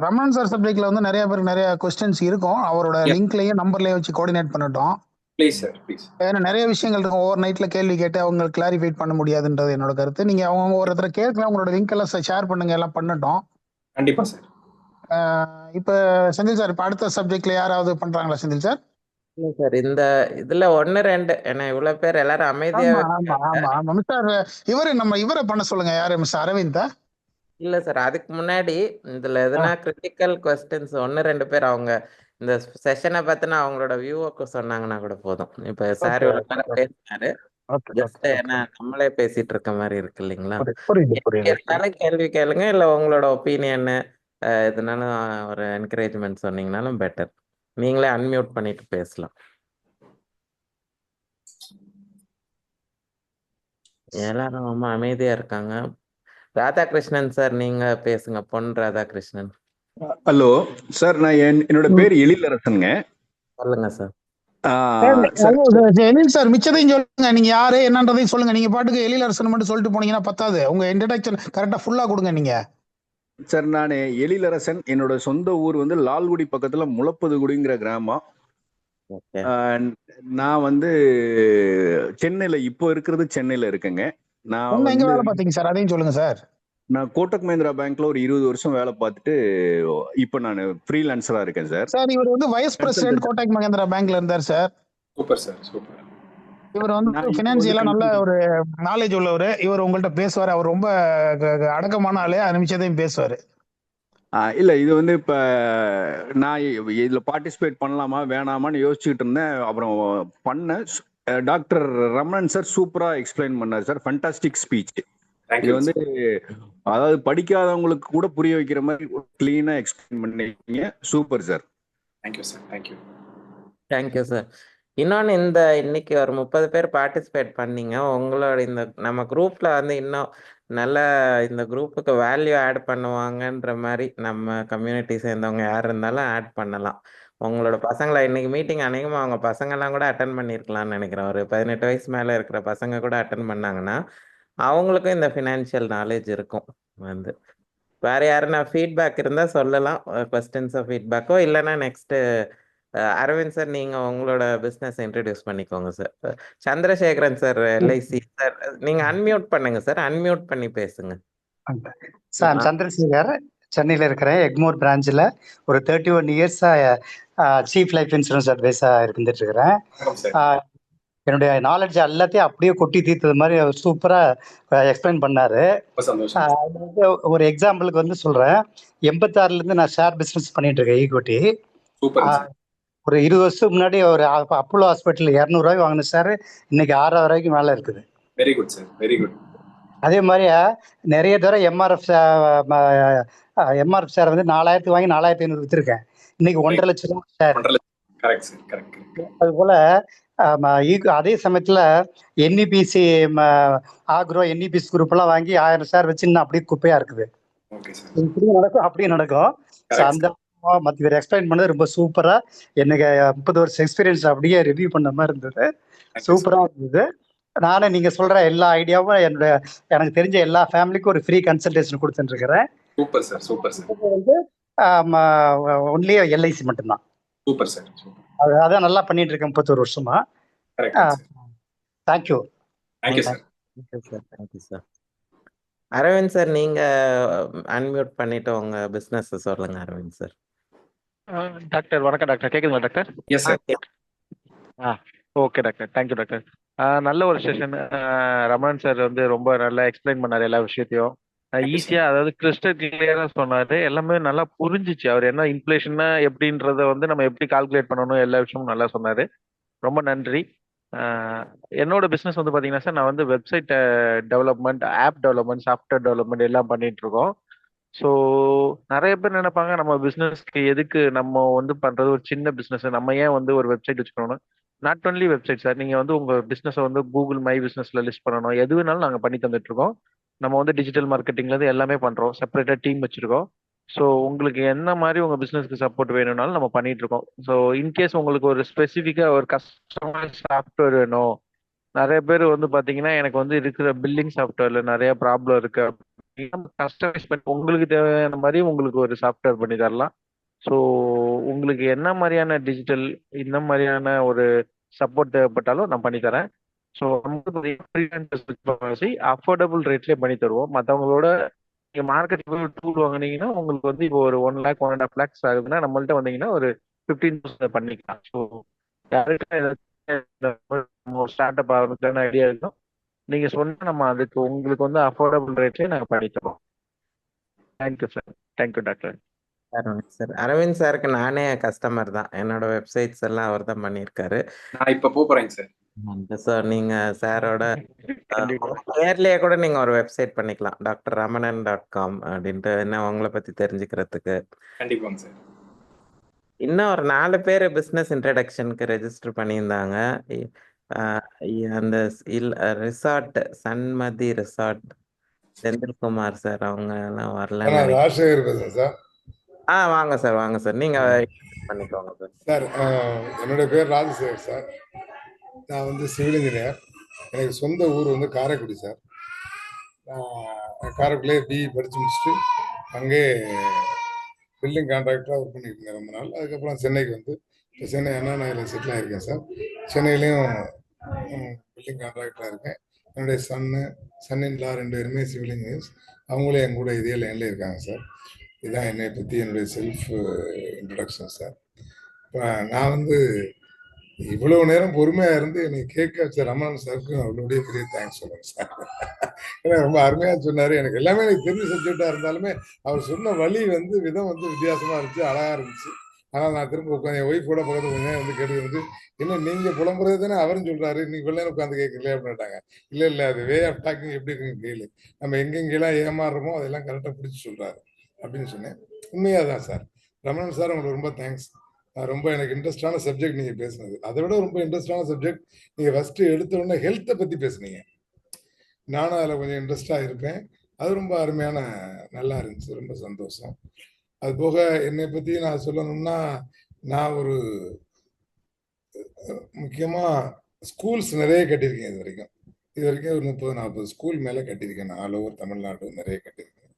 ரமணன் சார் சப்ஜெக்ட்ல வந்து நிறைய பேர் நிறைய கொஸ்டின்ஸ் இருக்கும். அவரோட லிங்க்லயே நம்பர்லயே வச்சு கோஆர்டினேட் பண்ணட்டும். Please sir please. ஏன்னா நிறைய விஷயங்கள் இருக்கும். ஓவர் நைட்ல கேள்வி கேட்டு அவங்க கிளாரிஃபை பண்ண முடியாதுன்றது என்னோட கருத்து. நீங்க அவங்க ஒரு இடத்துல கேட்கலாம், உங்களோட லிங்க் எல்லாம் ஷேர் பண்ணுங்க, எல்லாம் பண்ணட்டும். கண்டிப்பா சார். இப்ப செந்தில் சார், இப்ப அடுத்த சப்ஜெக்ட்ல யாராவது பண்றாங்களா செந்தில் சார்? இல்ல சார், இந்த இதுல 1 2 ஏன்னா இவ்வளவு பேர் எல்லாரும் அமைதியாவே ஆமா ஆமா இருக்காங்க. ஆமா ஆமா மிஸ்டர் இவரை பண்ண சொல்லுங்க. யாரு? மிஸ்டர் அரவிந்தா? இல்ல சார், அதுக்கு முன்னாடி இதுல எதுனா கிரிட்டிக்கல் கொஸ்டின்ஸ் 1 2 பேர் அவங்க இந்த செஷனை பத்தின அவங்களோட வியூவுக்கு சொன்னாங்கன்னா கூட போதும். இப்ப சார் ஓகே இவ்வளவு நேரம் பேசினாரு, ஓகே ஜஸ்ட் ஓகே ஏன்னா நம்மளே பேசிட்டு இருக்க மாதிரி இருக்கு இல்லைங்களா? புரியுது புரியுது. இருந்தாலும் கேள்வி கேளுங்க, இல்ல உங்களோட ஒப்பீனியன் எதுனாலும் ஒரு என்கரேஜ்மெண்ட் சொன்னீங்கனாலும் பெட்டர். நீங்களே அன்மியூட் பண்ணிட்டு பேசலாம். எல்லாரும் ரொம்ப அமைதியா இருக்காங்க. ராதாகிருஷ்ணன் சார், நீங்க பேசுங்க. பொன் ராதாகிருஷ்ணன். ஹலோ சார், நான் என்னோட பேர் எழிலரசனுங்க. சொல்லுங்க சார். சார் எழில் சார், மிச்சத்தையும் சொல்லுங்க. நீங்க யாரு என்னன்றதையும் சொல்லுங்க. நீங்க பாட்டுக்கு எழிலரசன் மட்டும் சொல்லிட்டு போனீங்கன்னா பத்தாது. உங்க இன்ட்ரடக்ஷன் கரெக்டா ஃபுல்லா கொடுங்க நீங்க. சார், நான் எழிலரசன். என்னோட சொந்த ஊர் வந்து லால்குடி பக்கத்துல முளப்பதுகுடிங்கிற கிராமம். ஓகே. நான் வந்து சென்னையில இப்போ இருக்கிறது சென்னையில இருக்கேங்க. நான் உங்க எங்க வந்து வேலை பார்த்தீங்க சார்? அதையும் சொல்லுங்க சார். நான் கோட்டக் மஹிந்திரா பேங்க்ல ஒரு 20 வருஷம் வேலை பார்த்துட்டு இப்போ நான் ஃப்ரீலான்சரா இருக்கேன் சார். சார், இவர் வந்து வைஸ் பிரசிடென்ட் கோட்டக் மஹிந்திரா பேங்க்ல இருந்தார் சார். Super sir super. இவர் வந்து நான் இப்போ பினான்சியலா வந்து நல்ல ஒரு நாலேஜ் உள்ளவர். இவர் உங்கள்ட்ட பேசுவார். அவர் ரொம்ப அடக்கமான ஆளு. நிமிஷத்தையும் பேசுவார். இல்ல, இது வந்து இப்ப நான் இதுல பார்ட்டிசிபேட் பண்ணலாமா வேணாமான்னு யோசிச்சுட்டு இருந்தேன். அப்புறம் பண்ண டாக்டர் ரமணன் சார் சூப்பரா எக்ஸ்பிளைன் பண்ணார் சார். Fantastic speech. இது தேங்க்யூ வந்து அதாவது படிக்காதவங்களுக்கு கூட புரிய வைக்கிற மாதிரி கிளீனா எக்ஸ்பிளைன் பண்ணீங்க. Super sir. Thank you sir. Thank you. Thank you sir. இன்னொன்று, இன்னைக்கு ஒரு 30 பேர் பார்ட்டிசிபேட் பண்ணீங்க. உங்களோட இந்த நம்ம குரூப்ல வந்து இன்னும் நல்ல இந்த குரூப்புக்கு வேல்யூ ஆட் பண்ணுவாங்கன்ற மாதிரி நம்ம கம்யூனிட்டி சேர்ந்தவங்க யார் இருந்தாலும் ஆட் பண்ணலாம். உங்களோட பசங்களை இன்னைக்கு மீட்டிங் அநேகமாக அவங்க பசங்கெல்லாம் கூட அட்டன் பண்ணியிருக்கலாம்னு நினைக்கிறேன். ஒரு 18 வயசு மேலே இருக்கிற பசங்க கூட அட்டன் பண்ணாங்கன்னா அவங்களுக்கும் இந்த ஃபினான்ஷியல் நாலேஜ் இருக்கும். வந்து வேற யாருன்னா ஃபீட்பேக் இருந்தால் சொல்லலாம். கொஸ்டின்ஸோ ஃபீட்பேக்கோ இல்லைன்னா நெக்ஸ்ட்டு அரவிந்த் சார், நீங்க உங்களோட பிசினஸ் இன்ட்ரடியூஸ் பண்ணிக்கோங்க sir. Chandrasekaran sir, LIC sir, நீங்க அன்மியூட் பண்ணுங்க சார். அன்மியூட் பண்ணி பேசுங்க. சார், சந்திரசேகர், சென்னையில் இருக்கிறேன். எக்மோர் பிரான்ச்சில் ஒரு 31 இயர்ஸா சீஃப் லைஃப் இன்சூரன்ஸ் அட்வைஸாக இருந்துட்டு இருக்கிறேன். என்னுடைய நாலேஜ் எல்லாத்தையும் அப்படியே கொட்டி தீர்த்தது மாதிரி அவர் சூப்பராக எக்ஸ்பிளைன் பண்ணாரு. ஒரு எக்ஸாம்பிளுக்கு வந்து சொல்றேன். 86லேருந்து நான் ஷேர் பிஸ்னஸ் பண்ணிட்டு இருக்கேன், ஈக்விட்டி. ஒரு 20 வருஷத்துக்கு முன்னாடி ஒரு அப்போலோ ஹாஸ்பிட்டல் 200 ரூபாய்க்கு வாங்கின சார் இன்னைக்கு 6000 ரூபாய்க்கு மேலே இருக்குது. Very good sir, very good. அதே மாதிரி நிறைய தடவை எம்ஆர்எஃப் ஷேர் வந்து 4000 வாங்கி 4500 வித்துருக்கேன். இன்னைக்கு 1.5 லட்சம் ஷேர். அது போல அதே சமயத்துல என்இபிசி ஆக்ரோ என்இபிசி குரூப் எல்லாம் வாங்கி 1000 ஷேர் வச்சு இன்னும் அப்படியே குப்பையா இருக்குது. இப்படியும் நடக்கும் அப்படியே நடக்கும். அந்த மற்ற பேர் எக்ஸ்பிளைன் பண்ணது ரொம்ப சூப்பரா. எனக்கு 30 வருஷம் எக்ஸ்பீரியன்ஸ் அப்படியே ரிவ்யூ பண்ண மாதிரி இருந்தது. சூப்பரா இருந்தது. நானே நீங்க சொல்ற எல்லா ஐடியாவும் எனக்கு தெரிஞ்ச எல்லா ஃபேமிலிக்கும் ஒரு ஃப்ரீ கன்சல்டேஷன் கொடுத்துட்டு இருக்கிறேன். Super sir, super sir. வந்து ஒன்லி எல்ஐசி மட்டும்தான். Super sir. அதான் நல்லா பண்ணிட்டு இருக்கேன் 31 வருஷமா. Thank you. Thank you sir. Thank you sir. Aravind sir, நீங்க அன்மியூட் பண்ணிட்டு உங்க பிசினஸ் சொல்லுங்க அரவிந்த் சார். டாக்டர் வணக்கம் டாக்டர். கேக்குதுங்களா doctor? Yes sir. Okay doctor. Thank you doctor. நல்ல ஒரு செஷன். ரமணன் சார் வந்து ரொம்ப நல்லா எக்ஸ்பிளைன் பண்ணாரு எல்லா விஷயத்தையும். ஈஸியா, அதாவது கிறிஸ்டல் கிளியரா சொன்னாரு. எல்லாமே நல்லா புரிஞ்சிச்சு. அவர் என்ன இன்ஃப்ளேஷன்னா எப்படின்றத வந்து நம்ம எப்படி கால்குலேட் பண்ணணும் எல்லா விஷயமும் நல்லா சொன்னாரு. ரொம்ப நன்றி. என்னோட பிஸ்னஸ் வந்து பார்த்தீங்கன்னா சார், நான் வந்து website development, app development, software development எல்லாம் பண்ணிட்டு இருக்கோம். ஸோ நிறைய பேர் நினைப்பாங்க நம்ம பிஸ்னஸ்க்கு எதுக்கு நம்ம வந்து பண்றது ஒரு சின்ன பிஸ்னஸ், நம்ம ஏன் வந்து ஒரு வெப்சைட் வச்சுக்கணும். நாட் ஒன்லி வெப்சைட் சார், நீங்க வந்து உங்க பிஸ்னஸை வந்து கூகுள் மை பிஸ்னஸ்ல லிஸ்ட் பண்ணணும், எது வேணாலும் நாங்கள் பண்ணி தந்துட்டு இருக்கோம். நம்ம வந்து டிஜிட்டல் மார்க்கெட்டிங்ல இருந்து எல்லாமே பண்றோம். செப்பரேட்டா டீம் வச்சிருக்கோம். ஸோ உங்களுக்கு என்ன மாதிரி உங்க பிசினஸ்க்கு சப்போர்ட் வேணும்னாலும் நம்ம பண்ணிட்டு இருக்கோம். ஸோ இன்கேஸ் உங்களுக்கு ஒரு ஸ்பெசிஃபிக்கா ஒரு கஸ்டமைஸ் சாஃப்ட்வேர் வேணும், நிறைய பேர் வந்து பாத்தீங்கன்னா எனக்கு வந்து இருக்கிற பில்லிங் சாஃப்ட்வேர்ல நிறைய ப்ராப்ளம் இருக்கு, கஸ்டமைஸ் பண்ணி உங்களுக்கு தேவையான மாதிரி உங்களுக்கு ஒரு சாஃப்ட்வேர் பண்ணி தரலாம். ஸோ உங்களுக்கு என்ன மாதிரியான டிஜிட்டல், இந்த மாதிரியான ஒரு சப்போர்ட் தேவைப்பட்டாலும் நான் பண்ணி தரேன். ஸோ அஃபோர்டபுள் ரேட்லேயே பண்ணி தருவோம். மற்றவங்களோட நீங்கள் மார்க்கெட் போய் டூல் வாங்குனீங்கன்னா உங்களுக்கு வந்து இப்போ ஒரு 1 lakh 1.5 lakhs ஆகுதுன்னா நம்மள்ட்ட வந்தீங்கன்னா ஒரு 15,000 பண்ணிக்கலாம். ஸோ யாருக்கும் ஸ்டார்ட் அப் ஆரம்பிக்கலான்னு ஐடியா இருக்கும், நீங்கள் சொன்னால் நம்ம அதுக்கு உங்களுக்கு வந்து அஃபோர்டபுள் ரேட்லேயே நாங்கள் பண்ணி தரோம். Thank you sir. Thank you doctor. Sir Aravind சாருக்கு நானே கஸ்டமர் தான். என்னோட வெப்சைட்ஸ் எல்லாம் அவர் தான் பண்ணியிருக்காரு. நான் இப்போ போறேங்க சார். சார் நீங்க சாரோட பேர்லயே கூட நீங்க ஒரு வெப்சைட் பண்ணிக்கலாம், drramanan.com அப்படின்ட்டு, என்ன உங்களை பத்தி தெரிஞ்சுக்கிறதுக்கு. கண்டிப்பாங்க சார். இன்னும் ஒரு 4 பேர் பிசினஸ் இன்ட்ரடக்ஷனுக்கு ரெஜிஸ்டர் பண்ணியிருந்தாங்க. அந்த resort Sanmathi resort Senthilkumar sir அவங்க எல்லாம் வரல. ராஜசேகர் பேசுறேன் சார். வாங்க சார், வாங்க சார், நீங்க பண்ணிக்கோங்க சார். சார் என்னுடைய பேர் ராஜசேகர் சார். நான் வந்து சிவில் இன்ஜினியர். எனக்கு சொந்த ஊர் வந்து காரைக்குடி சார். காரைக்குடியே பிஇ படித்து முடிச்சுட்டு அங்கே பில்டிங் கான்ட்ராக்டராக ஒர்க் பண்ணிட்டு இருந்தேன் ரொம்ப நாள். அதுக்கப்புறம் சென்னைக்கு வந்து இப்போ சென்னை அண்ணா நகரில் செட்டில் ஆகிருக்கேன் சார். சென்னையிலையும் பில்டிங் கான்ட்ராக்டராக இருக்கேன். என்னுடைய சன்னின்லா 2 பேருமே சிவில் இன்ஜினியர்ஸ். அவங்களே என் கூட இதே லைனில் இருக்காங்க சார். இதுதான் என்னை பற்றி என்னுடைய செல்ஃப் இன்ட்ரடக்ஷன் சார். இப்போ நான் வந்து இவ்வளவு நேரம் பொறுமையாக இருந்து என்னை கேட்க வச்ச ரமணன் சாருக்கு அவ்வளோடைய பெரிய தேங்க்ஸ் சொல்லுவேன் சார். ஏன்னா ரொம்ப அருமையாக சொன்னார். எனக்கு எல்லாமே எனக்கு தெரிஞ்ச சப்ஜெக்டாக இருந்தாலுமே அவர் சொன்ன வழி வந்து விதம் வந்து வித்தியாசமாக இருந்துச்சு, அழகாக இருந்துச்சு. ஆனால் நான் திரும்ப உட்காந்து என் ஒய்ஃப் கூட பக்கத்து கொஞ்சம் வந்து கேட்டுக்கிட்டு, இன்னும் நீங்கள் புலம்புறது தானே அவரும் சொல்கிறாரு, நீங்கள் வெள்ளை உட்காந்து கேட்கல அப்படின்ட்டாங்க. இல்லை அது வே ஆஃப் டாக்கிங் எப்படி இருக்குன்னு கேளு, நம்ம எங்கெங்கெல்லாம் ஏமாறுறோமோ அதெல்லாம் கரெக்டாக பிடிச்சி சொல்கிறாரு அப்படின்னு சொன்னேன். உண்மையாக தான் சார். ரமணன் சார் உங்களுக்கு ரொம்ப தேங்க்ஸ். ரொம்ப எனக்கு இன்ட்ரெஸ்டான சப்ஜெக்ட் நீங்கள் பேசுனது. அதை விட ரொம்ப இன்ட்ரெஸ்டான சப்ஜெக்ட் நீங்கள் ஃபஸ்ட்டு எடுத்த உடனே ஹெல்த்தை பற்றி பேசுனீங்க. நானும் அதில் கொஞ்சம் இன்ட்ரெஸ்டாக இருப்பேன். அது ரொம்ப அருமையான நல்லா இருந்துச்சு, ரொம்ப சந்தோஷம். அது போக என்னை பற்றி நான் சொல்லணும்னா, நான் ஒரு முக்கியமாக ஸ்கூல்ஸ் நிறைய கட்டியிருக்கேன். இது வரைக்கும் ஒரு 30-40 ஸ்கூல் மேலே கட்டியிருக்கேன். நான் ஆல் ஓவர் தமிழ்நாடு நிறைய கட்டியிருக்கேன்.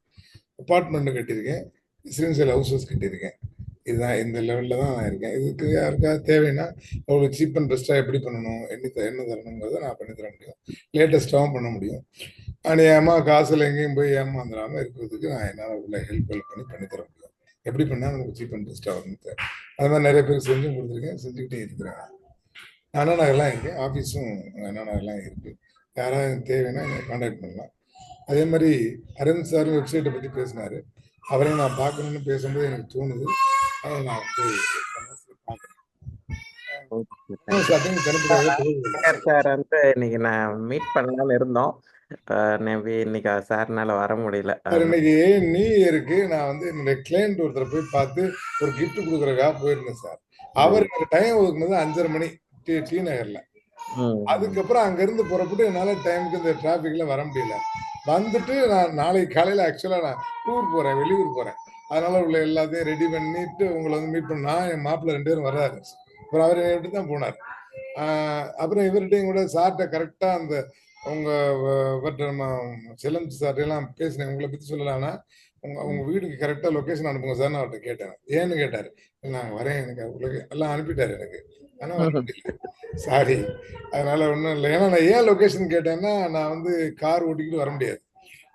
அப்பார்ட்மெண்ட்டு கட்டியிருக்கேன், ரெசிடென்சியல் ஹவுசஸ் கட்டியிருக்கேன். இதுதான் இந்த லெவலில் தான் நான் இருக்கேன். இதுக்கு யாருக்காவது தேவைன்னா அவ்வளோ சீப் அண்ட் பெஸ்ட்டாக எப்படி பண்ணணும், என்ன தரணுங்கிறத நான் பண்ணி தர முடியும், லேட்டஸ்ட்டாகவும் பண்ண முடியும். அநியாயமாக காசில் எங்கேயும் போய் ஏமாந்துடாமல் இருக்கிறதுக்கு நான் என்னால் உள்ள ஹெல்ப் பண்ணி தர முடியும். எப்படி பண்ணால் நமக்கு சீப் அண்ட் பெஸ்ட்டாக வரணும் சார். அது மாதிரி நிறைய பேர் செஞ்சும் கொடுத்துருக்கேன், செஞ்சுக்கிட்டே இருக்கிறேன். அண்ணா நகர்லாம் இருக்கேன், ஆஃபீஸும் அண்ணா நகர்லாம் இருக்குது. யாராவது தேவைன்னா என்னை கான்டாக்ட் பண்ணலாம். அதே மாதிரி அரவிந்த் சார் வெப்சைட்டை பற்றி பேசினார். அவரையும் நான் பார்க்கணுன்னு பேசும்போது எனக்கு தோணுது. அதை நான் வந்து சார் வந்து இன்னைக்கு நான் மீட் பண்ணலாம்னு இருந்தோம். இன்னைக்கு சார்னால வர முடியல. இன்னைக்கு நியூ இயருக்கு நான் வந்து என்னுடைய கிளைண்ட் ஒருத்தரை போய் பார்த்து ஒரு கிஃப்ட் கொடுக்குறதுக்காக போயிருந்தேன் சார். அவர் எனக்கு டைம் ஒதுக்குனது 5:30 மணி டி நகர்ல. அதுக்கப்புறம் அங்க இருந்து புறப்பட்டு என்னால டைமுக்கு இந்த டிராபிக்ல வர முடியல. வந்துட்டு நான் நாளைக்கு காலையில ஆக்சுவலா நான் டூர் போறேன், வெளியூர் போறேன். அதனால உள்ள எல்லாத்தையும் ரெடி பண்ணிட்டு உங்களை வந்து மீட் பண்ணா என் மாப்பிள்ள 2 பேரும் வர்றாரு. அப்புறம் அவர் எப்படி தான் போனார். அப்புறம் இவர்கிட்டையும் கூட சார்கிட்ட கரெக்டா அந்த உங்க நம்ம செல்லம் சார்ட்டெல்லாம் பேசினேன். உங்களை பத்தி சொல்லலாம்னா உங்க வீட்டுக்கு கரெக்டா லொகேஷன் அனுப்புங்க சார் நான் அவர்கிட்ட கேட்டேன். ஏன்னு கேட்டாரு. நான் வரேன், எனக்கு எல்லாம் அனுப்பிட்டாரு எனக்கு, ஆனா வர முடியல சாரி. அதனால ஒன்றும் இல்லை. ஏன்னா நான் ஏன் லொகேஷன் கேட்டேன்னா நான் வந்து கார் ஓட்டிக்கிட்டு வர முடியாது.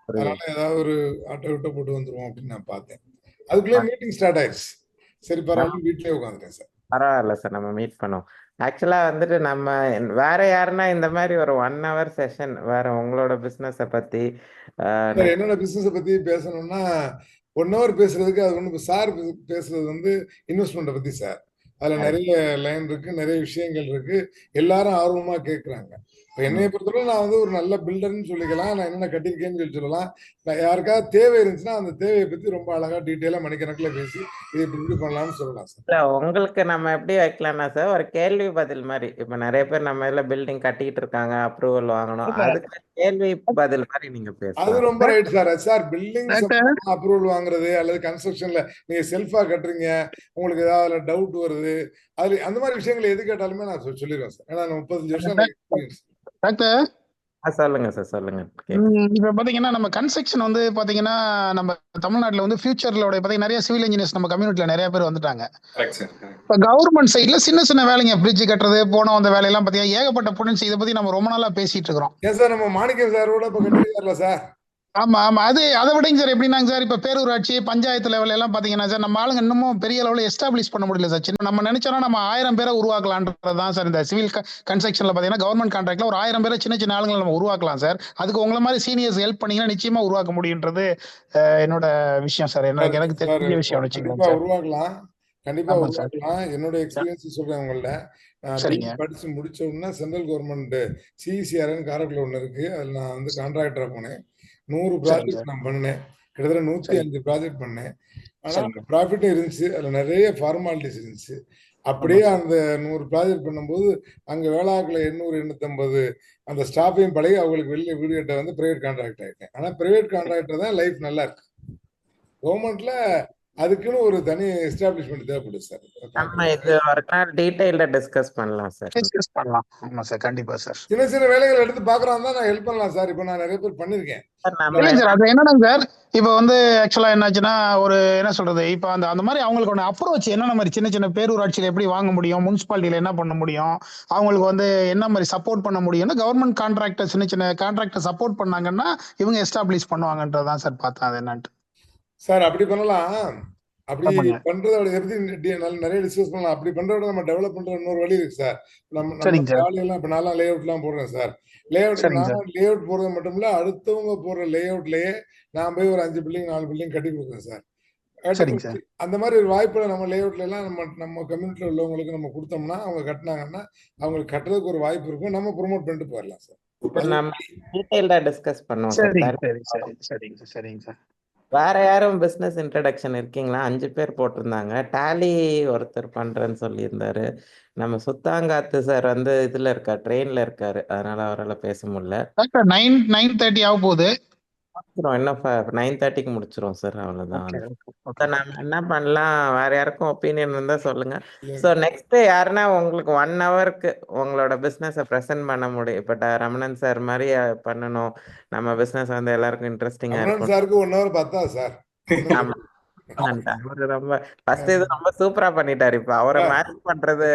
அதனால ஏதாவது ஒரு ஆட்டோ விட்ட போட்டு வந்துருவோம் அப்படின்னு நான் பார்த்தேன். அதுக்குள்ளே மீட்டிங் ஸ்டார்ட் ஆயிடுச்சு. சரி பரவாயில்ல, வீட்லயே உட்காந்துட்டேன் சார். பரவாயில்ல சார், நம்ம மீட் பண்ணோம். ஆக்சுவலா வந்துட்டு நம்ம வேற யாருன்னா இந்த மாதிரி ஒரு 1 hour செஷன் வேற உங்களோட பிசினஸ பத்தி என்னோட பிசினஸ பத்தி பேசணும்னா 1 hour பேசுறதுக்கு அது ஒண்ணு. சார் பேசுறது வந்து இன்வெஸ்ட்மெண்ட்டை பத்தி சார். அதுல நிறைய லைன் இருக்கு, நிறைய விஷயங்கள் இருக்கு, எல்லாரும் ஆர்வமா கேட்கறாங்க. இப்போ என்னைய பொறுத்தவரை நான் வந்து ஒரு நல்ல பில்டர்னு சொல்லிக்கலாம். நான் என்னென்ன கட்டியிருக்கேன்னு சொல்லலாம். நான் யாருக்காவது தேவை இருந்துச்சுன்னா அந்த தேவையை பத்தி ரொம்ப அழகா டீட்டெயிலா மணிக்கணக்கில் பேசி இது இப்படி பண்ணலாம்னு சொல்லலாம் சார். உங்களுக்கு நம்ம எப்படி வைக்கலாம்னா சார், ஒரு கேள்வி பதில் மாதிரி. இப்ப நிறைய பேர் நம்ம இதுல பில்டிங் கட்டிட்டு இருக்காங்க, அப்ரூவல் வாங்கணும், அதுக்கு கேள்வி பதில் மாதிரி நீங்க பேசலாம். அது ரொம்ப right sir. Sir building approval வாங்குறது அல்லது கன்ஸ்ட்ரக்ஷன்ல நீங்க செல்ஃபா கட்டுறீங்க, உங்களுக்கு ஏதாவது டவுட் வருது, அது அந்த மாதிரி விஷயங்கள் எது கேட்டாலுமே நான் சொல்லிடுவேன் சார். ஏன்னா 35 வருஷம் எக்ஸ்பீரியன்ஸ். டாக்டர் சொல்லுங்க சார், சொல்லுங்க. இப்ப பாத்தீங்கன்னா நம்ம கன்ஸ்ட்ரக்ஷன் வந்து பாத்தீங்கன்னா நம்ம தமிழ்நாட்டுல வந்து ஃபியூச்சர்ல பாத்தீங்கன்னா நிறைய சிவில் இன்ஜினியர்ஸ் நம்ம கம்யூனிட்டில நிறைய பேர் வந்துட்டாங்க. இப்ப கவர்மெண்ட் சைட்ல சின்ன சின்ன வேலைங்க, பிரிட்ஜ் கட்டுறது போன அந்த வேலையெல்லாம் பாத்தீங்கன்னா ஏகப்பட்ட பொட்டன்சி. இதை பத்தி நம்ம ரொம்ப நாளா பேசிட்டு இருக்கிறோம். ஏன் சார் நம்ம மாணிக்கம் சார் கூட இப்ப கட்டிருக்காருல சார். ஆமா ஆமா, அதை விடைங்க சார். எப்படின்னாங்க சார், இப்ப பேரூராட்சி பஞ்சாயத்து லெவல் எல்லாம் பாத்தீங்கன்னா சார் நம்ம ஆளுங்க இன்னமும் பெரிய லெவலில் எஸ்டாப்ளிஷ் பண்ண முடியல சார். சின்ன நம்ம நினைச்சோம்னா நம்ம 1000 பேரை உருவாக்கலான்றதுதான் சார். இந்த சிவில் கன்ஸ்ட்ரக்ஷன்ல பாத்தீங்கன்னா கவர்மெண்ட் கான்ட்ராக்ட்ல ஒரு 1000 பேரை சின்ன சின்ன ஆளுங்களை நம்ம உருவாக்கலாம் சார். அதுக்கு உங்களை மாதிரி சீனியர்ஸ் ஹெல்ப் பண்ணீங்கன்னா நிச்சயமா உருவாக்க முடியுன்றது என்னோட விஷயம் சார். எனக்கு தெரிஞ்ச விஷயம் வச்சுக்கலாம் சார். உருவாக்கலாம், கண்டிப்பா ஆமா சார். உருவாக்கலாம். என்னோட எக்ஸ்பீரியன்ஸ் சொல்றேன் உங்கள்ட்ட. நான் சரிங்க. படிச்சு முடிச்ச உடனே சென்ட்ரல் கவர்மெண்ட் சிஇசிஆர்னு காரைக்குடியில் ஒன்று இருக்கு. அதில் நான் வந்து கான்ட்ராக்டரா போனேன். 100 ப்ராஜெக்ட் நான் பண்ணேன். கிட்டத்தட்ட 105 ப்ராஜெக்ட் பண்ணேன். ஆனால் ப்ராஃபிட்டும் இருந்துச்சு, அதில் நிறைய ஃபார்மாலிட்டிஸ் இருந்துச்சு. அப்படியே அந்த 100 ப்ராஜெக்ட் பண்ணும்போது அங்கே வேளாக்கில் 800 850 அந்த ஸ்டாஃபையும் பழகி அவங்களுக்கு வெளியே வீடு கட்ட வந்து பிரைவேட் கான்ட்ராக்ட் ஆகிட்டேன். ஆனால் பிரைவேட் கான்ட்ராக்டர் தான் லைஃப் நல்லா இருக்கு. கவர்மெண்ட்ல அதுக்குன்னு ஒரு தனி எஸ்டாப்ளிஷ்மெண்ட் தேவைப்படுது சார். நம்ம இது ஒரு நாள் டீடைல்டா டிஸ்கஸ் பண்ணலாம் சார். டிஸ்கஸ் பண்ணலாம். ஆமா சார், கண்டிப்பா சார். சின்ன சின்ன வேலைகள் எடுத்து பாக்குறான் தான் நான் ஹெல்ப் பண்ணலாம் சார். இப்போ நான் நிறைய பேர் பண்ணிருக்கேன். இல்லைங்க சார், அது என்னன்னா சார், இப்போ வந்து ஆக்சுவலா என்னாச்சுன்னா ஒரு என்ன சொல்றது, இப்போ அந்த மாதிரி அவங்களுக்கு ஒன்று அப்ரோச் என்னென்ன மாதிரி சின்ன சின்ன பேரூராட்சியில் எப்படி வாங்க முடியும், முனிசிபாலிட்டியில என்ன பண்ண முடியும், அவங்களுக்கு வந்து என்ன மாதிரி சப்போர்ட் பண்ண முடியும்னா கவர்மெண்ட் கான்ட்ராக்டர் சின்ன சின்ன கான்ட்ராக்டர் சப்போர்ட் பண்ணாங்கன்னா இவங்க எஸ்டாப்ளிஷ் பண்ணுவாங்கன்றதான் சார் பார்த்தேன். அது என்னன்ட்டு சார் அப்படி பண்ணலாம். அப்படி பண்றதோட எப்படி நிறைய டிஸ்கஸ் பண்ணலாம். அப்படி பண்றதோட நம்ம டெவலப் பண்ற இன்னொரு வழி இருக்கு சார். நம்ம வேலையெல்லாம் இப்ப நான் லே அவுட்லாம் போடுறேன் சார். லே அவுட் போடுறது மட்டும் இல்ல, அடுத்தவங்க போடுற லே அவுட்லயே நான் போய் ஒரு 5 பில்டிங் 4 பில்டிங் கட்டி கொடுக்குறேன் சார். அந்த மாதிரி ஒரு வாய்ப்புல நம்ம லே அவுட்ல எல்லாம் நம்ம கம்யூனிட்டில உள்ளவங்களுக்கு நம்ம கொடுத்தோம்னா அவங்க கட்டினாங்கன்னா அவங்களுக்கு கட்டுறதுக்கு ஒரு வாய்ப்பு இருக்கும். நம்ம ப்ரொமோட் பண்ணிட்டு போயிடலாம் சார். நம்ம டீடைல்டா டிஸ்கஸ் பண்ணுவோம் சார். சரிங்க சார். வேற யாரும் பிசினஸ் இன்ட்ரடக்ஷன் இருக்கீங்களா? 5 பேர் போட்டிருந்தாங்க. டேலி ஒருத்தர் பண்றேன்னு சொல்லியிருந்தாரு. நம்ம சுத்தாங்காத்து சார் வந்து இதுல இருக்காரு, ட்ரெயின்ல இருக்காரு, அதனால அவரால் பேச முடியல. 9:30 ஆக போகுது. இன்னும் 9:30க்கு முடிச்சிரும் சார். அவ்வளவுதான். நம்ம என்ன பண்ணலாம், வேற யாருக்கும் ஒப்பீனியன் இருந்தா சொல்லுங்க. ஸோ நெக்ஸ்ட் யாருன்னா உங்களுக்கு 1 ஹவருக்கு உங்களோட பிசினஸ் பிரசன்ட் பண்ண முடியும். இப்ப ரமணன் சார் மாதிரி பண்ணணும், நம்ம பிசினஸ் வந்து எல்லாருக்கும் இன்ட்ரெஸ்டிங்கா இருக்கும். சாருக்கு 1 ஹவர் பார்த்தா சார். ஆமா, அவரு ரொம்ப ஃபர்ஸ்ட் இது ரொம்ப சூப்பரா பண்ணிட்டாரு. இப்ப அவரை மேட்ச் பண்றது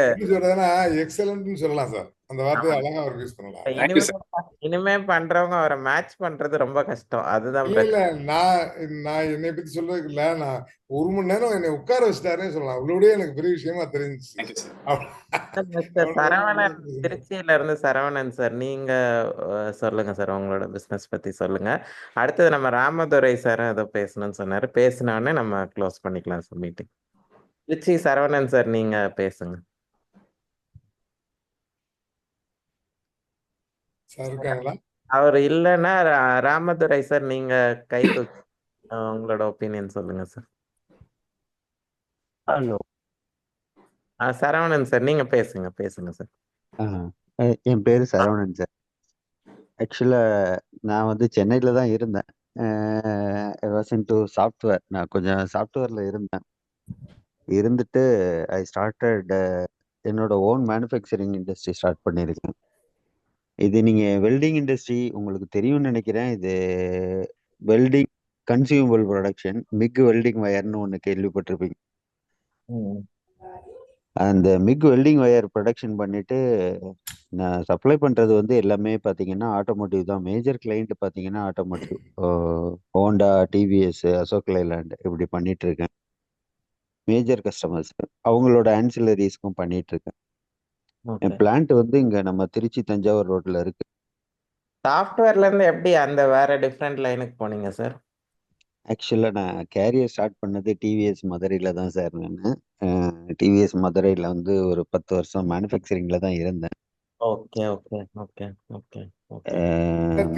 எக்ஸலன்ட்னு சொல்லலாம் சார். அந்த வார்த்தையை அழகா அவர் யூஸ் பண்ணலாம். இனிமே பண்றவங்க அவரை மேட்ச் பண்றது ரொம்ப கஷ்டம். அதுதான் இல்ல நான் என்னை பத்தி சொல்றதுக்கு இல்ல, நான் 1 மணி நேரம் என்னை உட்கார வச்சுட்டாருன்னு சொல்லலாம். அவ்வளோடய எனக்கு பெரிய விஷயமா தெரிஞ்சுச்சு. சரவணன், திருச்சியில இருந்து சரவணன் சார், நீங்க சொல்லுங்க சார், உங்களோட பிசினஸ் பத்தி சொல்லுங்க. அடுத்தது நம்ம ராமதுரை சார் ஏதோ பேசணும்னு சொன்னாரு. பேசின உடனே நம்ம க்ளோஸ் பண்ணிக்கலாம் sir meeting. Trichy Saravanan sir நீங்க பேசுங்க. அவர் இல்லைன்னா ராமதுரை சார் நீங்க கை தூக்கி உங்களோட ஒப்பீனியன் சொல்லுங்க சார். ஹலோ, சரவணன் சார் நீங்க பேசுங்க சார். என் பேரு சரவணன் சார். ஆக்சுவலா நான் வந்து சென்னையில தான் இருந்தேன். சாஃப்ட்வேர், நான் கொஞ்சம் சாஃப்ட்வேர்ல இருந்துட்டு ஐ ஸ்டார்டட் என்னோட ஓன் மேனுஃபேக்சரிங் இண்டஸ்ட்ரி ஸ்டார்ட் பண்ணியிருக்கேன். இது நீங்க வெல்டிங் இண்டஸ்ட்ரி உங்களுக்கு தெரியும்னு நினைக்கிறேன். இது வெல்டிங் கன்சியூமபிள் ப்ரொடக்ஷன், மிக் வெல்டிங் வயர்னு ஒன்று கேள்விப்பட்டிருப்பீங்க. அந்த மிக் வெல்டிங் வயர் ப்ரொடக்ஷன் பண்ணிட்டு நான் சப்ளை பண்றது வந்து எல்லாமே பார்த்தீங்கன்னா ஆட்டோமோட்டிவ் தான். மேஜர் கிளைண்ட் பார்த்தீங்கன்னா automotive, Honda, TVS, Ashok Leyland இப்படி பண்ணிட்டு இருக்கேன். மேஜர் கஸ்டமர்ஸ் அவங்களோட ஆன்சிலரிஸ்க்கும் பண்ணிட்டு இருக்கேன். என் பிளான்ட் வந்து இங்க நம்ம திருச்சி தஞ்சாவூர் ரோட்ல இருக்கு. சாஃப்ட்வேர்ல இருந்து எப்படி அந்த வேற டிஃப்ரெண்ட் லைனுக்கு போனீங்க சார்? ஆக்சுவலா நான் கேரியர் ஸ்டார்ட் பண்ணது டிவிஎஸ் மதுரையில தான் சார். நான் டிவிஎஸ் மதுரையில வந்து ஒரு 10 வருஷம் மேனுஃபேக்சரிங்ல தான் இருந்தேன். Okay okay okay okay okay.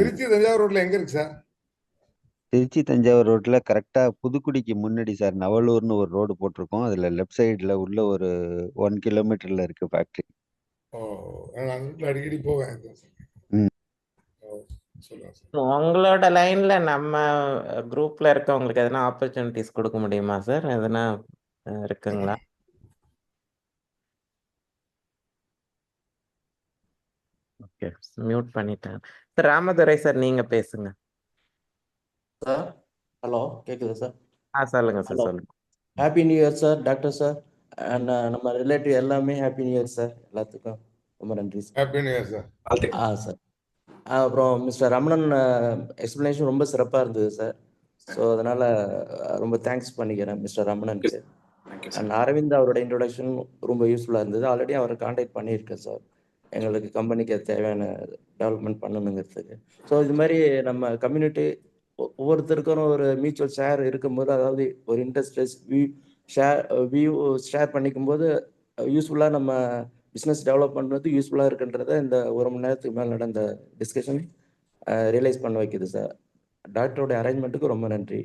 Trichy Thanjavur ரோட்ல எங்க இருக்கு சார்? திருச்சி தஞ்சாவூர் ரோட்ல கரெக்டா புதுக்குடிக்கு முன்னாடி சார், நவலூர்னு ஒரு ரோடு போட்டிருக்கோம். அதுல லெஃப்ட் சைடுல உள்ள ஒரு 1 கிலோமீட்டர்ல இருக்கு ஃபேக்டரி. அடிக்கடி போவேன். உங்களோட லைன்ல நம்ம குரூப்ல இருக்கவங்களுக்கு எதனா ஆப்பர்ச்சுனிட்டிஸ் கொடுக்க முடியுமா சார்? எதனா இருக்குங்களா? ஓகே. மியூட் பண்ணிட்டேன். சார் ராமதுரை சார் நீங்க பேசுங்க. சார் ஹலோ கேட்குதா சார்? சொல்லுங்க சார் ஹலோ சொல்லுங்க. Happy new year sir doctor sir and நம்ம ரிலேட்டிவ் எல்லாமே ஹாப்பி நியூ இயர் சார் எல்லாத்துக்கும் ரொம்ப நன்றி sir. Happy new year sir. Sir அப்புறம் மிஸ்டர் ரமணன் எக்ஸ்பிளனேஷன் ரொம்ப சிறப்பாக இருந்தது சார். ஸோ அதனால் ரொம்ப தேங்க்ஸ் பண்ணிக்கிறேன் மிஸ்டர் ரமணனுக்கு. அண்ட் அரவிந்த் அவரோட இன்ட்ரொடக்ஷன் ரொம்ப யூஸ்ஃபுல்லாக இருந்தது. ஆல்ரெடி அவரை காண்டாக்ட் பண்ணியிருக்கேன் சார், எங்களுக்கு கம்பெனிக்கு தேவையான டெவலப்மெண்ட் பண்ணணுங்கிறதுக்கு. ஸோ இது மாதிரி நம்ம கம்யூனிட்டி ஒவ்வொருத்தருக்கும் ஒரு மியூச்சுவல் ஷேர் இருக்கும்போது, அதாவது ஒரு இன்ட்ரெஸ்ட் வியூ ஷேர் பண்ணிக்கும் போது யூஸ்ஃபுல்லாக நம்ம பிஸ்னஸ் டெவலப் பண்ணுறது யூஸ்ஃபுல்லாக இருக்குன்றத இந்த 1 மணி நேரத்துக்கு மேலே நடந்த டிஸ்கஷன் ரியலைஸ் பண்ண வைக்குது சார். டாக்டரோட அரேஞ்ச்மெண்ட்டுக்கு ரொம்ப நன்றி,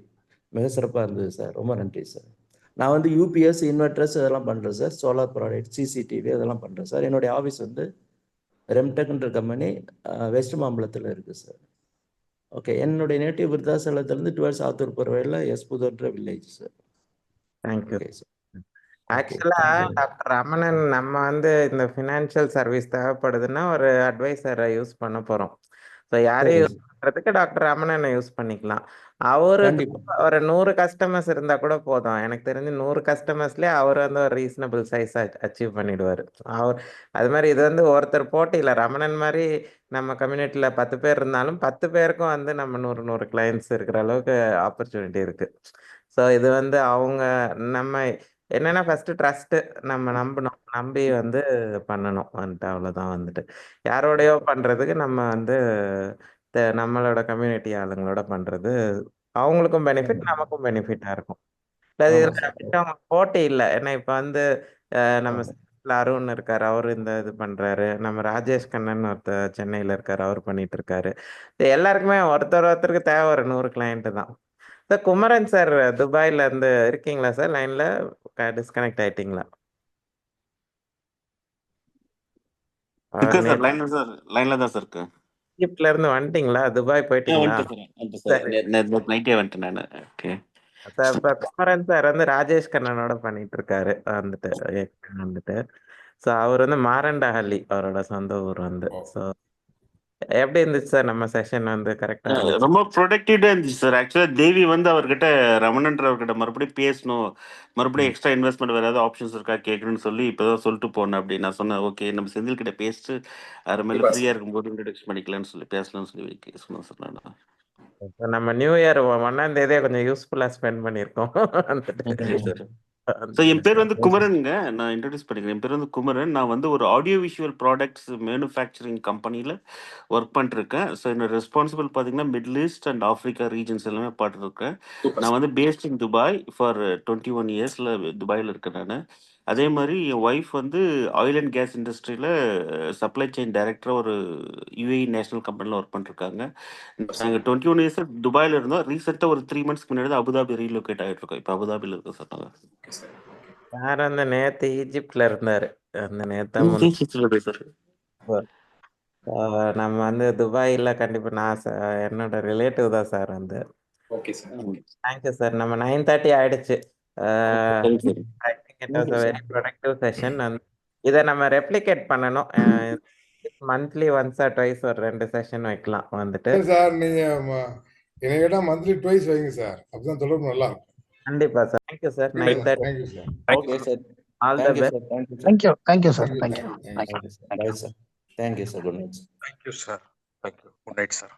மிக சிறப்பாக இருந்தது சார். ரொம்ப நன்றி சார். நான் வந்து யூபிஎஸ் இன்வெர்டர்ஸ் இதெல்லாம் பண்ணுறேன் சார், சோலார் ப்ராடக்ட் சிசிடிவி அதெல்லாம் பண்ணுறேன் சார். என்னுடைய ஆஃபீஸ் வந்து ரெம்டெக்ன்ற கம்பெனி வெஸ்ட் மாம்பலத்தில் இருக்குது சார். ஓகே, என்னுடைய நேட்டிவ் விருத்தாசலத்துலேருந்து டுவர்ட்ஸ் ஆத்தூர் போகிற வழியில் புதன்ற village sir. Thank you. Okay sir. ஆக்சுவலா டாக்டர் ரமணன் நம்ம வந்து இந்த ஃபினான்ஷியல் சர்வீஸ் தேவைப்படுதுன்னா ஒரு அட்வைசரை யூஸ் பண்ண போறோம். ஸோ யாரையும் யூஸ் பண்றதுக்கு டாக்டர் ரமணனை யூஸ் பண்ணிக்கலாம். அவருக்கு ஒரு 100 கஸ்டமர்ஸ் இருந்தா கூட போதும். எனக்கு தெரிஞ்சு 100 கஸ்டமர்ஸ்லயே அவர் வந்து ஒரு ரீசனபிள் சைஸ் அச்சீவ் பண்ணிடுவாரு. அவர் அது மாதிரி இது வந்து ஒருத்தர் போட்டியில ரமணன் மாதிரி நம்ம கம்யூனிட்டியில 10 பேர் இருந்தாலும் 10 பேருக்கும் வந்து நம்ம 100 கிளைண்ட்ஸ் இருக்கிற அளவுக்கு ஆப்பர்ச்சுனிட்டி இருக்கு. ஸோ இது வந்து அவங்க நம்ம என்னன்னா ஃபர்ஸ்ட் ட்ரஸ்ட் நம்ம நம்பணும், நம்பி வந்து பண்ணணும் வந்துட்டு. அவ்வளவுதான் வந்துட்டு யாரோடையோ பண்றதுக்கு நம்ம வந்து நம்மளோட கம்யூனிட்டி ஆளுங்களோட பண்றது அவங்களுக்கும் பெனிஃபிட், நமக்கும் பெனிஃபிட்டா இருக்கும். போட்டி இல்லை. ஏன்னா இப்ப வந்து நம்ம அருண் இருக்காரு, அவரு இந்த இது பண்றாரு. நம்ம ராஜேஷ் கண்ணன் ஒருத்தர் சென்னையில இருக்காரு, அவர் பண்ணிட்டு இருக்காரு. எல்லாருக்குமே ஒருத்தருக்கு தேவை ஒரு 100 கிளைண்ட் தான். சார் குமரன் சார் துபாயில இருந்து இருக்கீங்களா சார்? லைன்ல டிஸ்கனெக்ட் ஆயிட்டீங்களா? லைன்ல தான் சார் இருக்கு. ஈஜிப்ட்ல இருந்து வந்துட்டீங்களா? துபாய் போயிட்டீங்களா? சார் இப்ப குமரன் சார் வந்து ராஜேஷ் கண்ணனோட பண்ணிட்டு இருக்காரு வந்துட்டு. ஸோ அவர் வந்து மாரண்டஹள்ளி அவரோட சொந்த ஊர் வந்து. ஸோ எப்படி இருந்துச்சு சார் நம்ம செஷன் வந்து? கரெக்டா இருந்துச்சு? ரொம்ப ப்ரொடக்டிவா இருந்துச்சு சார். ஆக்சுவலா தேவி வந்து அவர்கிட்ட ரமணன்றவர்கிட்ட மறுபடியும் பேசணும், மறுபடியும் எக்ஸ்ட்ரா இன்வெஸ்ட்மெண்ட் வேற ஏதாவது ஆப்ஷன்ஸ் இருக்கா கேட்கணும்னு சொல்லி இப்பதான் சொல்லிட்டு போனேன். அப்படி நான் சொன்னேன், ஓகே நம்ம செந்தில் கிட்ட பேசிட்டு அருமையில ஃப்ரீயா இருக்கும்போது இன்ட்ரடக்ஷன் பண்ணிக்கலாம்னு சொல்லி பேசலாம்னு சொல்லி சொன்னேன் சார். நான் நம்ம நியூ இயர் 1ஆம் தேதியே கொஞ்சம் யூஸ்ஃபுல்லா ஸ்பெண்ட் பண்ணிருக்கோம். ஸோ என் பேர் வந்து குமரனுங்க. நான் இன்ட்ரடியூஸ் பண்ணிக்கிறேன். என் பேர் வந்து குமரன். நான் வந்து ஒரு ஆடியோ விஷுவல் ப்ராடக்ட்ஸ் மேனுஃபேக்சரிங் கம்பெனியில் ஒர்க் பண்ணிருக்கேன். ஸோ என்னோட ரெஸ்பான்சிபிள் பார்த்தீங்கன்னா middle east and Africa regions எல்லாமே பார்த்துருக்கேன். நான் வந்து பேஸ்ட் இன் துபாய் ஃபார் 21 இயர்ஸில் துபாயில் இருக்கேன் நான். அதே மாதிரி என் ஒய்ஃப் வந்து ஆயில் அண்ட் கேஸ் இண்டஸ்ட்ரியில் சப்ளை செயின் டைரக்டராக ஒரு யுஏஇ நேஷனல் கம்பெனியில் ஒர்க் பண்ணிருக்காங்க. நாங்கள் 21 இயர்ஸ் துபாயில் இருந்தோம். ரீசெண்டாக ஒரு 3 மந்த்ஸ்க்கு முன்னாடி அபுதாபி ரீலோகேட் ஆகிட்டு இருக்கோம். இப்போ அபுதாபியில் இருக்கோம் சார். நாங்கள் சார் வந்து நேத்து ஈஜிப்ட்ல இருந்தாரு. அந்த நம்ம வந்து துபாயில கண்டிப்பா நான் என்னோட ரிலேட்டிவ் தான் சார் வந்து. Okay sir. Thank you sir. நம்ம 9:30 ஆயிடுச்சு. Very productive session. இதை நம்ம ரெப்ளிகேட் பண்ணணும். மந்த்லி ஒன்ஸ் ஆர் ட்வைஸ் ஒரு 2 செஷன் வைக்கலாம் வந்துட்டு. சார் நீங்க என்ன கேட்டா மந்த்லி ட்வைஸ் வைங்க சார், அப்பதான் தொடர்பு நல்லா இருக்கும். கண்டிப்பா sir. Thank you sir. 9:30. Thank you sir. Okay sir. All the best. Thank you sir. Thank you. Bye sir. Thank you sir. Good night. Thank you, sir. Thank you. Good night, sir.